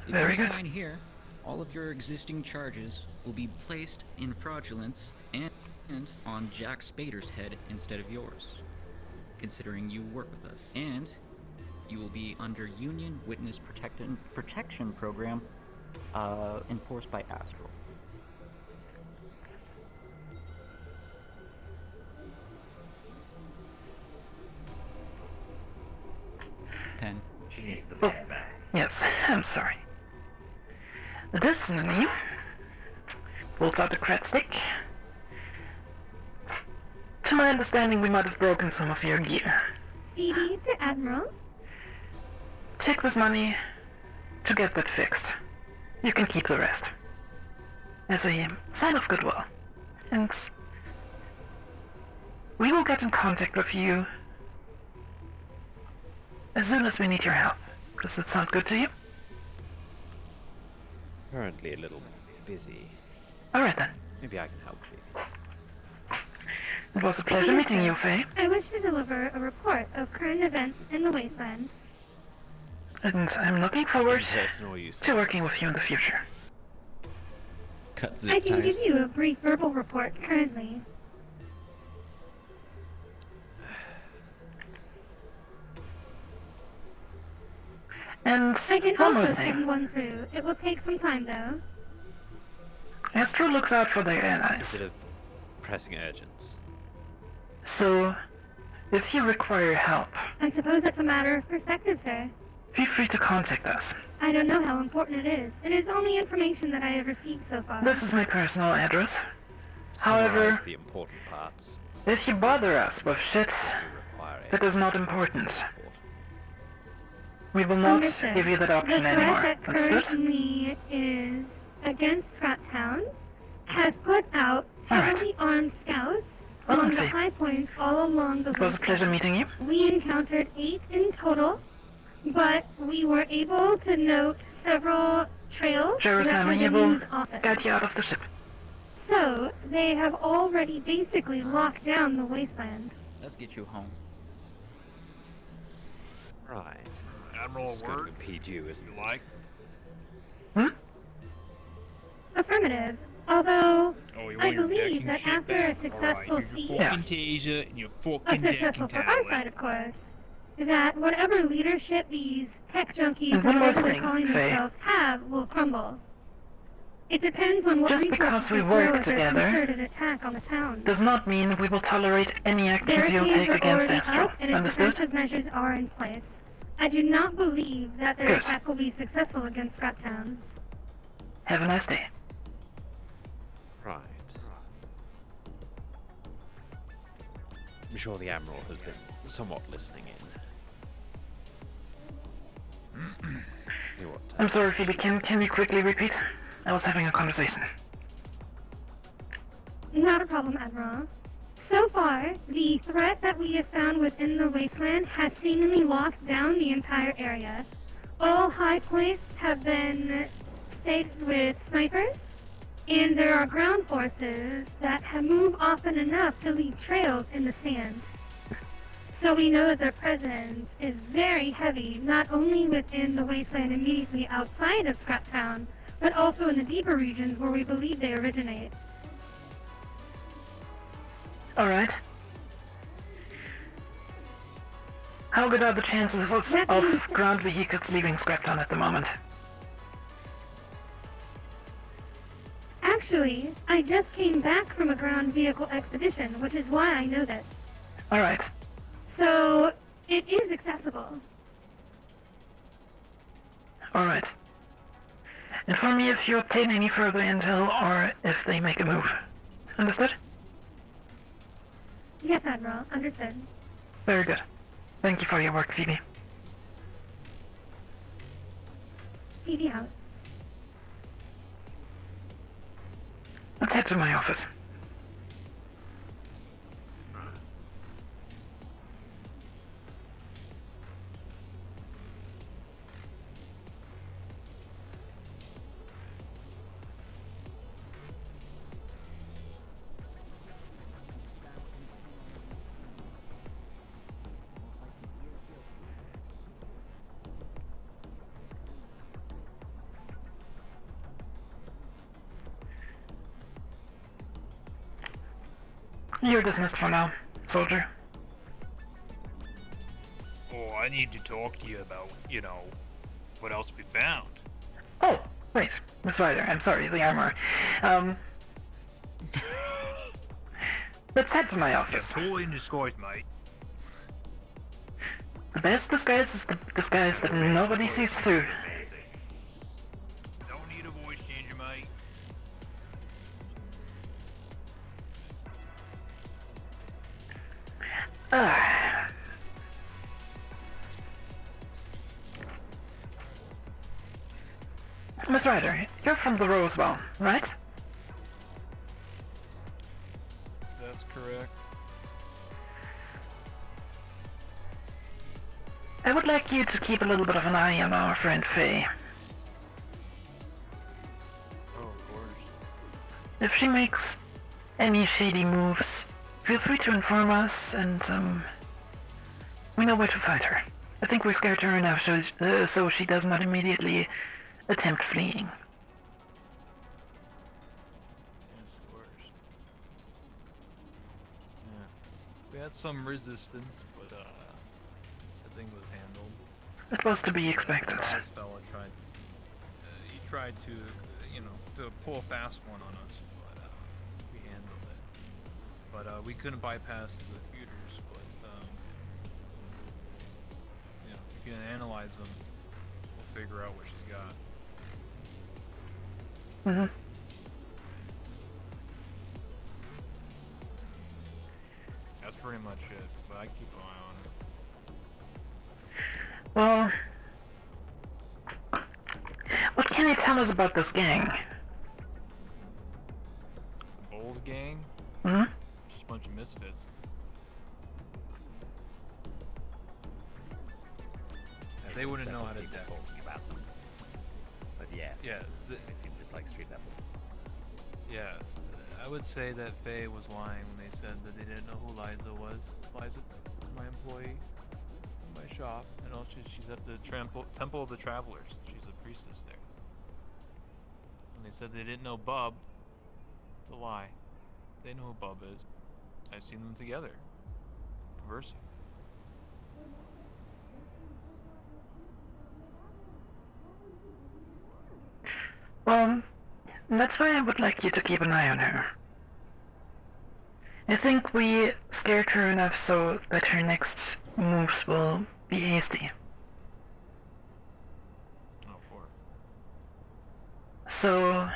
If Very you good. sign here, all of your existing charges will be placed in fraudulence and on Jack Spader's head instead of yours, considering you work with us. And you will be under Union Witness Protection Program enforced by Astral. Pen. She needs the pen back. Yes, I'm sorry. Additionally, pulls out a cred stick. To my understanding, we might have broken some of your gear. Phoebe to Admiral. Take this money to get that fixed. You can keep the rest. As a sign of goodwill. And we will get in contact with you as soon as we need your help. Does that sound good to you? Currently a little busy. Alright then. Maybe I can help you. It was a pleasure meeting you, Faye. I wish to deliver a report of current events in the Wasteland. And I'm looking forward Personal use. to working with you in the future. Cut zip I can ties. give you a brief verbal report currently. And I can one more also thing. send one through. It will take some time though. Astro looks out for their Is allies. it of pressing urgence? So, if you require help, I suppose it's a matter of perspective, sir. feel free to contact us. I don't know how important it is. It is only information that I have received so far. This is my personal address. Summarize However, the important parts. if you bother us with shit Require that is not important, we will not Understood. give you that option the threat anymore. that Understood? currently is against Scraptown has put out heavily armed scouts along the Okay. high points all along the It was a pleasure meeting you. We encountered 8 in total, but we were able to note several trails Sheriff that Simon, have he been will used often. guide you out of the ship. So, they have already basically locked down the wasteland. Let's get you home. Right. Admiral, It's going to word? impede you, isn't it? Like? Affirmative. Although, Oh, you I want your believe decking that shit after back? a successful Alright, siege, your fucking taser and your fucking successful decking for our tower. side, of course, that whatever leadership these tech junkies And or one more whatever they're thing, calling Faye. themselves have will crumble. It depends on what Just resources because we they throw work at their together concerted attack on the town. does not mean we will tolerate any actions you'll Barricades take are against already Astro. up, and Understood? defensive measures are in place. I do not believe that their Good. attack will be successful against Scraptown. Have a nice day. Right. I'm sure the Admiral has been somewhat listening in. See what I'm sorry, Phoebe. Can you quickly repeat? I was having a conversation. Not a problem, Admiral. So far, the threat that we have found within the wasteland has seemingly locked down the entire area. All high points have been stayed with snipers, and there are ground forces that have moved often enough to leave trails in the sand. So we know that their presence is very heavy, not only within the wasteland immediately outside of Scraptown, but also in the deeper regions where we believe they originate. Alright. How good are the chances That of means- ground vehicles leaving Scraptown at the moment? Actually, I just came back from a ground vehicle expedition, which is why I know this. Alright. So, it is accessible. Alright. Inform me if you obtain any further intel or if they make a move. Understood? Yes, Admiral. Understood. Very good. Thank you for your work, Phoebe. Phoebe out. Let's head to my office. You're dismissed for now, soldier. Oh, I need to talk to you about, what else we found. Oh, Wait, Miss Ryder, I'm sorry, the armor. Let's head to my office. Totally in disguise, mate. The best disguise is the disguise that nobody sees through. Don't need a voice changer, mate. Miss Ryder, you're from the Rosewell, right? That's correct. I would like you to keep a little bit of an eye on our friend Faye. Oh, of course. If she makes any shady moves, feel free to inform us, and we know where to find her. I think we scared her enough so she does not immediately attempt fleeing. Yes, of course. Yeah. We had some resistance, but the thing was handled. It was to be expected. This fella tried. He tried to, to pull a fast one on us, but we handled it. But we couldn't bypass the computers. But if you can analyze them, we'll figure out what she's got. Mm-hmm. That's pretty much it, but I keep an eye on her. Well, what can you tell us about this gang? The Bulls gang? Hmm? Just a bunch of misfits. They wouldn't know how to deck. Talking about them. But yes. Yes. They seem just like street level. Yeah, I would say that Faye was lying when they said that they didn't know who Liza was. Liza is my employee in my shop, and also she's at the Temple of the Travelers. She's a priestess there. When they said they didn't know Bub, it's a lie. They know who Bub is. I've seen them together, conversing. Well, that's why I would like you to keep an eye on her. I think we scared her enough so that her next moves will be hasty. Oh, poor. So,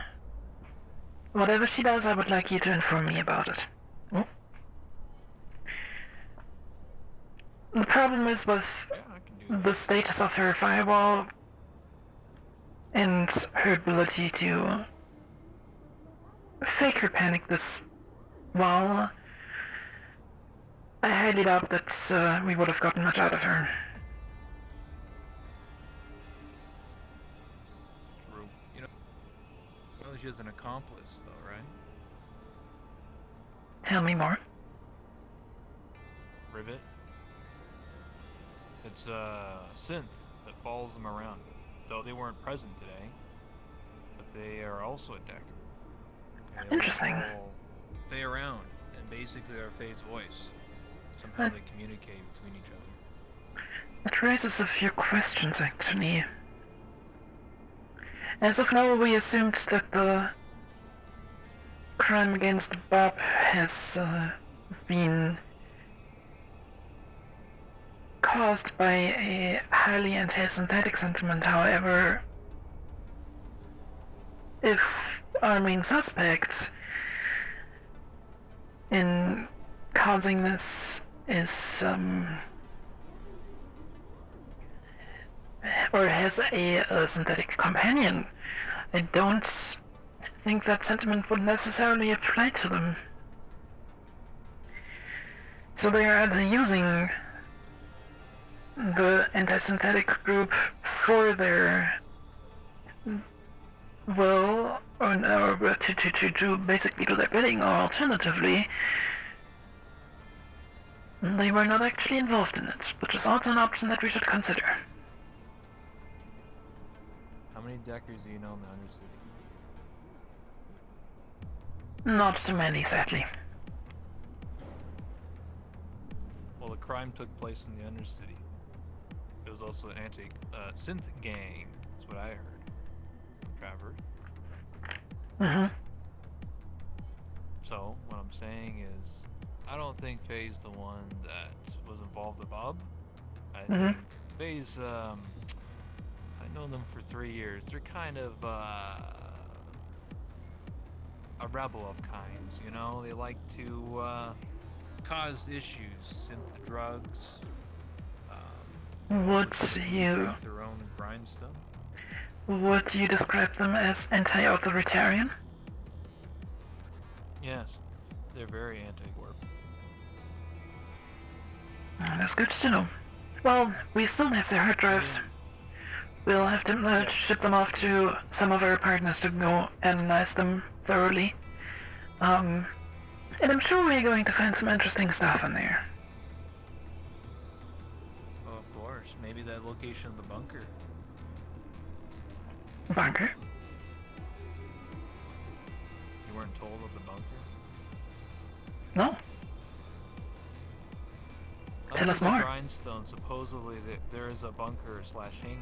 whatever she does, I would like you to inform me about it. Hmm? The problem is with the status of her firewall and her ability to fake her panic this well. I highly doubt that we would have gotten much out of her. True. Well, she has an accomplice, though, right? Tell me more. Rivet. It's a synth that follows them around. Though they weren't present today, but they are also a deck. Interesting. They around, and basically are Faye's voice. Somehow they communicate between each other. It raises a few questions, actually. As of now, we assumed that the crime against Bob has been caused by a highly anti-synthetic sentiment. However, if our main suspect in causing this is or has a synthetic companion, I don't think that sentiment would necessarily apply to them. So they are either using the anti-synthetic group for their will, or to basically do their bidding, or alternatively, they were not actually involved in it, which is also an option that we should consider. How many Deckers do you know in the Undercity? Not too many, sadly. Well, the crime took place in the Undercity. It was also an synth gang, is what I heard. traversed. Mm-hmm. So, what I'm saying is, I don't think Faye's the one that was involved above. I think Faye's, I know them for 3 years. They're kind of, a rebel of kinds, you know? They like to, cause issues, synth drugs. Would you... Make their own grindstone. Would you describe them as anti-authoritarian? Yes, they're very anti-warp. That's good to know. Well, we still have their hard drives. We'll have to ship them off to some of our partners to go analyze them thoroughly. And I'm sure we're going to find some interesting stuff in there. Oh, of course. Maybe that location of the bunker. Bunker? You weren't told of the bunker? No. Tell us Under the more. Grindstone, supposedly there is a bunker / hangar.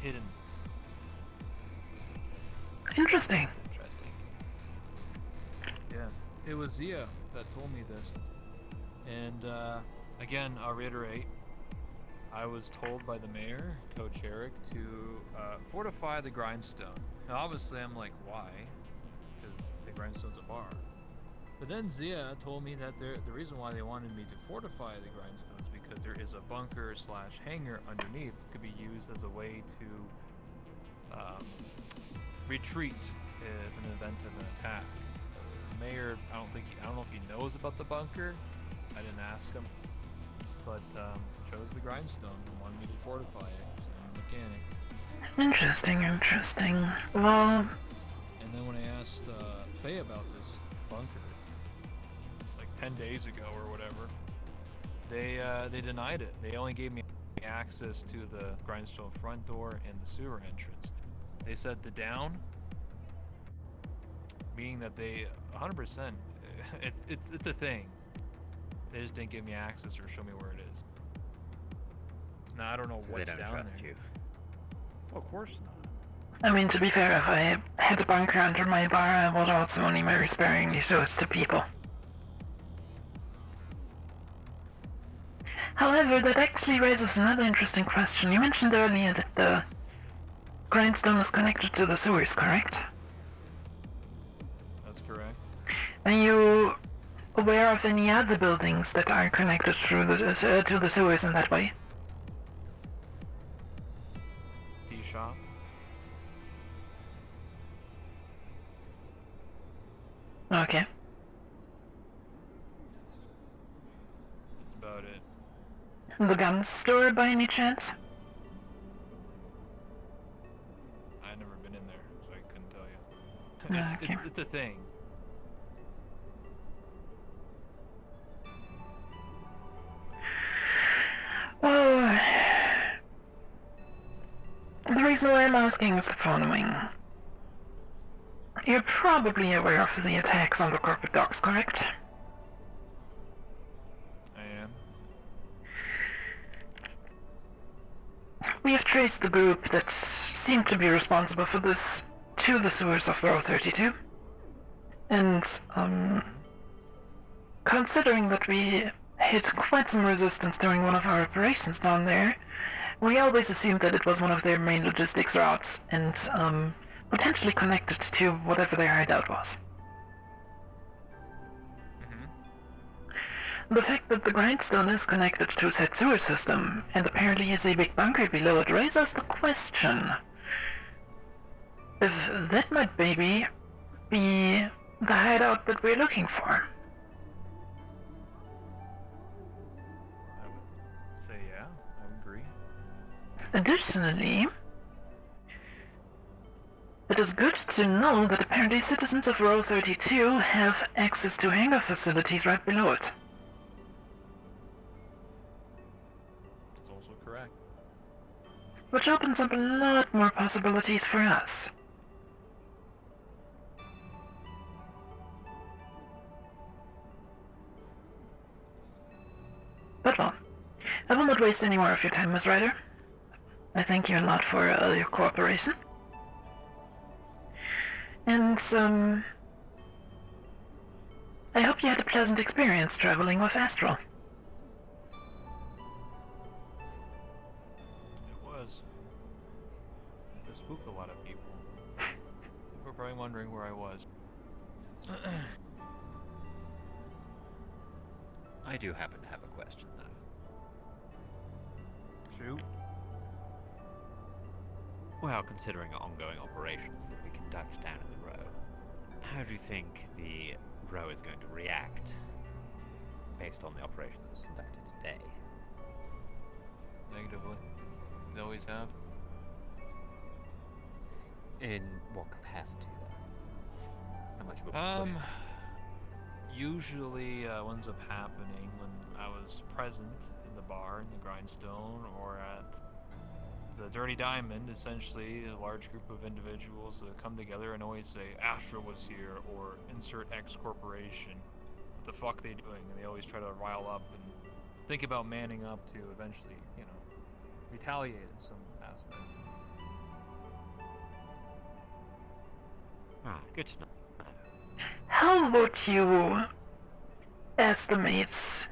Hidden. Interesting. That's interesting. Yes. It was Zia that told me this. And, again, I'll reiterate. I was told by the mayor, Coach Eric, to fortify the Grindstone. Now, obviously, I'm like, why? Because the Grindstone's a bar. But then Zia told me that the reason why they wanted me to fortify the Grindstone is because there is a bunker / hangar underneath. It could be used as a way to retreat in an event of an attack. The mayor, I don't know if he knows about the bunker. I didn't ask him, but chose the Grindstone and wanted me to fortify it. So I'm a mechanic. Interesting. Well... And then when I asked Faye about this bunker, like 10 days ago or whatever, they denied it. They only gave me access to the Grindstone front door and the sewer entrance. They said the down, meaning that they 100%, it's a thing. They just didn't give me access or show me where it is. Now I don't know what's down there. They don't trust you. Well, of course not. I mean, to be fair, if I had a bunker under my bar, I would also only very sparingly show it to people. However, that actually raises another interesting question. You mentioned earlier that the Grindstone is connected to the sewers, correct? That's correct. Are you aware of any other buildings that are connected through to the sewers in that way? Tea shop. Okay. That's about it. The gun store by any chance? I've never been in there, so I couldn't tell you. Okay. It's a thing. Well, the reason why I'm asking is the following. You're probably aware of the attacks on the corporate docks, correct? I am. We have traced the group that seemed to be responsible for this to the sewers of Row 32. And, considering that we hit quite some resistance during one of our operations down there, we always assumed that it was one of their main logistics routes, and, potentially connected to whatever their hideout was. The fact that the Grindstone is connected to said sewer system, and apparently has a big bunker below it, raises the question if that might maybe be the hideout that we're looking for. I would say yeah, I would agree. Additionally, it is good to know that apparently citizens of Row 32 have access to hangar facilities right below it. That's also correct. Which opens up a lot more possibilities for us. But well, I will not waste any more of your time, Miss Ryder. I thank you a lot for your cooperation. And, I hope you had a pleasant experience traveling with Astral. It was. It spooked a lot of people. People were probably wondering where I was. I do happen to have a question, though. Shoot. Well, considering ongoing operations that we conduct down in the row, how do you think the row is going to react based on the operation that was conducted today? Negatively. They always have. In what capacity, though? How much of a push? Usually what ends up happening when I was present in the bar, in the Grindstone, or at the Dirty Diamond, essentially a large group of individuals that come together and always say, Astra was here, or insert X corporation. What the fuck they doing? And they always try to rile up and think about manning up to eventually, you know, retaliate in some aspect. Ah, good to know. How would you estimate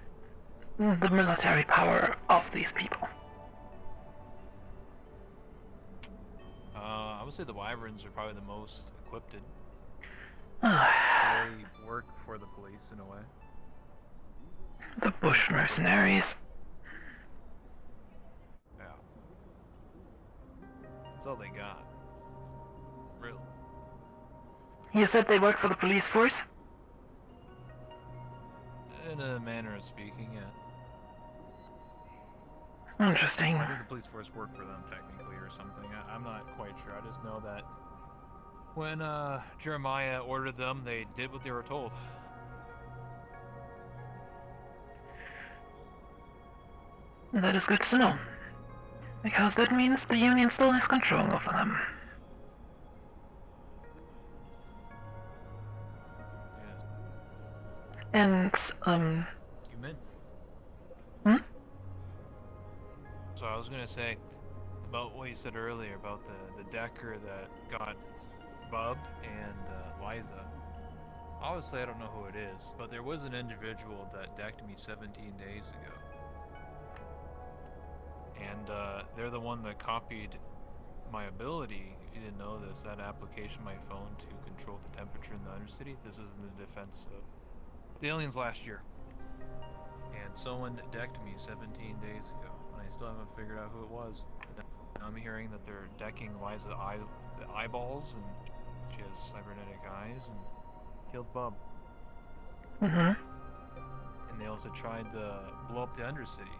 the military power of these people? I would say the Wyverns are probably the most equipped. Ah. They work for the police in a way. The bush mercenaries. Yeah. That's all they got. Really. You said they work for the police force? In a manner of speaking, yeah. Interesting. I think the police force work for them technically or something. I'm not quite sure. I just know that when Jeremiah ordered them, they did what they were told. That is good to know. Because that means the Union still has control over them. And, You meant? Hmm? So I was gonna say about what you said earlier about the decker that got Bub and Liza. Obviously, I don't know who it is, but there was an individual that decked me 17 days ago. And they're the one that copied my ability. If you didn't know this, that application, my phone, to control the temperature in the Undercity. This was in the defense of the aliens last year. And someone decked me 17 days ago, and I still haven't figured out who it was. But now I'm hearing that they're decking Liza the eyeballs, and she has cybernetic eyes, and killed Bub. Mm-hmm. And they also tried to blow up the Undercity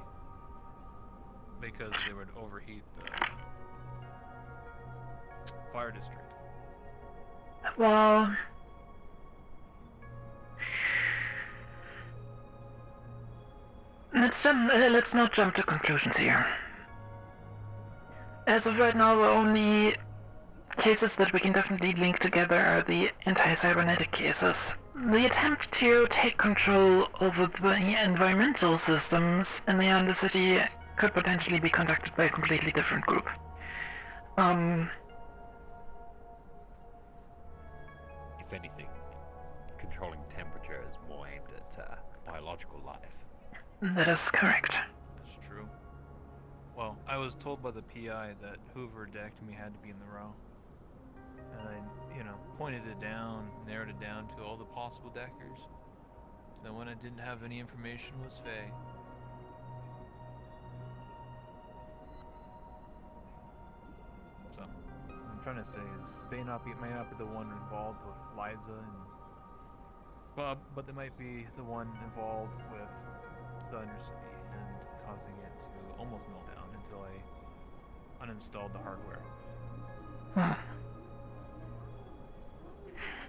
because they would overheat the fire district. Well, let's not jump to conclusions here. As of right now, the only cases that we can definitely link together are the anti-cybernetic cases. The attempt to take control over the environmental systems in the Undercity could potentially be conducted by a completely different group. If anything, controlling temperature is more aimed at biological life. That is correct. That's true. Well, I was told by the PI that whoever decked me had to be in the row. And I, pointed it down, narrowed it down to all the possible deckers. The one I didn't have any information was Faye. So, what I'm trying to say is, Faye may not be the one involved with Liza and Bob, but they might be the one involved with the Undercity and causing it to almost melt down until I uninstalled the hardware.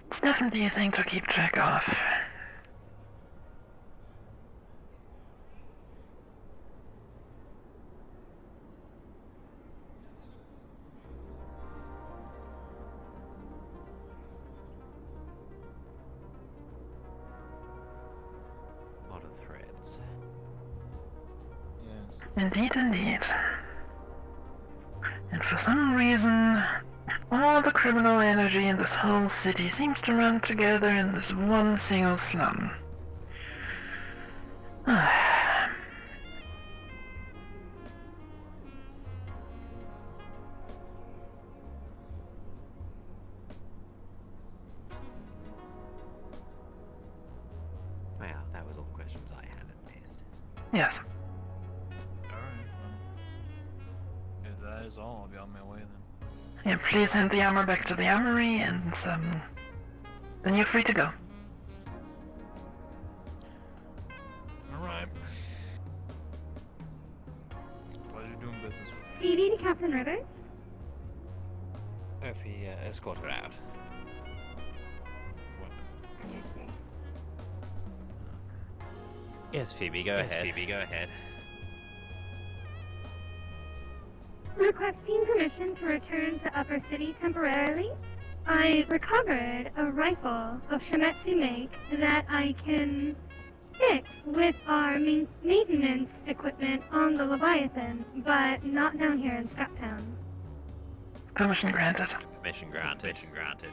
It's definitely a thing to keep track of. A lot of threads. Yes. Indeed, indeed. And for some reason, all the criminal energy in this whole city seems to run together in this one single slum. Well, that was all the questions I had at least. Yes. Alright, well. If that is all, I'll be on my way then. Yeah, please hand the armor back to the armory, and then you're free to go. Alright. Pleasure doing business with Phoebe to Captain Rivers? If he escort her out. Understood. Yes, Phoebe, go ahead. Phoebe, go ahead. Requesting permission to return to Upper City temporarily. I recovered a rifle of Shimetsu make that I can fix with our maintenance equipment on the Leviathan, but not down here in Scraptown. Permission granted. Permission granted. Permission granted.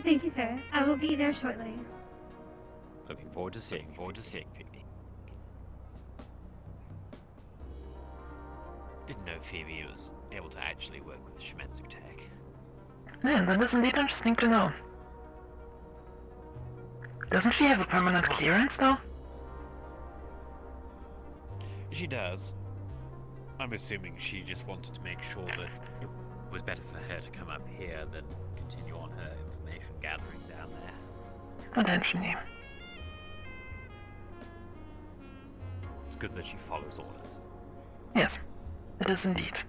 Thank you, sir. I will be there shortly. Looking forward to seeing Phoebe. Didn't know Phoebe was able to actually work with Shimetsu Tech. Man, that is indeed interesting to know. Doesn't she have a permanent clearance, though? She does. I'm assuming she just wanted to make sure that it was better for her to come up here than continue on her information gathering down there. Potentially. It's good that she follows orders. Yes, it is indeed.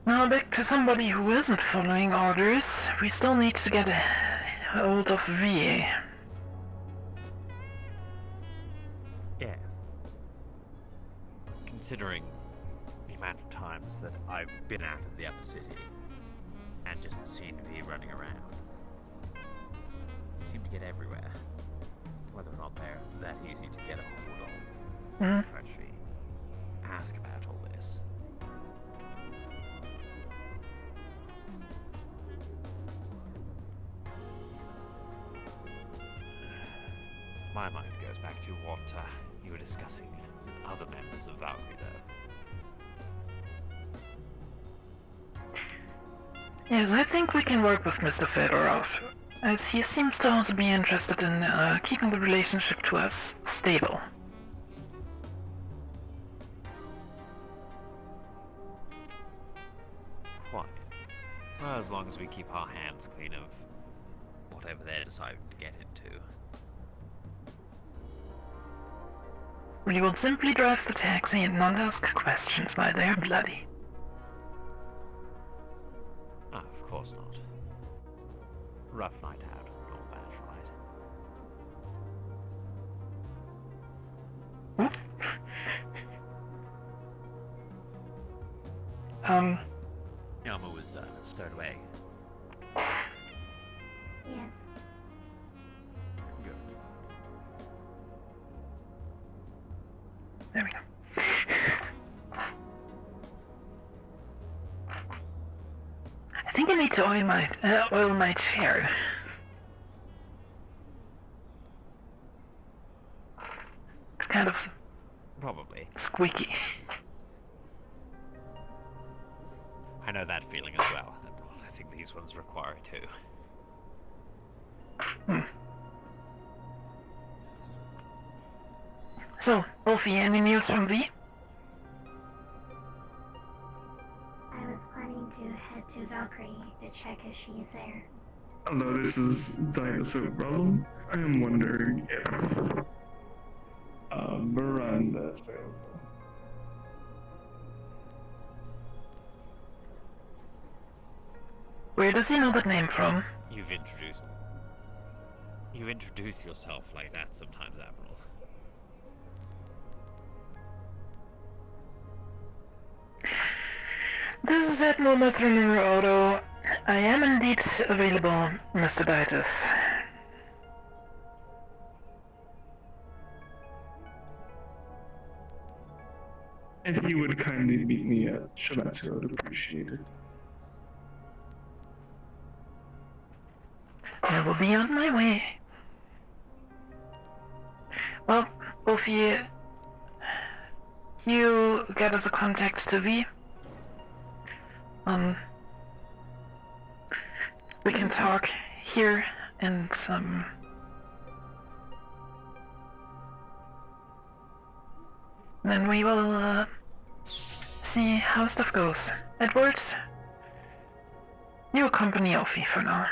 Now back to somebody who isn't following orders. We still need to get a hold of V. Yes. Considering the amount of times that I've been out of the upper city and just seen V running around, they seem to get everywhere. Whether or not they're that easy to get a hold of. To actually ask about all this. My mind goes back to what you were discussing with other members of Valkyrie, though. Yes, I think we can work with Mr. Fedorov, as he seems to also be interested in keeping the relationship to us stable. Quite. Well, as long as we keep our hands clean of whatever they're deciding to get into. We will simply drive the taxi and not ask questions while they are bloody. Ah, of course not. Rough night out, not bad, right? Yama was stowed away. Yes. Good. There we go. I think I need to oil my chair. It's kind of Probably. squeaky. I know that feeling as well. I think these ones require it too. So, Wolfie, any news from V? I was planning to head to Valkyrie to check if she is there. Although this is Dinosaur Problem, I am wondering if Miranda is available. Where does he know that name from? You introduce yourself like that sometimes, Admiral. This is Admiral Mathrun Otto. I am indeed available, Mr. Ditus. If you would kindly meet me at Shimatsu, I would appreciate it. I will be on my way. Well, Ophi, you get us a contact to V. We can talk here and, then we will, see how stuff goes. Edward, you accompany Ophi for now.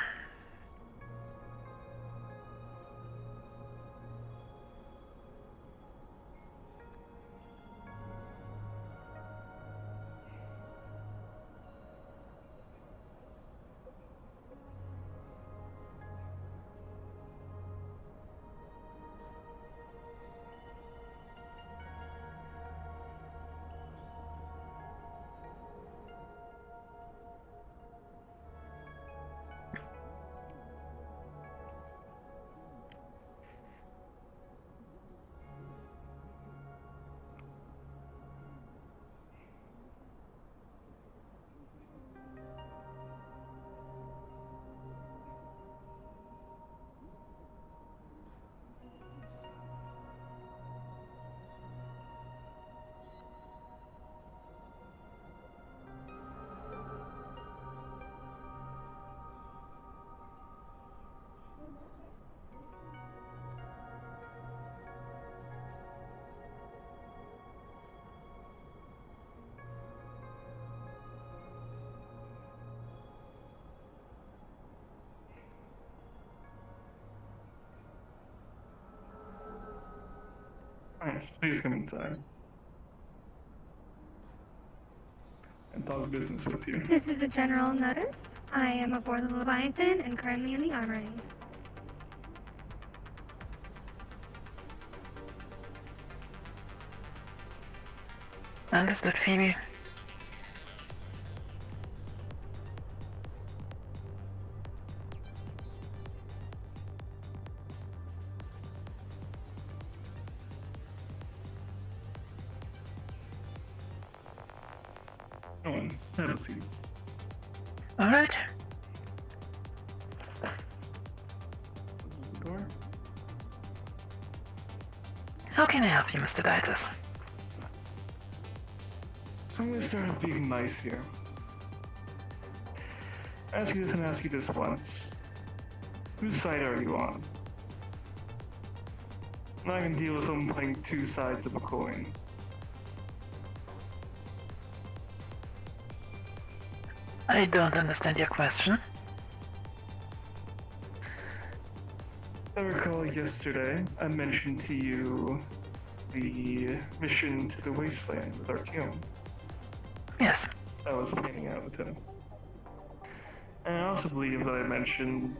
Alright, please come inside. And talk business with you. This is a general notice. I am aboard the Leviathan and currently in the armory. Understood, Phoebe. Go on, have a seat. Alright. The door. How can I help you, Mr. Ditus? I'm gonna start off being nice here. Ask you this and ask you this once. Whose side are you on? And I can deal with someone playing two sides of a coin. I don't understand your question. I recall yesterday I mentioned to you the mission to the wasteland with Artyom. Yes. I was planning out with him. And I also believe that I mentioned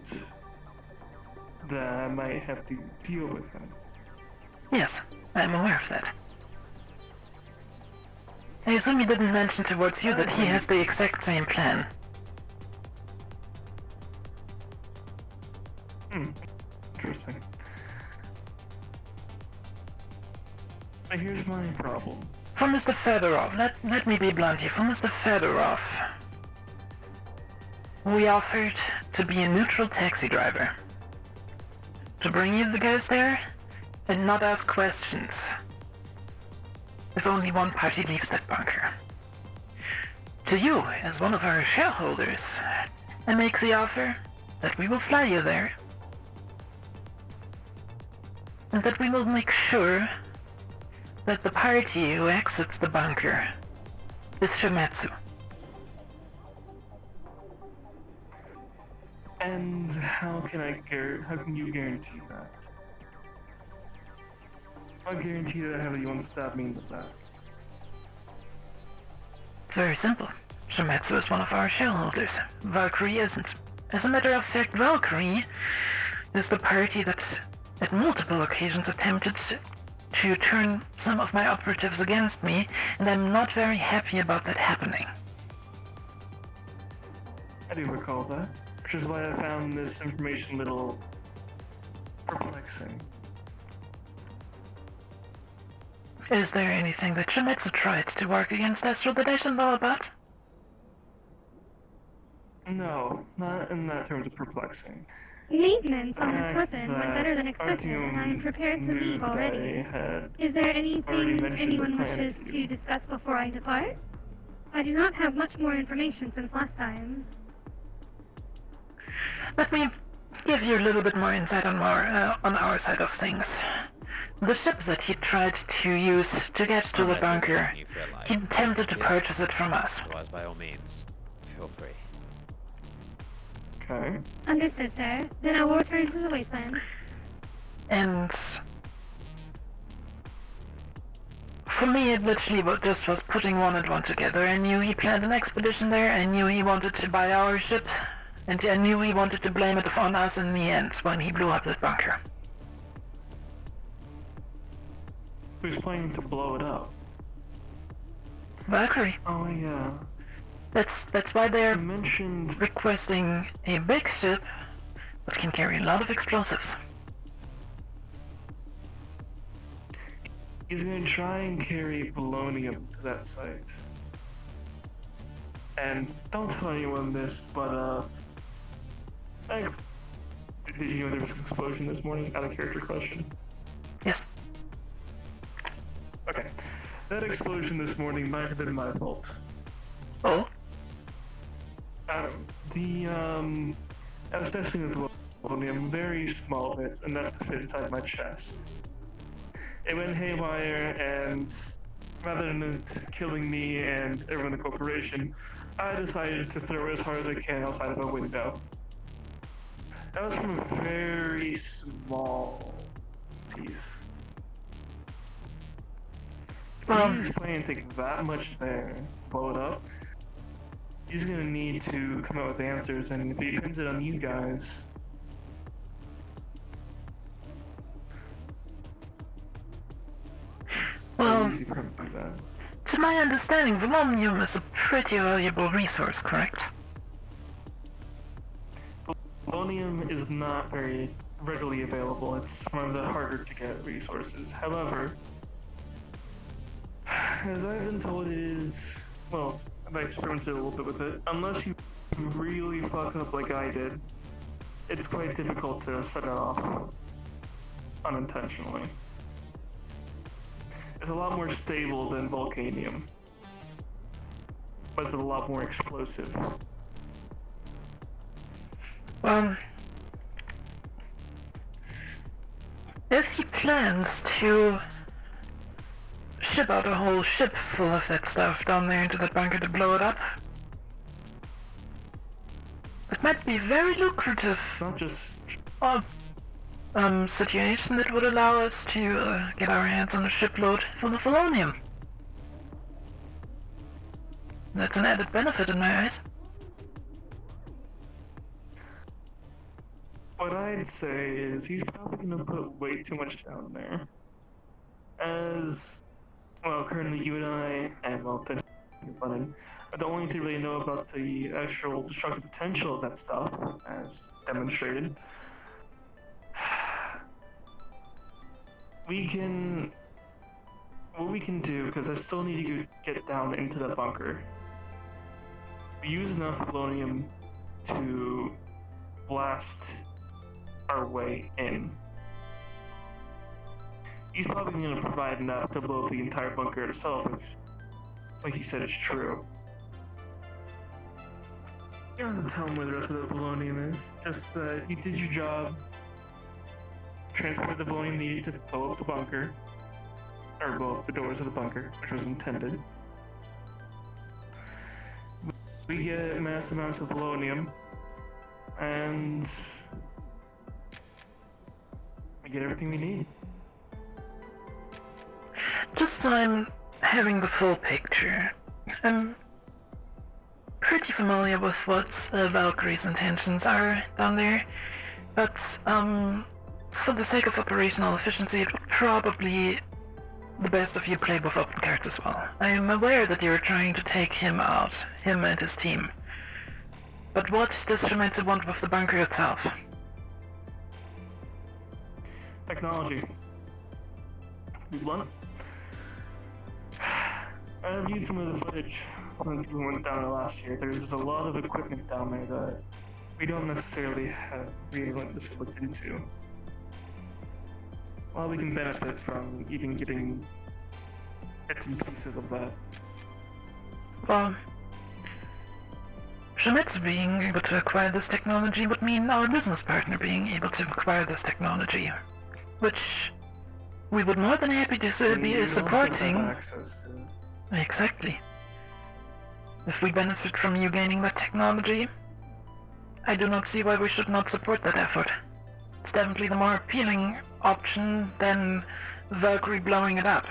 that I might have to deal with him. Yes, I am aware of that. I assume he didn't mention towards you that he has the exact same plan. Interesting. But here's my problem. For Mr. Fedorov, let me be blunt here. For Mr. Fedorov, we offered to be a neutral taxi driver. To bring you the guys there, and not ask questions. If only one party leaves that bunker. To you, as one of our shareholders, I make the offer that we will fly you there. And that we will make sure that the party who exits the bunker is Shimatsu. And how can you guarantee that? I'll guarantee that I have you won't stab me in the back. It's very simple. Shimatsu is one of our shareholders. Valkyrie isn't. As a matter of fact, Valkyrie is the party that at multiple occasions attempted to turn some of my operatives against me, and I'm not very happy about that happening. I do recall that, which is why I found this information a little perplexing. Is there anything that Shimizu tried to work against Astral that I should know about? No, not in that terms of perplexing. Maintenance on this Fact weapon went better than expected, and I am prepared to knew leave that already. I had Is there already anything mentioned anyone the plan wishes to to you. discuss before I depart? I do not have much more information since last time. Let me give you a little bit more insight on our side of things. The ship that he tried to use to get to the Unless he's bunker, taking you for a lie. he attempted to purchase it from us. Otherwise, by all means, feel free. Okay. Understood, sir. Then I will return to the wasteland. And for me, it literally just was putting one and one together. I knew he planned an expedition there. I knew he wanted to buy our ship, and I knew he wanted to blame it on us in the end when he blew up this bunker. He was planning to blow it up. Valkyrie. Oh yeah. That's why they're requesting a big ship that can carry a lot of explosives. He's gonna try and carry polonium to that site. And don't tell anyone this, but did you know there was an explosion this morning? Out of character question. Yes. Okay. That explosion this morning might have been my fault. Oh? I was testing the polonium, very small bits, enough to fit inside my chest. It went haywire, and rather than it killing me and everyone in the corporation, I decided to throw it as hard as I can outside of a window. That was from a very small piece. If he's planning to take that much there, blow it up, he's gonna need to come up with answers, and if he pins it on you guys, Well, easy for him to do that. to my understanding, polonium is a pretty valuable resource, correct? Polonium is not very readily available. It's one of the harder to get resources. However, as I've been told, it is, well, I've experimented a little bit with it. Unless you really fuck up like I did, it's quite difficult to set it off unintentionally. It's a lot more stable than volcanium, but it's a lot more explosive. If he plans to ship out a whole ship full of that stuff down there into that bunker to blow it up, it might be very lucrative. Not just situation that would allow us to get our hands on a shipload full of polonium. That's an added benefit in my eyes. What I'd say is he's probably gonna put way too much down there. As, well, currently you and I, and well, Lennon, are the only two really know about the actual destructive potential of that stuff, as demonstrated. What we can do, because I still need to get down into the bunker, we use enough polonium to blast our way in. He's probably going to provide enough to blow up the entire bunker itself, if, like you said, it's true. You don't have to tell him where the rest of the polonium is. Just that you did your job, transport the polonium needed to blow up the bunker, or blow up the doors of the bunker, which was intended. We get mass amounts of polonium, and we get everything we need. Just so I'm having the full picture, I'm pretty familiar with what Valkyrie's intentions are down there, but for the sake of operational efficiency, it would probably the best if you play both open cards as well. I am aware that you're trying to take him out, him and his team. But what does Shimizu want with the bunker itself? Technology. We blunt. I reviewed some of the footage when we went down there last year. There's a lot of equipment down there that we don't necessarily have really looked into. Well, we can benefit from even getting bits and pieces of that. Well, Shemitz being able to acquire this technology would mean our business partner being able to acquire this technology, which we would more than happy to be supporting. Exactly. If we benefit from you gaining that technology, I do not see why we should not support that effort. It's definitely the more appealing option than Valkyrie blowing it up.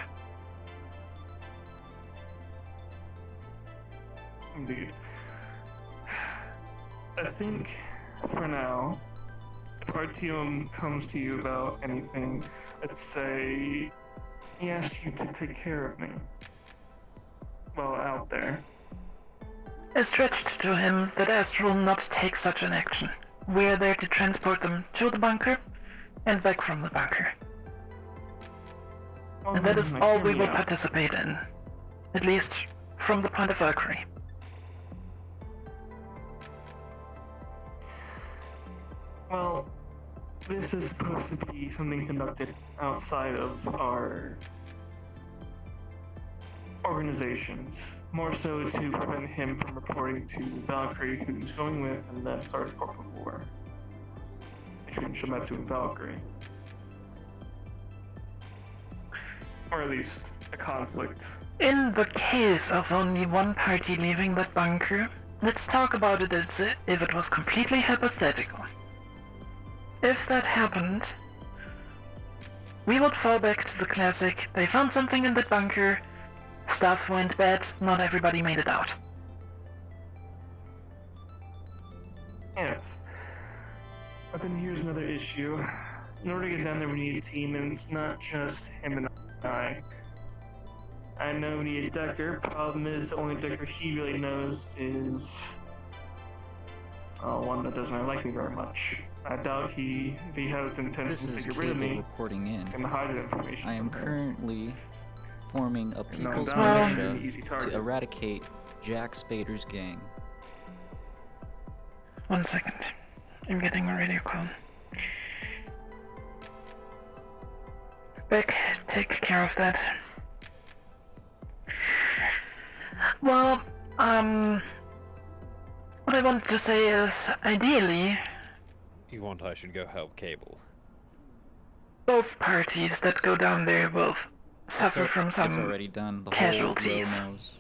Indeed. I think, for now, if Artyom comes to you about anything, let's say he asks you to take care of me while out there. I stretched to him that Astro will not take such an action. We are there to transport them to the bunker and back from the bunker. And that is all we will participate in. At least from the point of Valkyrie. Well, this is supposed to be something conducted outside of our organizations. More so to prevent him from reporting to Valkyrie who he's going with and then start a corporate war between Shemitz and Valkyrie. Or at least a conflict. In the case of only one party leaving that bunker, let's talk about it as if it was completely hypothetical. If that happened, we would fall back to the classic, they found something in that bunker, stuff went bad, not everybody made it out. Yes. But then here's another issue. In order to get down there, we need a team, and it's not just him and I. I know we need a decker. Problem is, the only decker he really knows is one that doesn't really like me very much. I doubt if he has intentions to get rid of me, reporting in. and hide the information. I am from him. currently forming a people's that would be militia an easy target. to eradicate Jack Spader's gang. 1 second. I'm getting a radio call. Beck, take care of that. Well, what I wanted to say is, ideally, You want I should go help Cable? both parties that go down there will suffer from It's some already done. The casualties. whole row knows.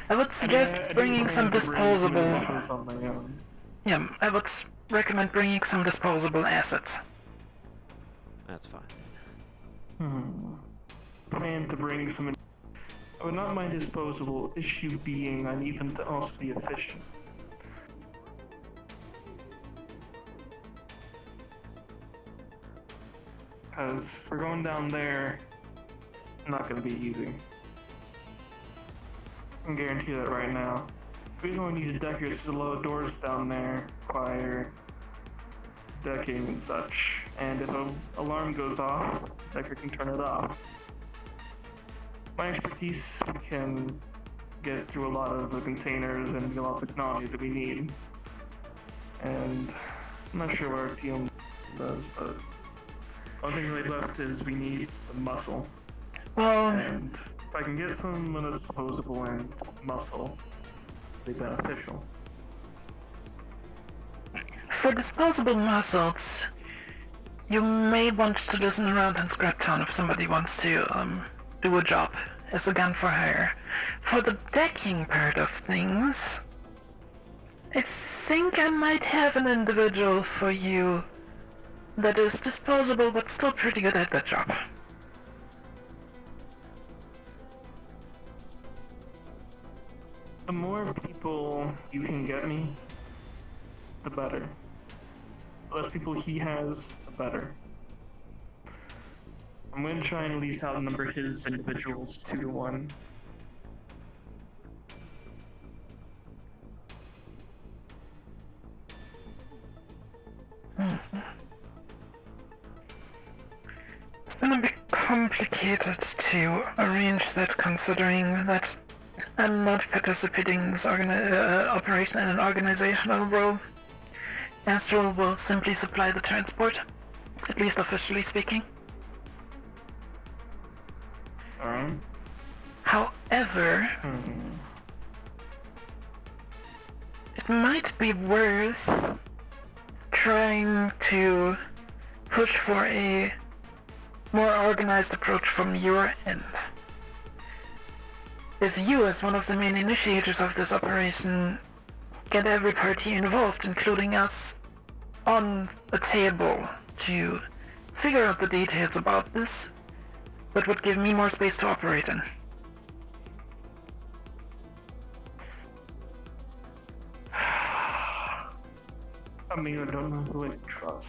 I would suggest bringing some disposable... On my own. Yeah, I would recommend bringing some disposable assets. That's fine. Plan to bring some. I would not mind disposable. Issue being, I need them to also be efficient. Because if we're going down there, it's not going to be easy. I can guarantee that right now. We only need a decker, so the low doors down there require decking and such. And if an alarm goes off, decker can turn it off. My expertise, we can get through a lot of the containers and a lot of technology that we need. And I'm not sure what our team does, but the only thing really left is we need some muscle. And if I can get some of this disposable and muscle, it'll be beneficial. For disposable muscles, you may want to listen around in Scraptown if somebody wants to do a job as a gun for hire. For the decking part of things, I think I might have an individual for you that is disposable but still pretty good at that job. The more people you can get me, the better. The less people he has, the better. I'm going to try and at least outnumber his individuals 2 to 1. It's been a bit complicated to arrange that, considering that I'm not participating in this operation in an organizational role. Astral will simply supply the transport, at least officially speaking. Alright. However, it might be worth trying to push for a more organized approach from your end. If you, as one of the main initiators of this operation, get every party involved, including us, on a table to figure out the details about this, that would give me more space to operate in. I mean, I don't know who I trust.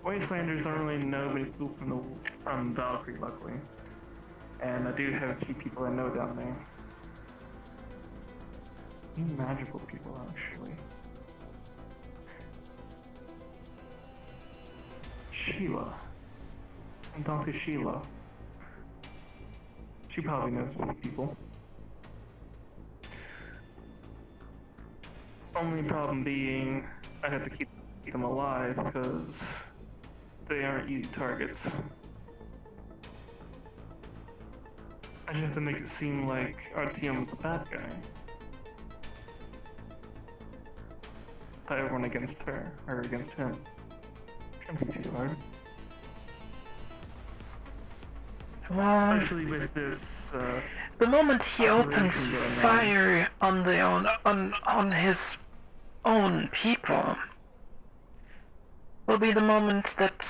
Wastelanders don't really know many people from Valkyrie, luckily. And I do have a few people I know down there. Few magical people, actually. Sheila. And Dr. Sheila. She probably knows a few people. Only problem being, I have to keep them alive because they aren't easy targets. I just have to make it seem like RTM's a bad guy. Put everyone against her, or against him. Shouldn't be too hard. Especially with this, the moment he opens operation going on. fire on his own people will be the moment that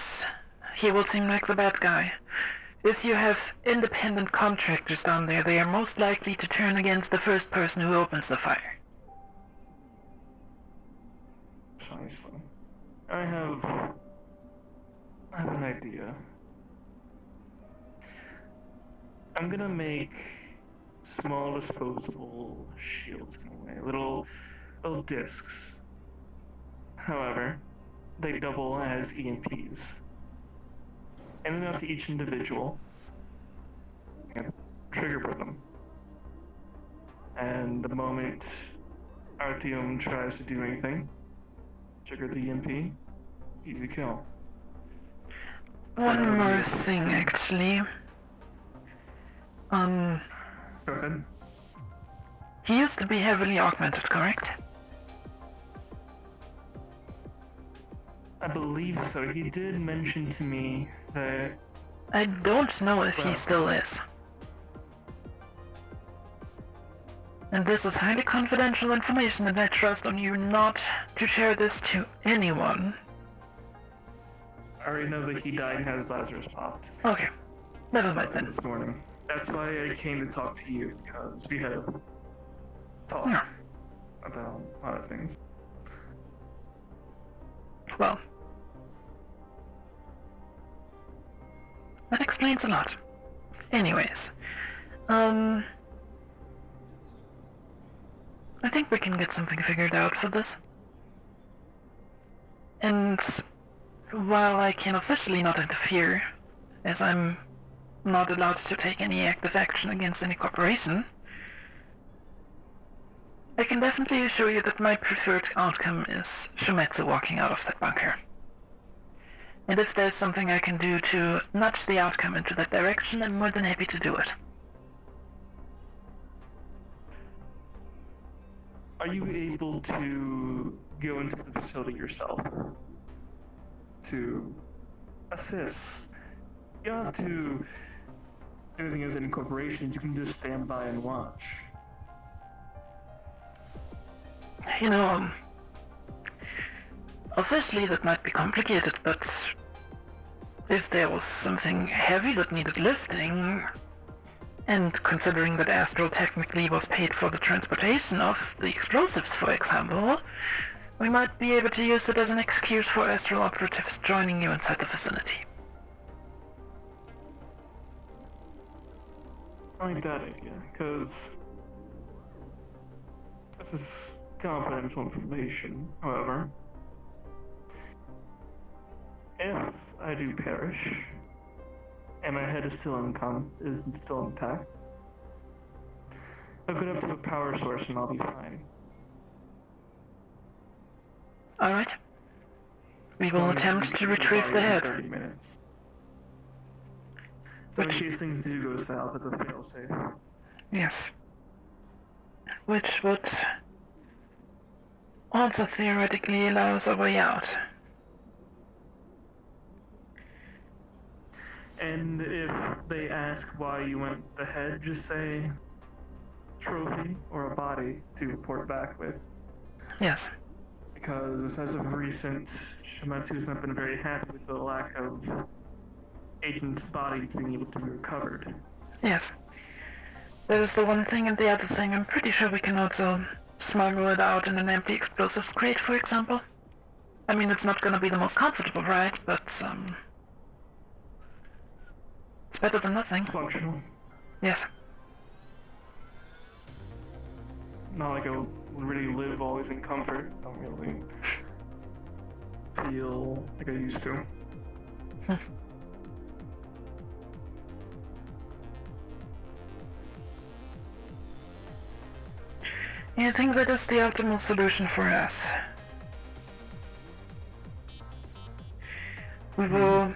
he will seem like the bad guy. If you have independent contractors down there, they are most likely to turn against the first person who opens the fire. Precisely. I have an idea. I'm gonna make small disposable shields in a way, little discs. However, they double as EMPs. And then to each individual, and trigger for them. And the moment Artyom tries to do anything, trigger the EMP, easy kill. One more thing, actually. Go ahead. He used to be heavily augmented, correct? I believe so. He did mention to me that... I don't know if he still is. And this is highly confidential information, and I trust on you not to share this to anyone. I already know that he died and had his Lazarus popped. Okay. Never mind then. This morning. That's why I came to talk to you, because we had a talk about other things. Well, that explains a lot. Anyways, I think we can get something figured out for this. And while I can officially not interfere, as I'm not allowed to take any active action against any corporation, I can definitely assure you that my preferred outcome is Shumetsu walking out of that bunker. And if there's something I can do to nudge the outcome into that direction, I'm more than happy to do it. Are you able to go into the facility yourself to assist? You don't have to do anything as any corporations, you can just stand by and watch. You know, officially that might be complicated, but if there was something heavy that needed lifting, and considering that Astral technically was paid for the transportation of the explosives, for example, we might be able to use it as an excuse for Astral operatives joining you inside the vicinity. I like that idea, because this is confidential information. However, if I I do perish, and my head is still intact, hook it up to the power source and I'll be fine. Alright. We will attempt to retrieve the head. 30 minutes. So in case things do go south, it's a failsafe. Yes. Which would also theoretically allow us a way out. And if they ask why you went the head, just say trophy or a body to report back with. Yes. Because as of recent, Shimatsu has not been very happy with the lack of agents' bodies being able to be recovered. Yes. That is the one thing, and the other thing, I'm pretty sure we can also smuggle it out in an empty explosives crate, for example. I mean, it's not gonna be the most comfortable ride, but, it's better than nothing. Functional. Yes. Not like I would really live always in comfort. I don't really feel like I used to. Yeah, I think that is the optimal solution for us. We will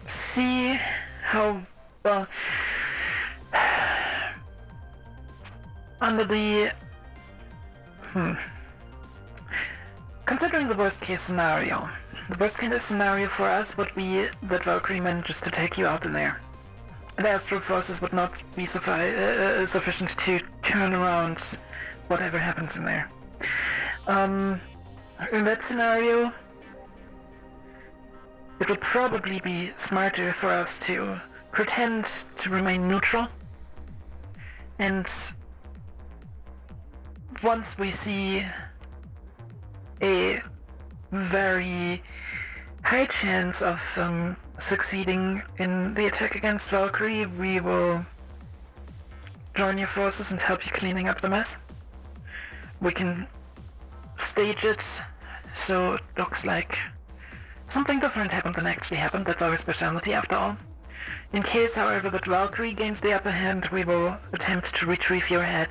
see how well under the considering the worst case scenario. The worst case scenario for us would be that Valkyrie manages to take you out in there. The astral forces would not be sufficient to turn around whatever happens in there. In that scenario, it would probably be smarter for us to pretend to remain neutral, and once we see a very high chance of succeeding in the attack against Valkyrie, we will join your forces and help you cleaning up the mess. We can stage it so it looks like something different happened than actually happened. That's our specialty after all. In case, however, that Valkyrie gains the upper hand, we will attempt to retrieve your head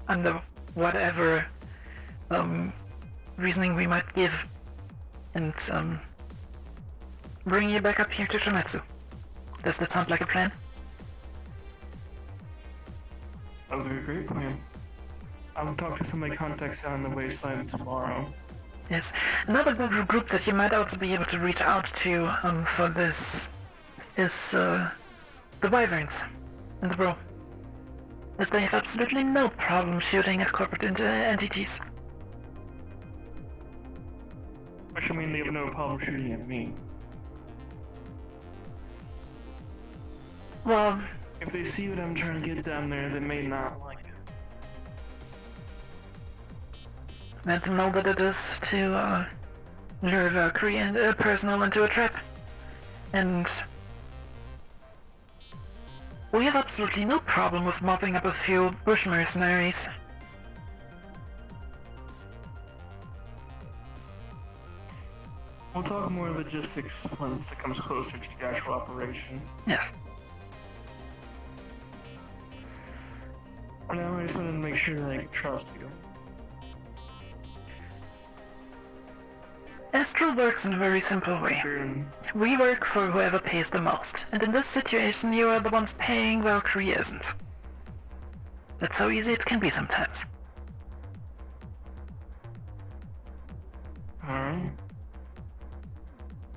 under whatever reasoning we might give, and bring you back up here to Shimatsu. Does that sound like a plan? That would be a great plan. I will talk to some of my contacts down in the wasteland tomorrow. Yes. Another good group that you might also be able to reach out to for this is the Wyverns in the Bro. As they have absolutely no problem shooting at corporate entities. Which will mean they have no problem shooting at me. Well, if they see what I'm trying to get down there, they may not like it. Let them know that it is to lure Valkyrie and personnel into a trap. And we have absolutely no problem with mopping up a few bush mercenaries. We'll talk more logistics once it comes closer to the actual operation. Yes. For now, I just wanted to make sure that I trust you. Astral works in a very simple way. We work for whoever pays the most, and in this situation you are the ones paying, Valkyrie isn't. That's how easy it can be sometimes. Alright.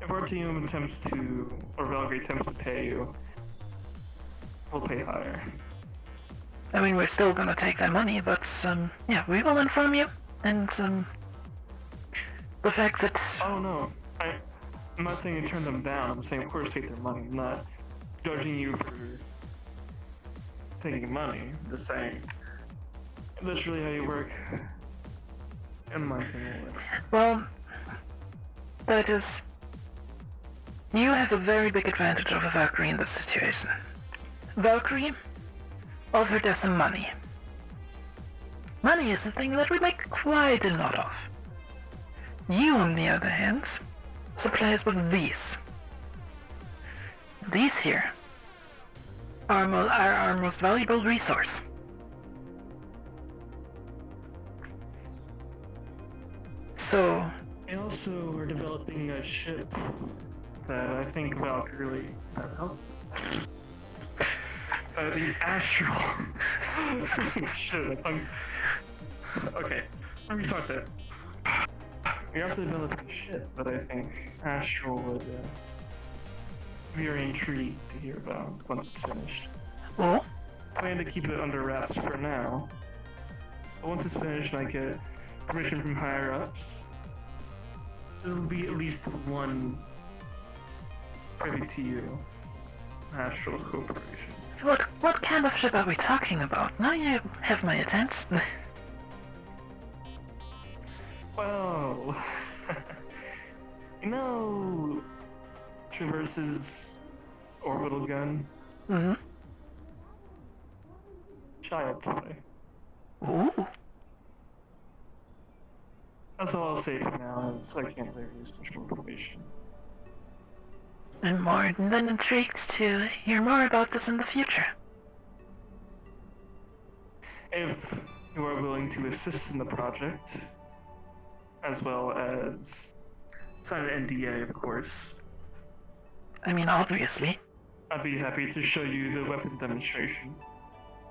If our team attempts to, or Valkyrie attempts to pay you, we'll pay higher. I mean, we're still gonna take their money, but, yeah, we will inform you, and, the fact that... Oh no, I'm not saying you turn them down, I'm saying of course take their money. I'm not judging you for taking money, I'm just saying that's really how you work, in my opinion. Well, that is... You have a very big advantage over Valkyrie in this situation. Valkyrie offered us some money. Money is the thing that we make quite a lot of. You, on the other hand, supply us with these. These here are our most valuable resource. So... I also are developing a ship that I think Valkyrie... the Astral... Shit, okay, let me start there. We're also developing a ship that I think Astral would be very intrigued to hear about once it's finished. Oh? I plan to keep it under wraps for now. But once it's finished and I get permission from higher ups, there'll be at least one privy to you, Astral Corporation. What kind of ship are we talking about? Now you have my attention. Well, you know Traverse's orbital gun? Mm-hmm. Child toy. Ooh. That's all I'll say for now, as I can't really use special information. I'm more than intrigued to hear more about this in the future. If you are willing to assist in the project, as well as sign an NDA, of course. I mean, obviously. I'd be happy to show you the weapon demonstration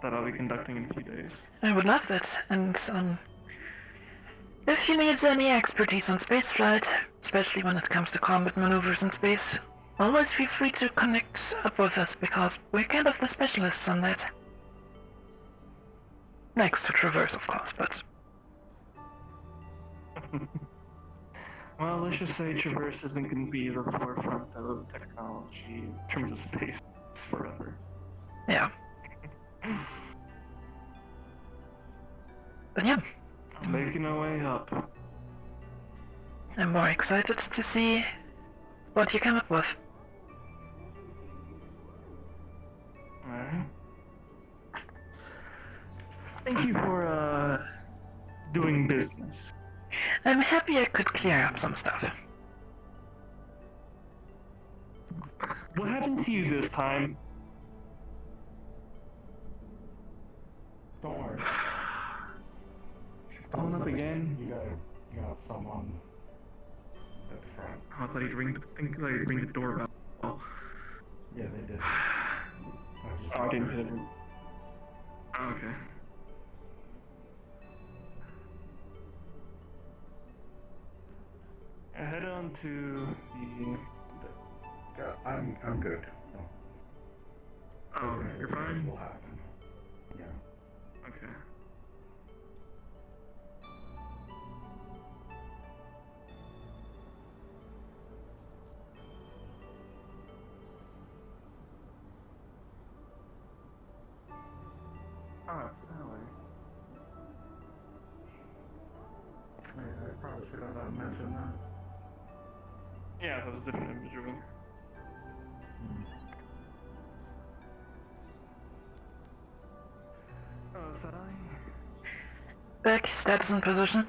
that I'll be conducting in a few days. I would love that, and, if you need any expertise on spaceflight, especially when it comes to combat maneuvers in space, always feel free to connect up with us, because we're kind of the specialists on that. Next to Traverse, of course, but... Well, let's just say Traverse isn't going to be the forefront of technology in terms of space forever. Yeah. But yeah. I'm making our way up. I'm more excited to see what you come up with. Alright. Thank you for, doing business. I'm happy I could clear up some stuff. What happened to you this time? Don't worry. Phone up again? You got someone at the front. Oh, I thought he'd ring the doorbell. Yeah, they did. I didn't hit it. Oh, okay. Head on to the... I'm good. No. Oh, you're fine? Will happen. Yeah. Okay. Oh, it's Sally. I probably should have mentioned that. Yeah, that was a different individual. Oh, is that I? Back, status and position.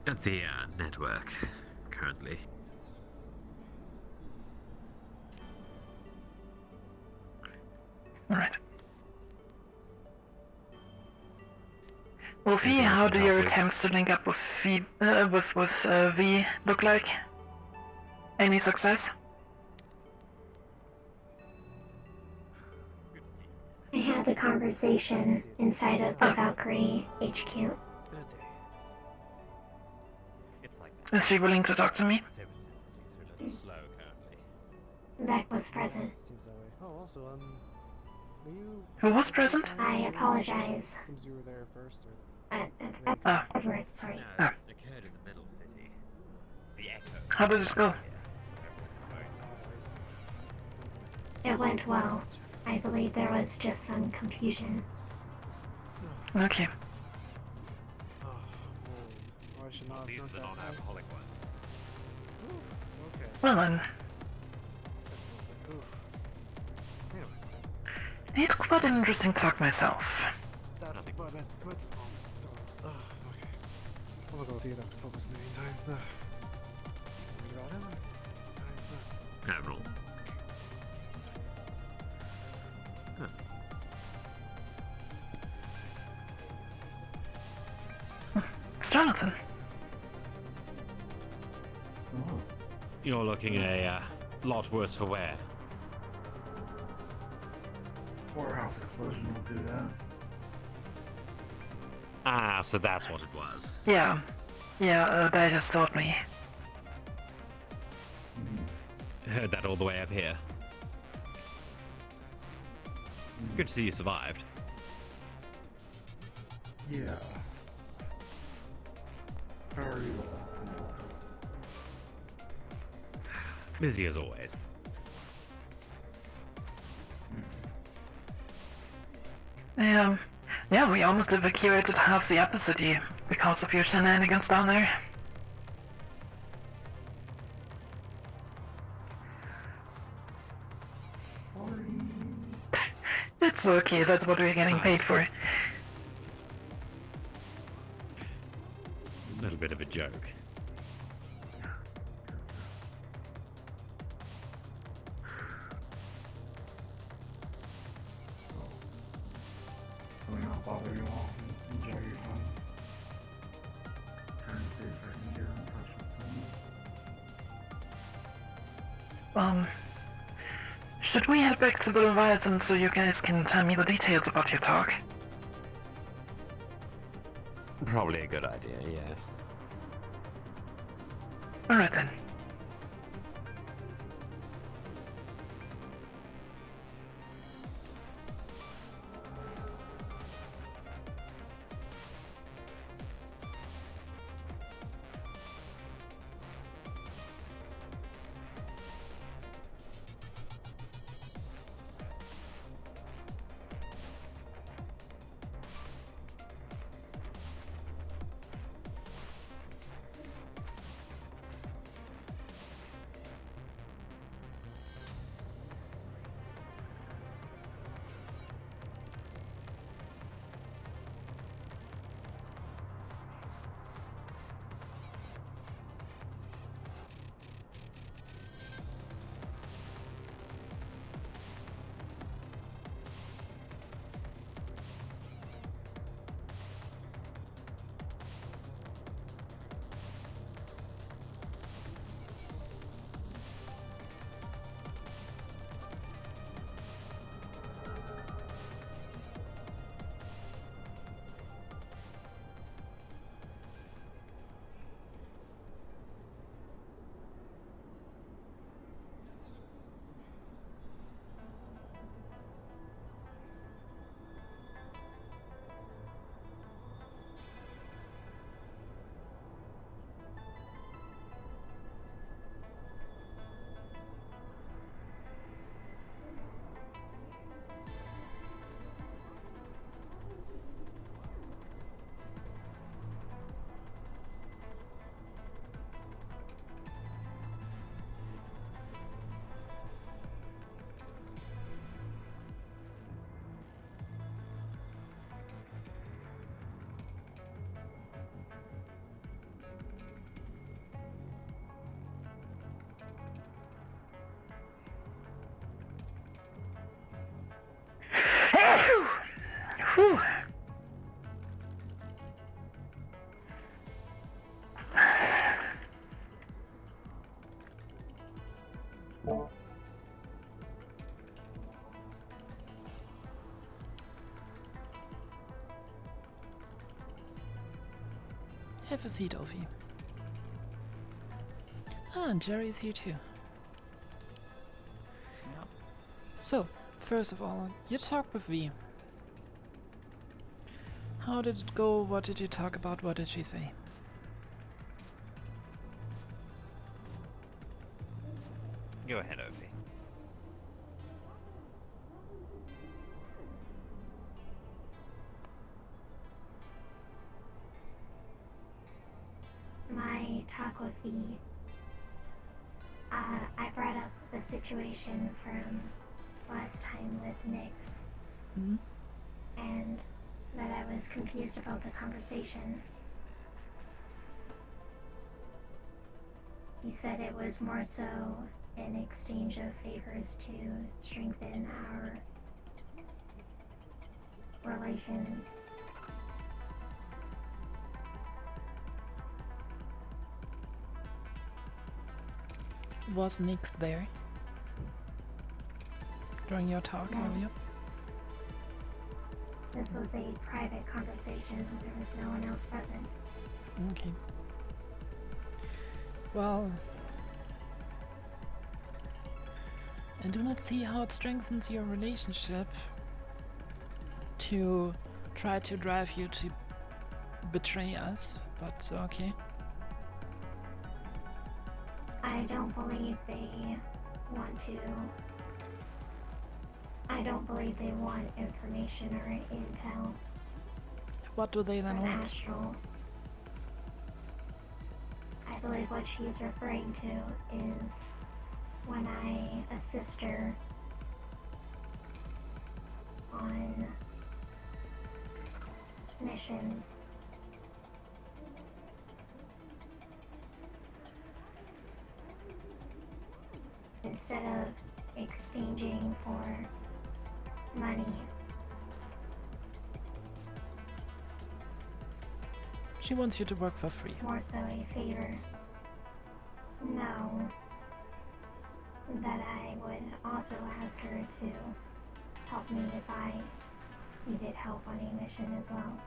At the network, currently. Alright. Well, V, how do your attempts to link up with V, V look like? Any success? I had the conversation inside of the Valkyrie HQ. Is she willing to talk to me? Beck was present. Seems that way. Oh, also, were you... Who was present? I apologize. Seems you were there first, or... Edward, sorry. Ah. Occurred in the middle city. The Echo. How did it go? It went well. I believe there was just some confusion. Okay. Oh, well, I not These are drunk the that night. non-alcoholic ones. Ooh, okay. Well then, That's a little bit, oof. Anyways, I had quite an interesting talk myself. that's what I put. Okay. I'm gonna go see Dr. Focus in the meantime. You got him? Admiral. It's Jonathan. You're looking a lot worse for wear. Warehouse explosion will do that. Ah, so that's what it was. Yeah. Yeah, they just told me. Heard that all the way up here. Good to see you survived. Yeah. How are you? Busy as always. Yeah, we almost evacuated half the upper city because of your shenanigans down there. It's okay, that's what we're getting paid for. A little bit of a joke. Let me not bother you all. Enjoy your time. Trying to see if I can get in touch with someone. Should we head back to the Leviathan so you guys can tell me the details about your talk? Probably a good idea, yes. Alright then. Whew. Have a seat, Ovi. Ah, and Jerry is here too. So, first of all, you talked with V. How did it go? What did you talk about? What did she say? Go ahead, Ovi. talk with V. I brought up the situation from last time with Nyx, Hmm? and that I was confused about the conversation. He said it was more so an exchange of favors to strengthen our relations. Was Nyx there during your talk No. earlier? This was a private conversation. There was no one else present. Okay. Well, I do not see how it strengthens your relationship to try to drive you to betray us, but okay. I don't believe they want to. I don't believe they want information or intel. What do they then from want? Astral. I believe what she's referring to is when I assist her on missions. Instead of exchanging for money. She wants you to work for free. More so a favor. No. That I would also ask her to help me if I needed help on a mission as well.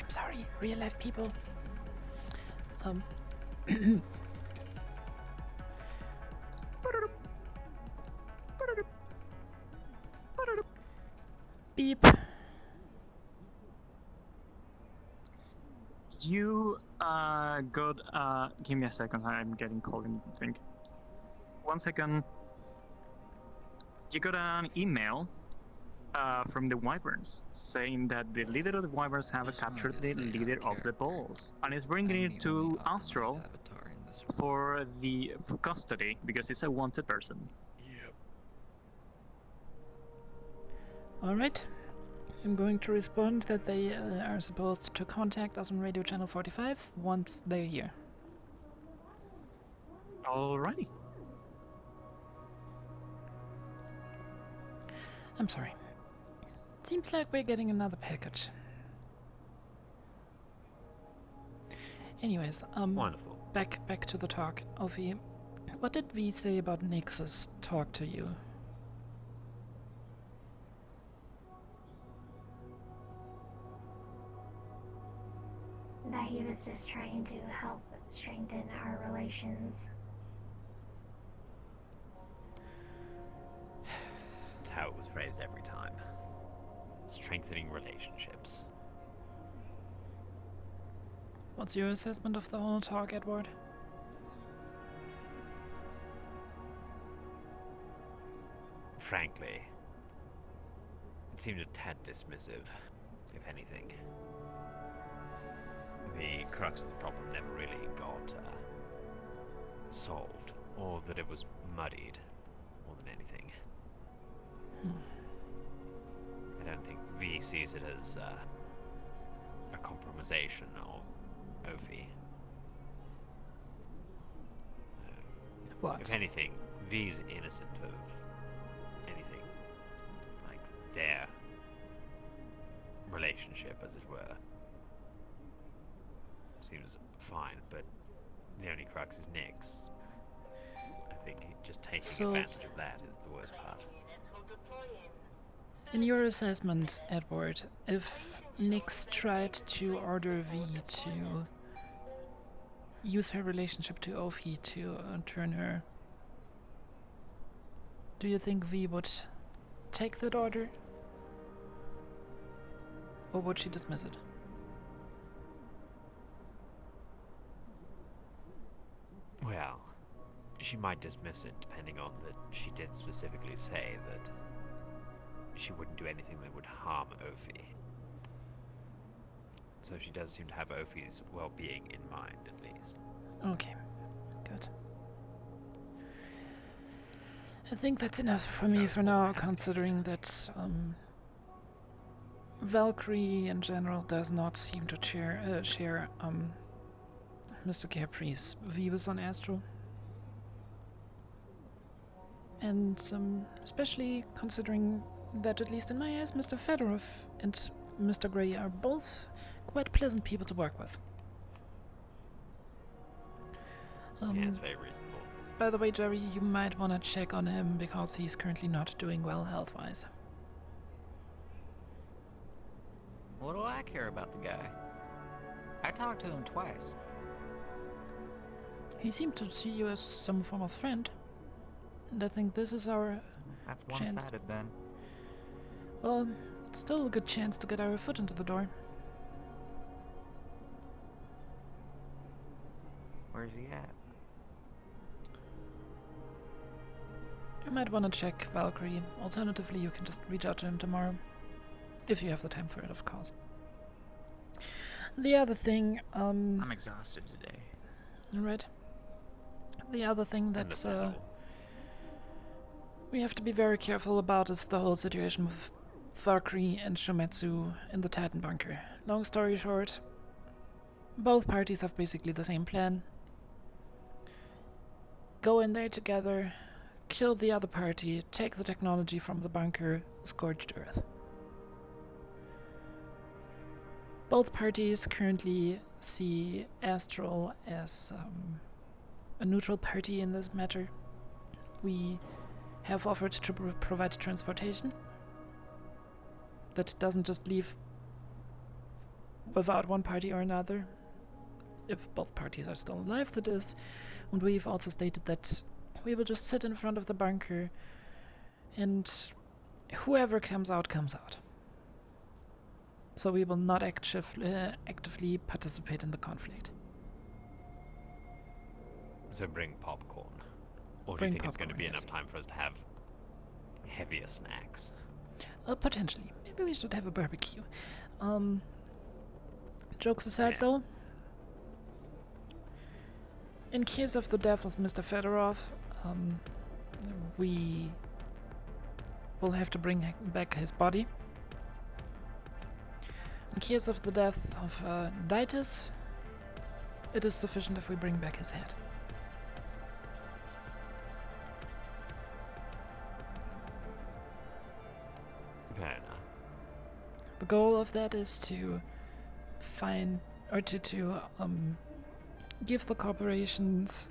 I'm sorry, real life people. Beep. You got give me a second, I'm getting called in, I think. 1 second. You got an email from the Wyverns saying that the leader of the Wyverns have captured the leader of the Bulls and is bringing it to Astral for custody because it's a wanted person. Alright. I'm going to respond that they are supposed to contact us on Radio Channel 45 once they're here. Alrighty. I'm sorry. Seems like we're getting another package. Anyways, Wonderful. Back to the talk. Alfie, what did V say about Nyx's talk to you? That he was just trying to help strengthen our relations. That's how it was phrased every time. Strengthening relationships. What's your assessment of the whole talk, Edward? Frankly, it seemed a tad dismissive, if anything. The crux of the problem never really got solved, or that it was muddied more than anything. I don't think V sees it as a compromisation of Ophi. What? If anything, V's innocent of anything. Like their relationship, as it were. Seems fine, but the only crux is Nyx. I think just taking advantage of that is the worst part. In your assessment, Edward, if Nyx tried to order V to use her relationship to Ophi to turn her, do you think V would take that order? Or would she dismiss it? Well, she might dismiss it depending on that she did specifically say that she wouldn't do anything that would harm Ophi. So she does seem to have Ophi's well-being in mind, at least. Okay, good. I think that's enough for me for now, considering that Valkyrie in general does not seem to share Mr. Capri's views on Astro. And especially considering that, at least in my eyes, Mr. Fedorov and Mr. Grey are both quite pleasant people to work with. Yeah, it's very reasonable. By the way, Jerry, you might want to check on him because he's currently not doing well health-wise. What do I care about the guy? I talked to him twice. He seemed to see you as some form of friend. And I think this is our That's chance. one-sided then. Well, it's still a good chance to get our foot into the door. Where's he at? You might want to check Valkyrie. Alternatively, you can just reach out to him tomorrow. If you have the time for it, of course. The other thing, I'm exhausted today. Right. The other thing that we have to be very careful about is the whole situation with Valkyrie and Shumetsu in the Titan bunker. Long story short, both parties have basically the same plan. Go in there together, kill the other party, take the technology from the bunker, scorched earth. Both parties currently see Astral as a neutral party in this matter. We have offered to provide transportation that doesn't just leave without one party or another. If both parties are still alive, that is. And we've also stated that we will just sit in front of the bunker and whoever comes out, comes out. So we will not actively participate in the conflict. So bring popcorn. Or do Bring you think it's going to be popcorn, yes. enough time for us to have heavier snacks? Potentially. Maybe we should have a barbecue. Jokes aside, though, in case of the death of Mr. Fedorov, we will have to bring back his body. In case of the death of Ditus, it is sufficient if we bring back his head. Fair enough. The goal of that is to find, or to give the corporations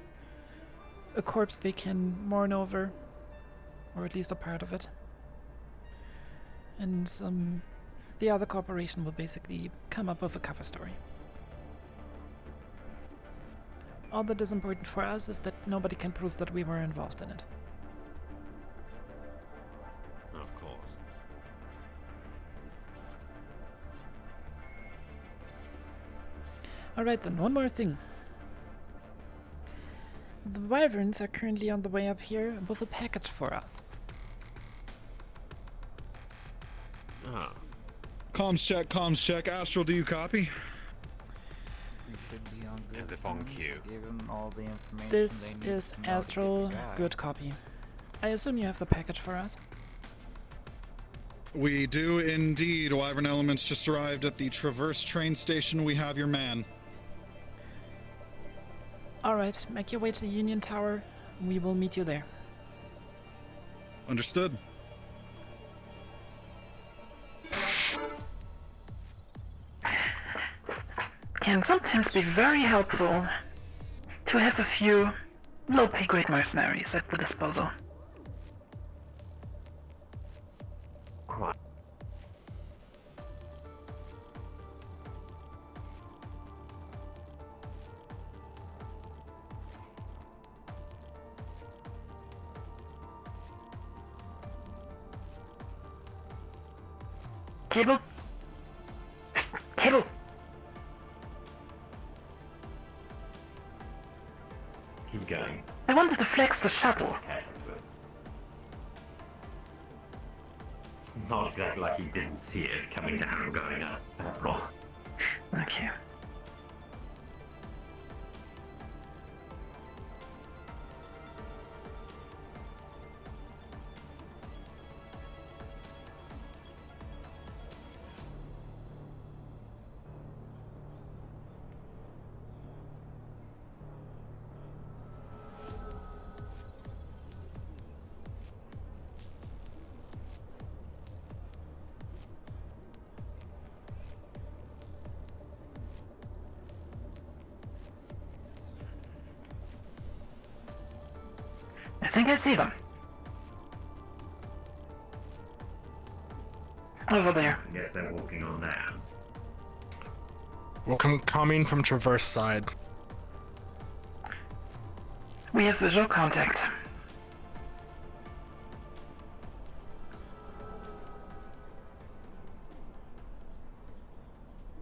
a corpse they can mourn over, or at least a part of it. And the other corporation will basically come up with a cover story. All that is important for us is that nobody can prove that we were involved in it. Of course. Alright then, one more thing. The Wyverns are currently on the way up here with a package for us. Oh. Comms check. Astral, do you copy? We should be on good As if on terms. cue. Give them all the information This they need is to know to get Astral, the guy. good copy. I assume you have the package for us? We do indeed. Wyvern Elements just arrived at the Traverse train station. We have your man. Alright, make your way to the Union Tower. We will meet you there. Understood. Can sometimes be very helpful to have a few low pay grade mercenaries at the disposal. Cable? Cable! Keep going. I wanted to flex the shuttle. Okay. Not exactly like he didn't see it coming down and going up. Okay. I think I see them. Over there. I guess they're walking on down. Well, coming from Traverse side. We have visual contact.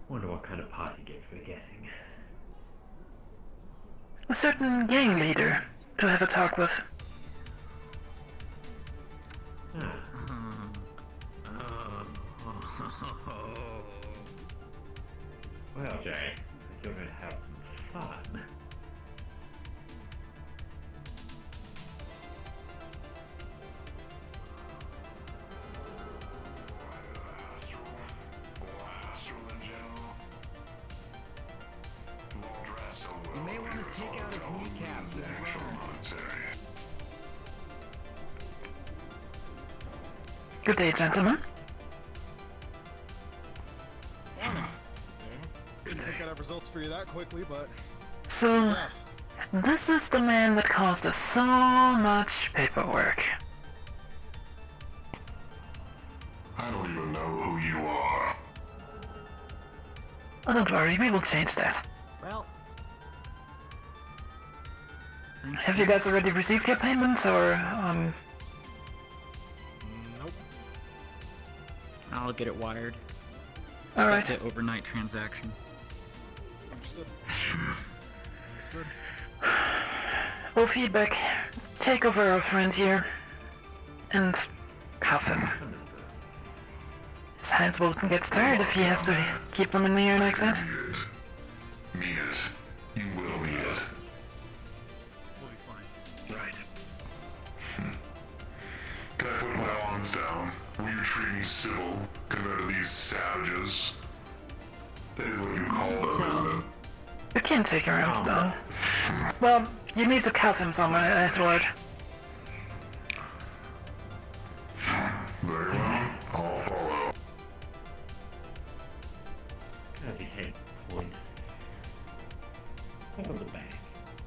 Wonder what kind of party gift we're getting. A certain gang leader to have a talk with. Well, Jay, looks like you're going to have some fun. You may want to take out his kneecaps as well. Good day, gentlemen. Couldn't think I'd have results for you that quickly, but... So, this is the man that caused us so much paperwork. I don't even know who you are. Oh, don't worry, we will change that. Well... Have you guys already received your payments, or, Nope. I'll get it wired. All right. Expect it overnight transaction. Understood. Well, feedback. Take over our friend here. And cuff him. His hands will get tired if he has to keep them in the air like that. Meet it. You will meet it. We'll be fine. Right. Can I put my arms down? Will you treat me civil compared to these savages? That is what you call them, isn't it? You can take your arms down. Well, you need to cuff him somewhere afterward. Very well. I'll follow. If you take point. Look on the back.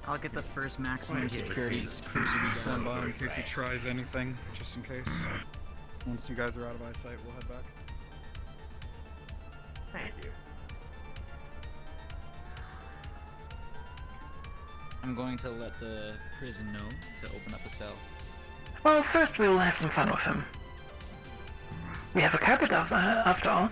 I'll get the first maximum security cruiser we Stand by in got. case he tries anything, just in case. Once you guys are out of eyesight, we'll head back. Thank you. I'm going to let the prison know to open up a cell. Well, first we will have some fun with him. We have a carpet after all.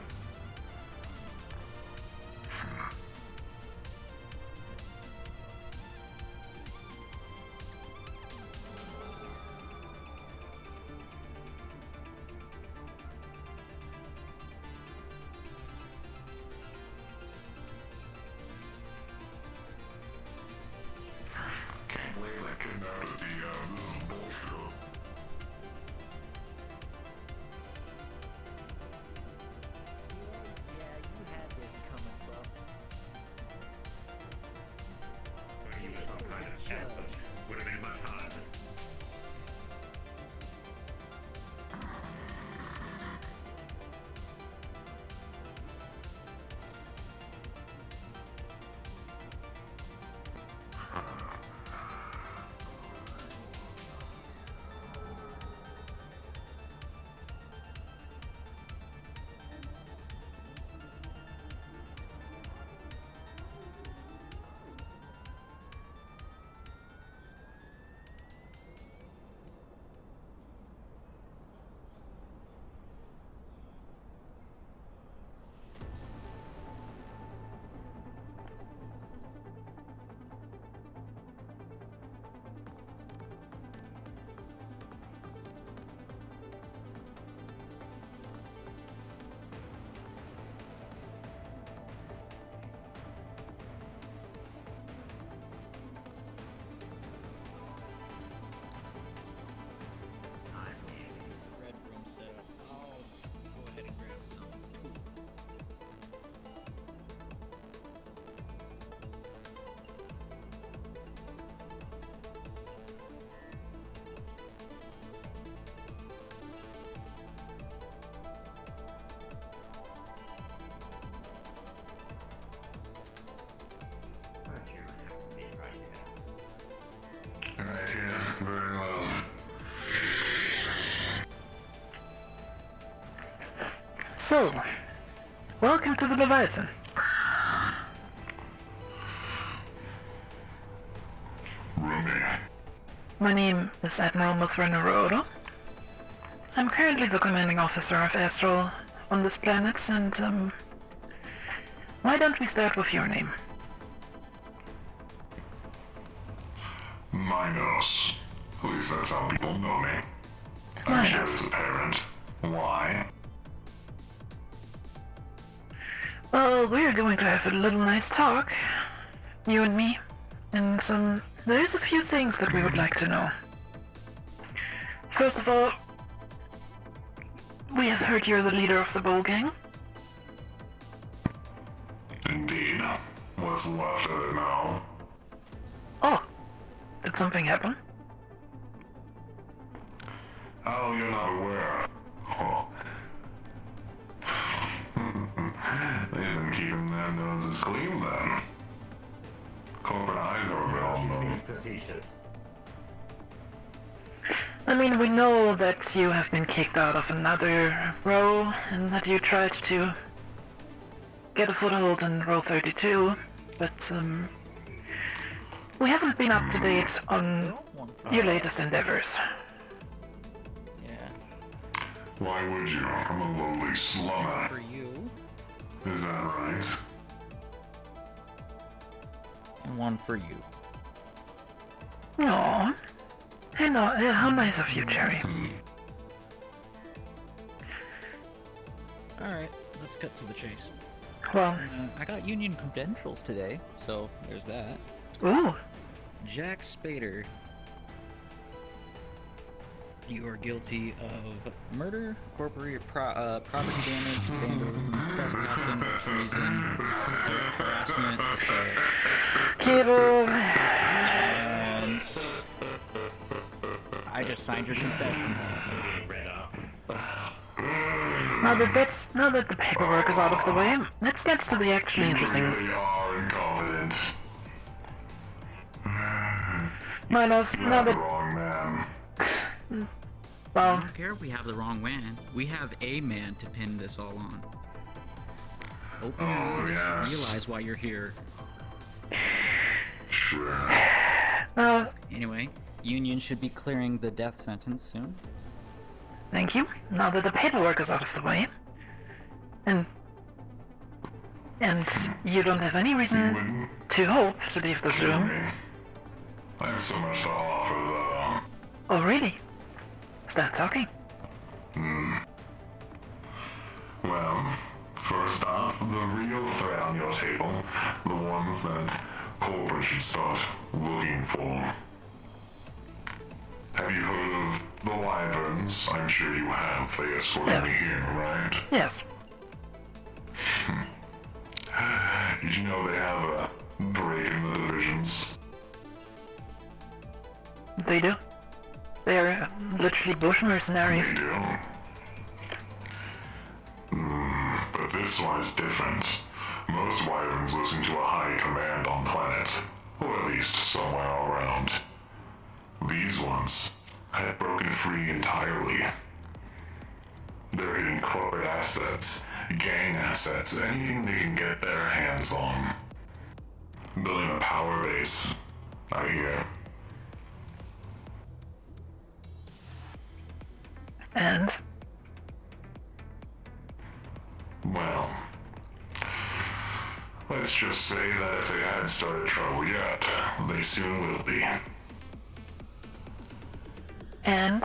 Can't believe that came out of the, this is bullshit. So, welcome to the Leviathan. My name is Admiral Miranda. I'm currently the commanding officer of Astral on this planet, and why don't we start with your name? Minos. At least that's how people know me. I'm sure it's apparent. Why? Well, we're going to have a little nice talk, you and me, and there's a few things that we would like to know. First of all, we have heard you're the leader of the Bull Gang. Indeed. What's left of it now? Oh, did something happen? Oh, you're not aware. Oh. They've been keeping their noses clean then. Corporate eyes are a bit on them. Facetious. I mean, we know that you have been kicked out of another row, and that you tried to get a foothold in row 32, but we haven't been up to date on your latest endeavors. Why would you? I'm a lowly slummer. For you. Is that right? And one for you. Aww. I know, how nice of you, Cherry. Alright, let's cut to the chase. Well, I got union credentials today, so there's that. Ooh. Jack Spader. You are guilty of murder, property damage, vandalism, trespassing, treason, harassment, assault. Cable. And I just signed your confession. Now that the paperwork is out of the way, let's get to the actually interesting. You really are incompetent. Minos, now that... wrong man. Well, I don't care if we have the wrong man. We have a man to pin this all on. Open your eyes, yes. realize why you're here. Sure. Anyway, Union should be clearing the death sentence soon. Thank you. Now that the paperwork is out of the way, and you don't have any reason to hope to leave this room. I have so much to offer, though. Oh, really? Start talking. Well, first off, the real threat on your table, the ones that corporate should start looking for. Have you heard of the Wyverns? I'm sure you have. They escorted me here, right? Yes. Did you know they have a break in the divisions? They do. They're literally bush mercenaries. They do. But this one is different. Most Wyverns listen to a high command on planet, or at least somewhere around. These ones have broken free entirely. They're hitting corporate assets, gang assets, anything they can get their hands on. Building a power base, I hear. And? Well, let's just say that if they hadn't started trouble yet, they soon will be. And?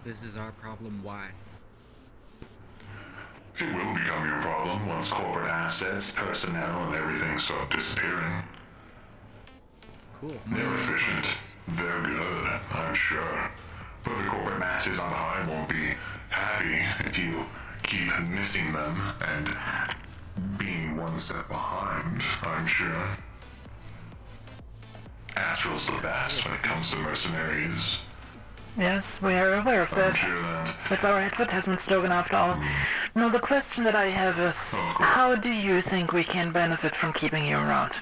this is our problem. Why? It will become your problem once corporate assets, personnel, and everything start disappearing. Cool. They're efficient. They're good, I'm sure. But the corporate masters on high won't be happy if you keep missing them and being one step behind, I'm sure. Astral's the best when it comes to mercenaries. Yes, we are aware of that. I'm sure that. It's our advertisement slogan after all. Now the question that I have is, how do you think we can benefit from keeping you around?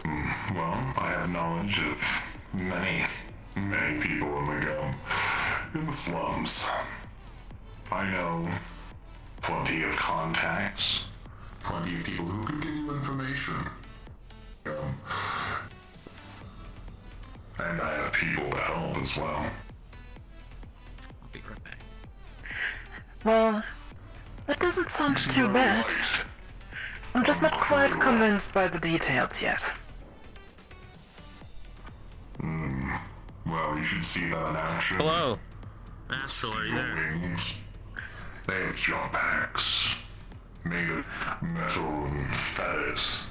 Well, I have knowledge of many people in the game. In the slums. I know plenty of contacts, plenty of people who can give you information. And I have people to help as well. I'll be right back. Well, that doesn't sound too bad. I'm just not quite convinced by the details yet. Well, you should see that in action. Hello. Astral, are you there? Wings. They have jump packs made of metal and feathers.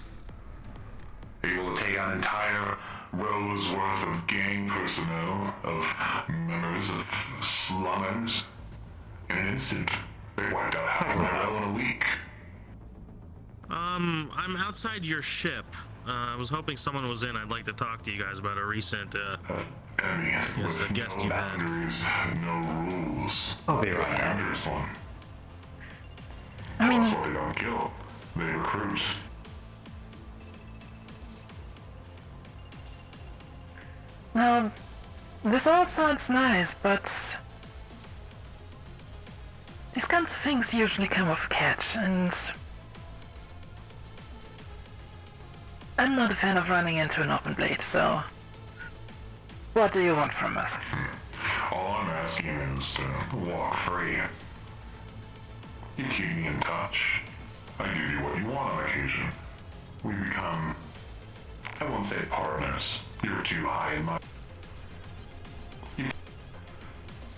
Able to take out entire rows worth of gang personnel, of members of slummers. In an instant, they wiped out half of my row in a week. I'm outside your ship. I was hoping someone was in. I'd like to talk to you guys about a recent, yes, a guest no you've had. boundaries, no rules. I'll be right That's back. dangerous one. I mean, That's what they don't kill. They recruit. now, this all sounds nice, but these kinds of things usually come with a catch, and I'm not a fan of running into an open blade, so what do you want from us? All I'm asking is to walk free. You keep me in touch. I give you what you want on occasion. We become, I won't say partners. You're too high in my...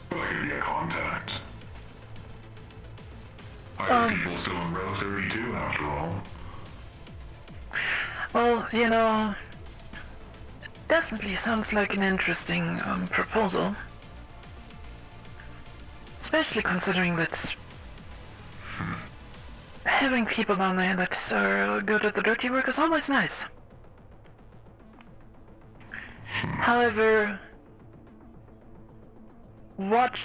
But I could be a contact. I have people still in row 32 after all. Well, you know, it definitely sounds like an interesting proposal. Especially considering that having people down there that are good at the dirty work is always nice. However, what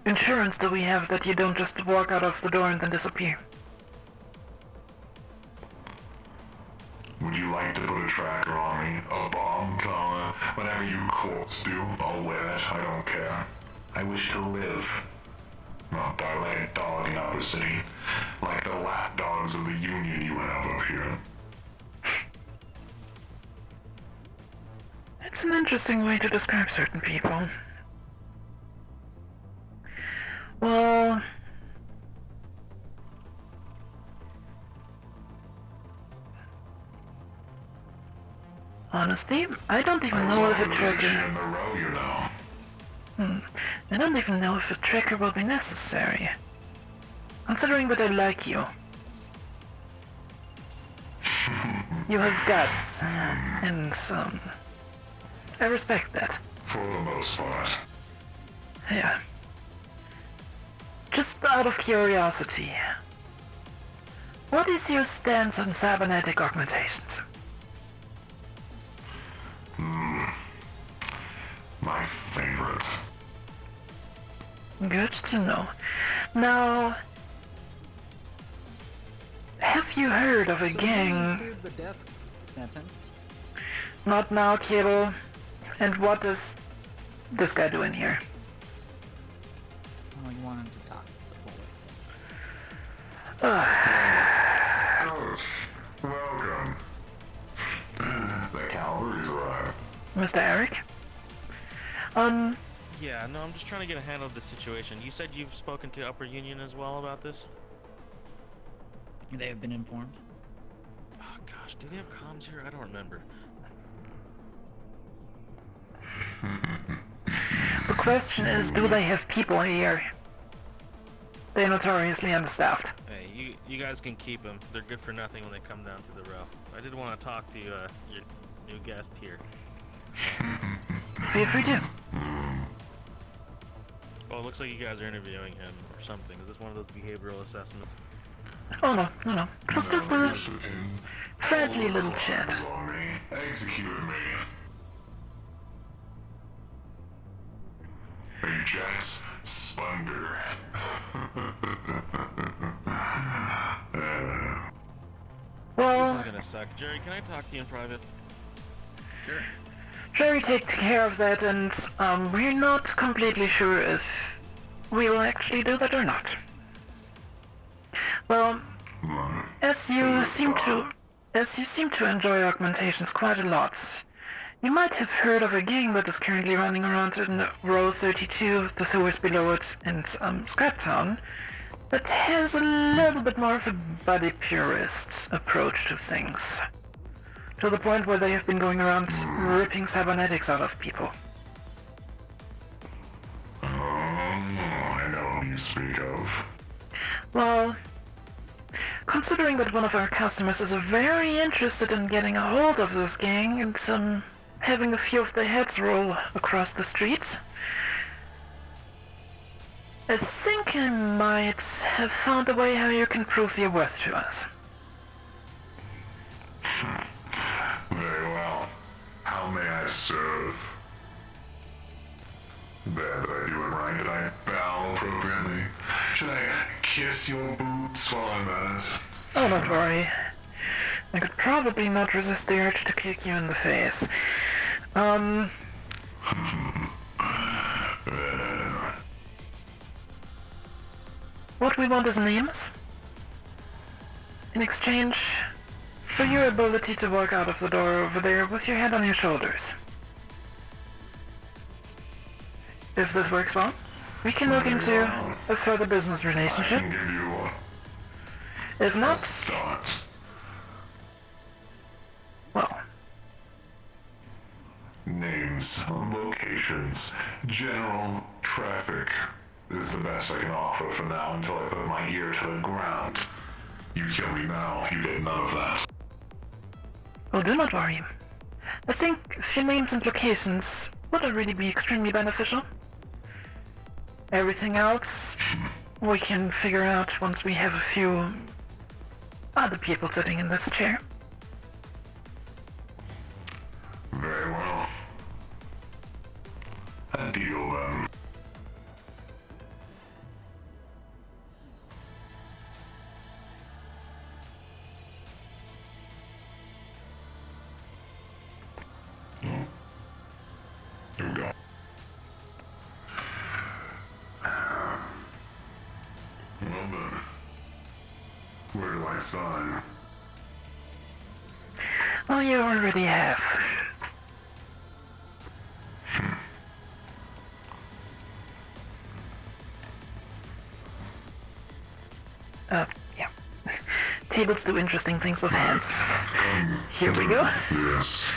insurance do we have that you don't just walk out of the door and then disappear? Would you like to put a tracker on me? A bomb collar? Whatever you corpse do, I'll wear it. I don't care. I wish to live. Not die like a dog in Upper City. Like the lapdogs of the Union you have up here. It's an interesting way to describe certain people. Well, honestly, I don't even know if a tracker... in the row, you know. I don't even know if a tracker will be necessary. Considering that I like you. You have guts, and I respect that. For the most part. Yeah. Just out of curiosity, what is your stance on cybernetic augmentations? My favorite. Good to know. Now, have you heard of a gang? The death sentence. Not now, Cable. And what does this guy do in here? Oh, you want him to talk the whole way. Coach, welcome. The cavalry's arrived. Mr. Eric? Yeah, no, I'm just trying to get a handle of the situation. You said you've spoken to Upper Union as well about this? They have been informed. Oh gosh, do they have comms here? I don't remember. The question is, do they have people here? They're notoriously understaffed. Hey, you guys can keep them. They're good for nothing when they come down to the row. I did want to talk to your new guest here. Feel free to. Oh, it looks like you guys are interviewing him or something. Is this one of those behavioral assessments? Oh no, no, no. It was just a friendly little chat. Executed me. Ajax Splendor. Well, this is gonna suck. Jerry, can I talk to you in private? Sure. Sherry take care of that, and we're not completely sure if we'll actually do that or not. Well, as you seem to enjoy augmentations quite a lot, you might have heard of a gang that is currently running around in Row 32, the sewers below it, and Scraptown, that has a little bit more of a body purist approach to things. To the point where they have been going around ripping cybernetics out of people. I know who you speak of. Well, considering that one of our customers is very interested in getting a hold of this gang and having a few of their heads roll across the street, I think I might have found a way how you can prove your worth to us. Very well. How may I serve? Did I do it right? Did I bow appropriately? Should I kiss your boots while I'm at it? Oh, don't worry. I could probably not resist the urge to kick you in the face. What we want is names. In exchange for your ability to walk out of the door over there with your head on your shoulders. If this works well, we can look into a further business relationship. I can give you If not, a start. Well, names, locations, general traffic is the best I can offer for now until I put my ear to the ground. You kill me now, you get none of that. oh, do not worry. I think a few names and locations would already be extremely beneficial. Everything else we can figure out once we have a few other people sitting in this chair. Very well. A deal then. Here we go. Well then, where do I sign? Oh, you already have. Yeah. Tables do interesting things with hands. Here we go. Yes.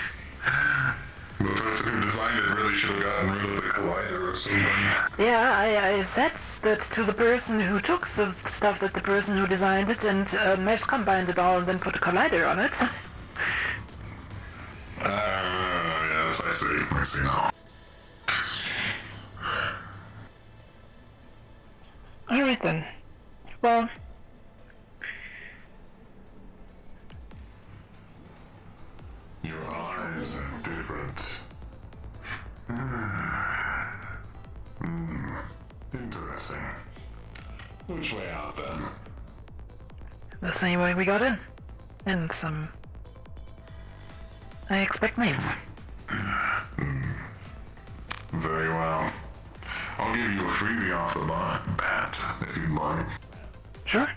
The person who designed it really should have gotten rid of the collider or something. Yeah, I said that to the person who took the stuff that the person who designed it and mesh combined it all and then put a collider on it. Yes, I see. I see now. Alright then. Well, Your eyes are different. Interesting. Which way out then? the same way we got in. And I expect names. Very well. I'll give you a freebie off the bat, if you'd like. Sure.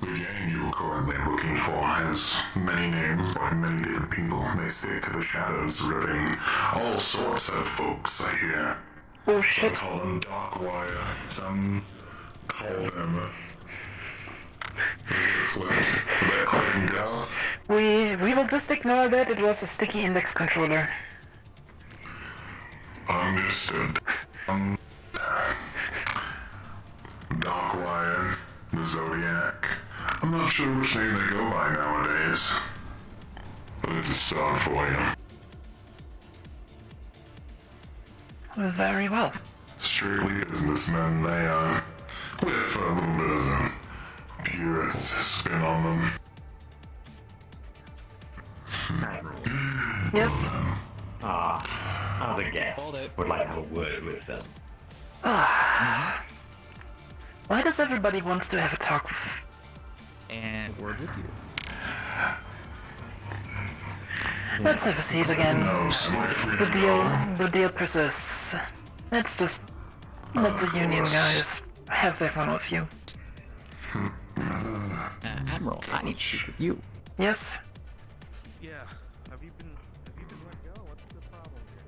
The gang you're currently looking for has many names by many different people. They stick to the shadows, ripping all sorts of folks, I hear. Oh shit. Some call them Dockwire, some call them... that click and go. We will just ignore that. It was a sticky index controller. Understood. Dockwire, the Zodiac. I'm not sure which name they go by nowadays. But it's a start for you. Very well. Strictly businessmen, they are. With a little bit of a purist spin on them. Yes? Other guests would like to have a word with them. Why does everybody want to have a talk? And word with you. Let's have a seat again. The deal persists. Let's just let the Union guys have their fun with you. Admiral, I need to speak with you. Yes? Yeah. Have you been let go? What's the problem here?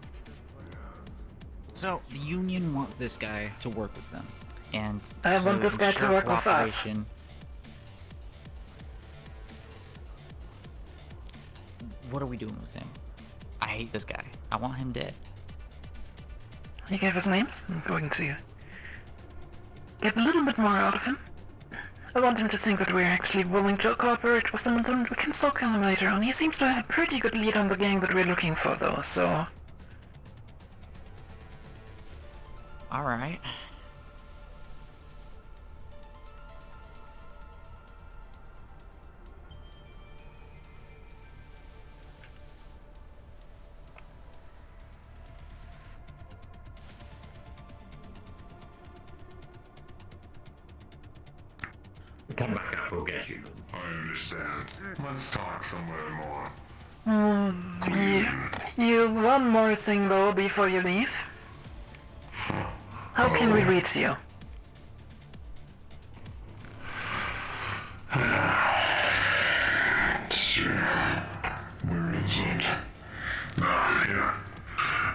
So, the Union want this guy to work with them. And I want this guy to work with us. What are we doing with him? I hate this guy. I want him dead. He gave us names. I'm going to get a little bit more out of him. I want him to think that we're actually willing to cooperate with him, and then we can still kill him later on. He seems to have a pretty good lead on the gang that we're looking for, though, so... Alright. Come back up, we'll get you. I understand. Let's talk somewhere more. You one more thing though before you leave. How can we reach you? Sure. Where is it? Here.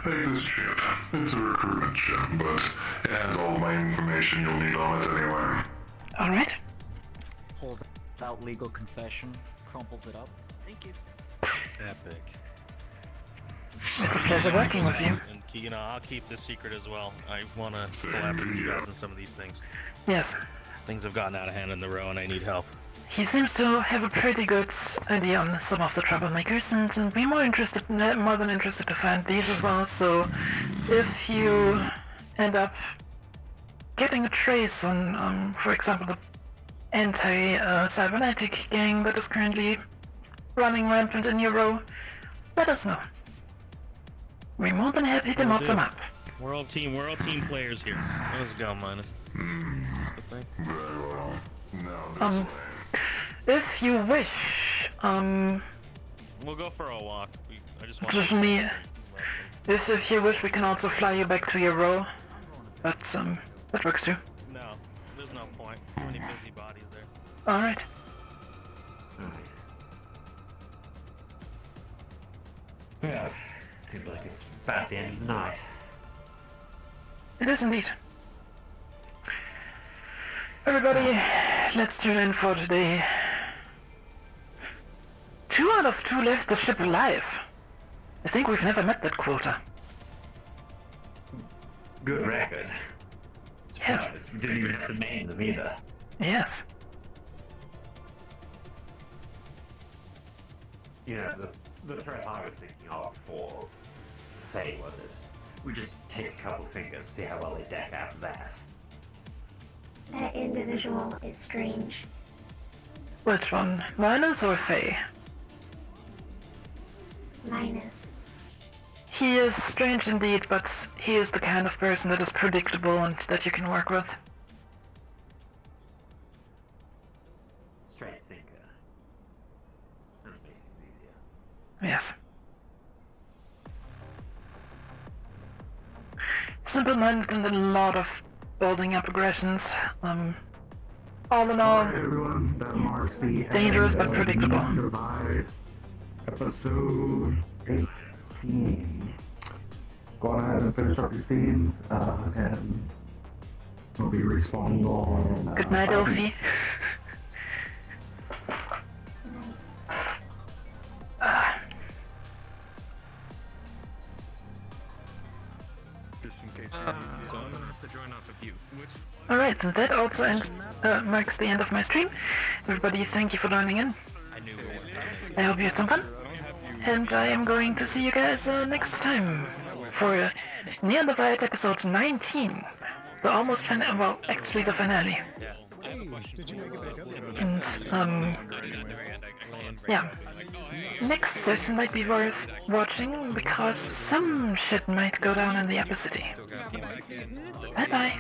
Take this ship. It's a recruitment ship, but it has all my information you'll need on it anyway. Alright. Pulls out legal confession, crumples it up. Thank you. Epic. It's a pleasure working with you. And you know, I'll keep this secret as well. I want to collaborate with you guys on some of these things. Yes. Things have gotten out of hand in the row, and I need help. He seems to have a pretty good idea on some of the troublemakers, and we're more than interested to find these as well. So, if you end up getting a trace on, for example, the anti-cybernetic gang that is currently running rampant in your row, let us know. We're more than happy to mop them up. We're all team players here. Let's go, Minus. That's the thing. Very well. Now If you wish, we'll go for a walk. I just want just me. If you wish, we can also fly you back to your row. But that works too. No, there's no point. Too many busy bodies there. All right. Yeah, seems like it's about the end of the night. It is indeed. Everybody, let's tune in for today. 2 out of 2 left the ship alive. I think we've never met that quota. Good record. Yes. We didn't even have to name them either. Yes. You know, the threat I was thinking of for Faye, was it? We just take a couple fingers, see how well they deck out of that. That individual is strange. Which one? Minus or Faye? Minus. He is strange indeed, but he is the kind of person that is predictable and that you can work with. Straight thinker. That's making things easier. Yes. Simple-minded and a lot of building up aggressions. All in all, everyone, that marks the dangerous but predictable. Divide episode 18. Go on ahead and finish up your scenes, and we'll be respawning on. Good night, Elfie. Just in case you need so I'm gonna have to join off of you. Alright, and that also marks the end of my stream. Everybody, thank you for joining in. I hope you had some fun. And I am going to see you guys next time for Near the Fight episode 19. The almost finale, well, actually the finale. And, yeah. Next session might be worth watching because some shit might go down in the Upper City. Bye bye.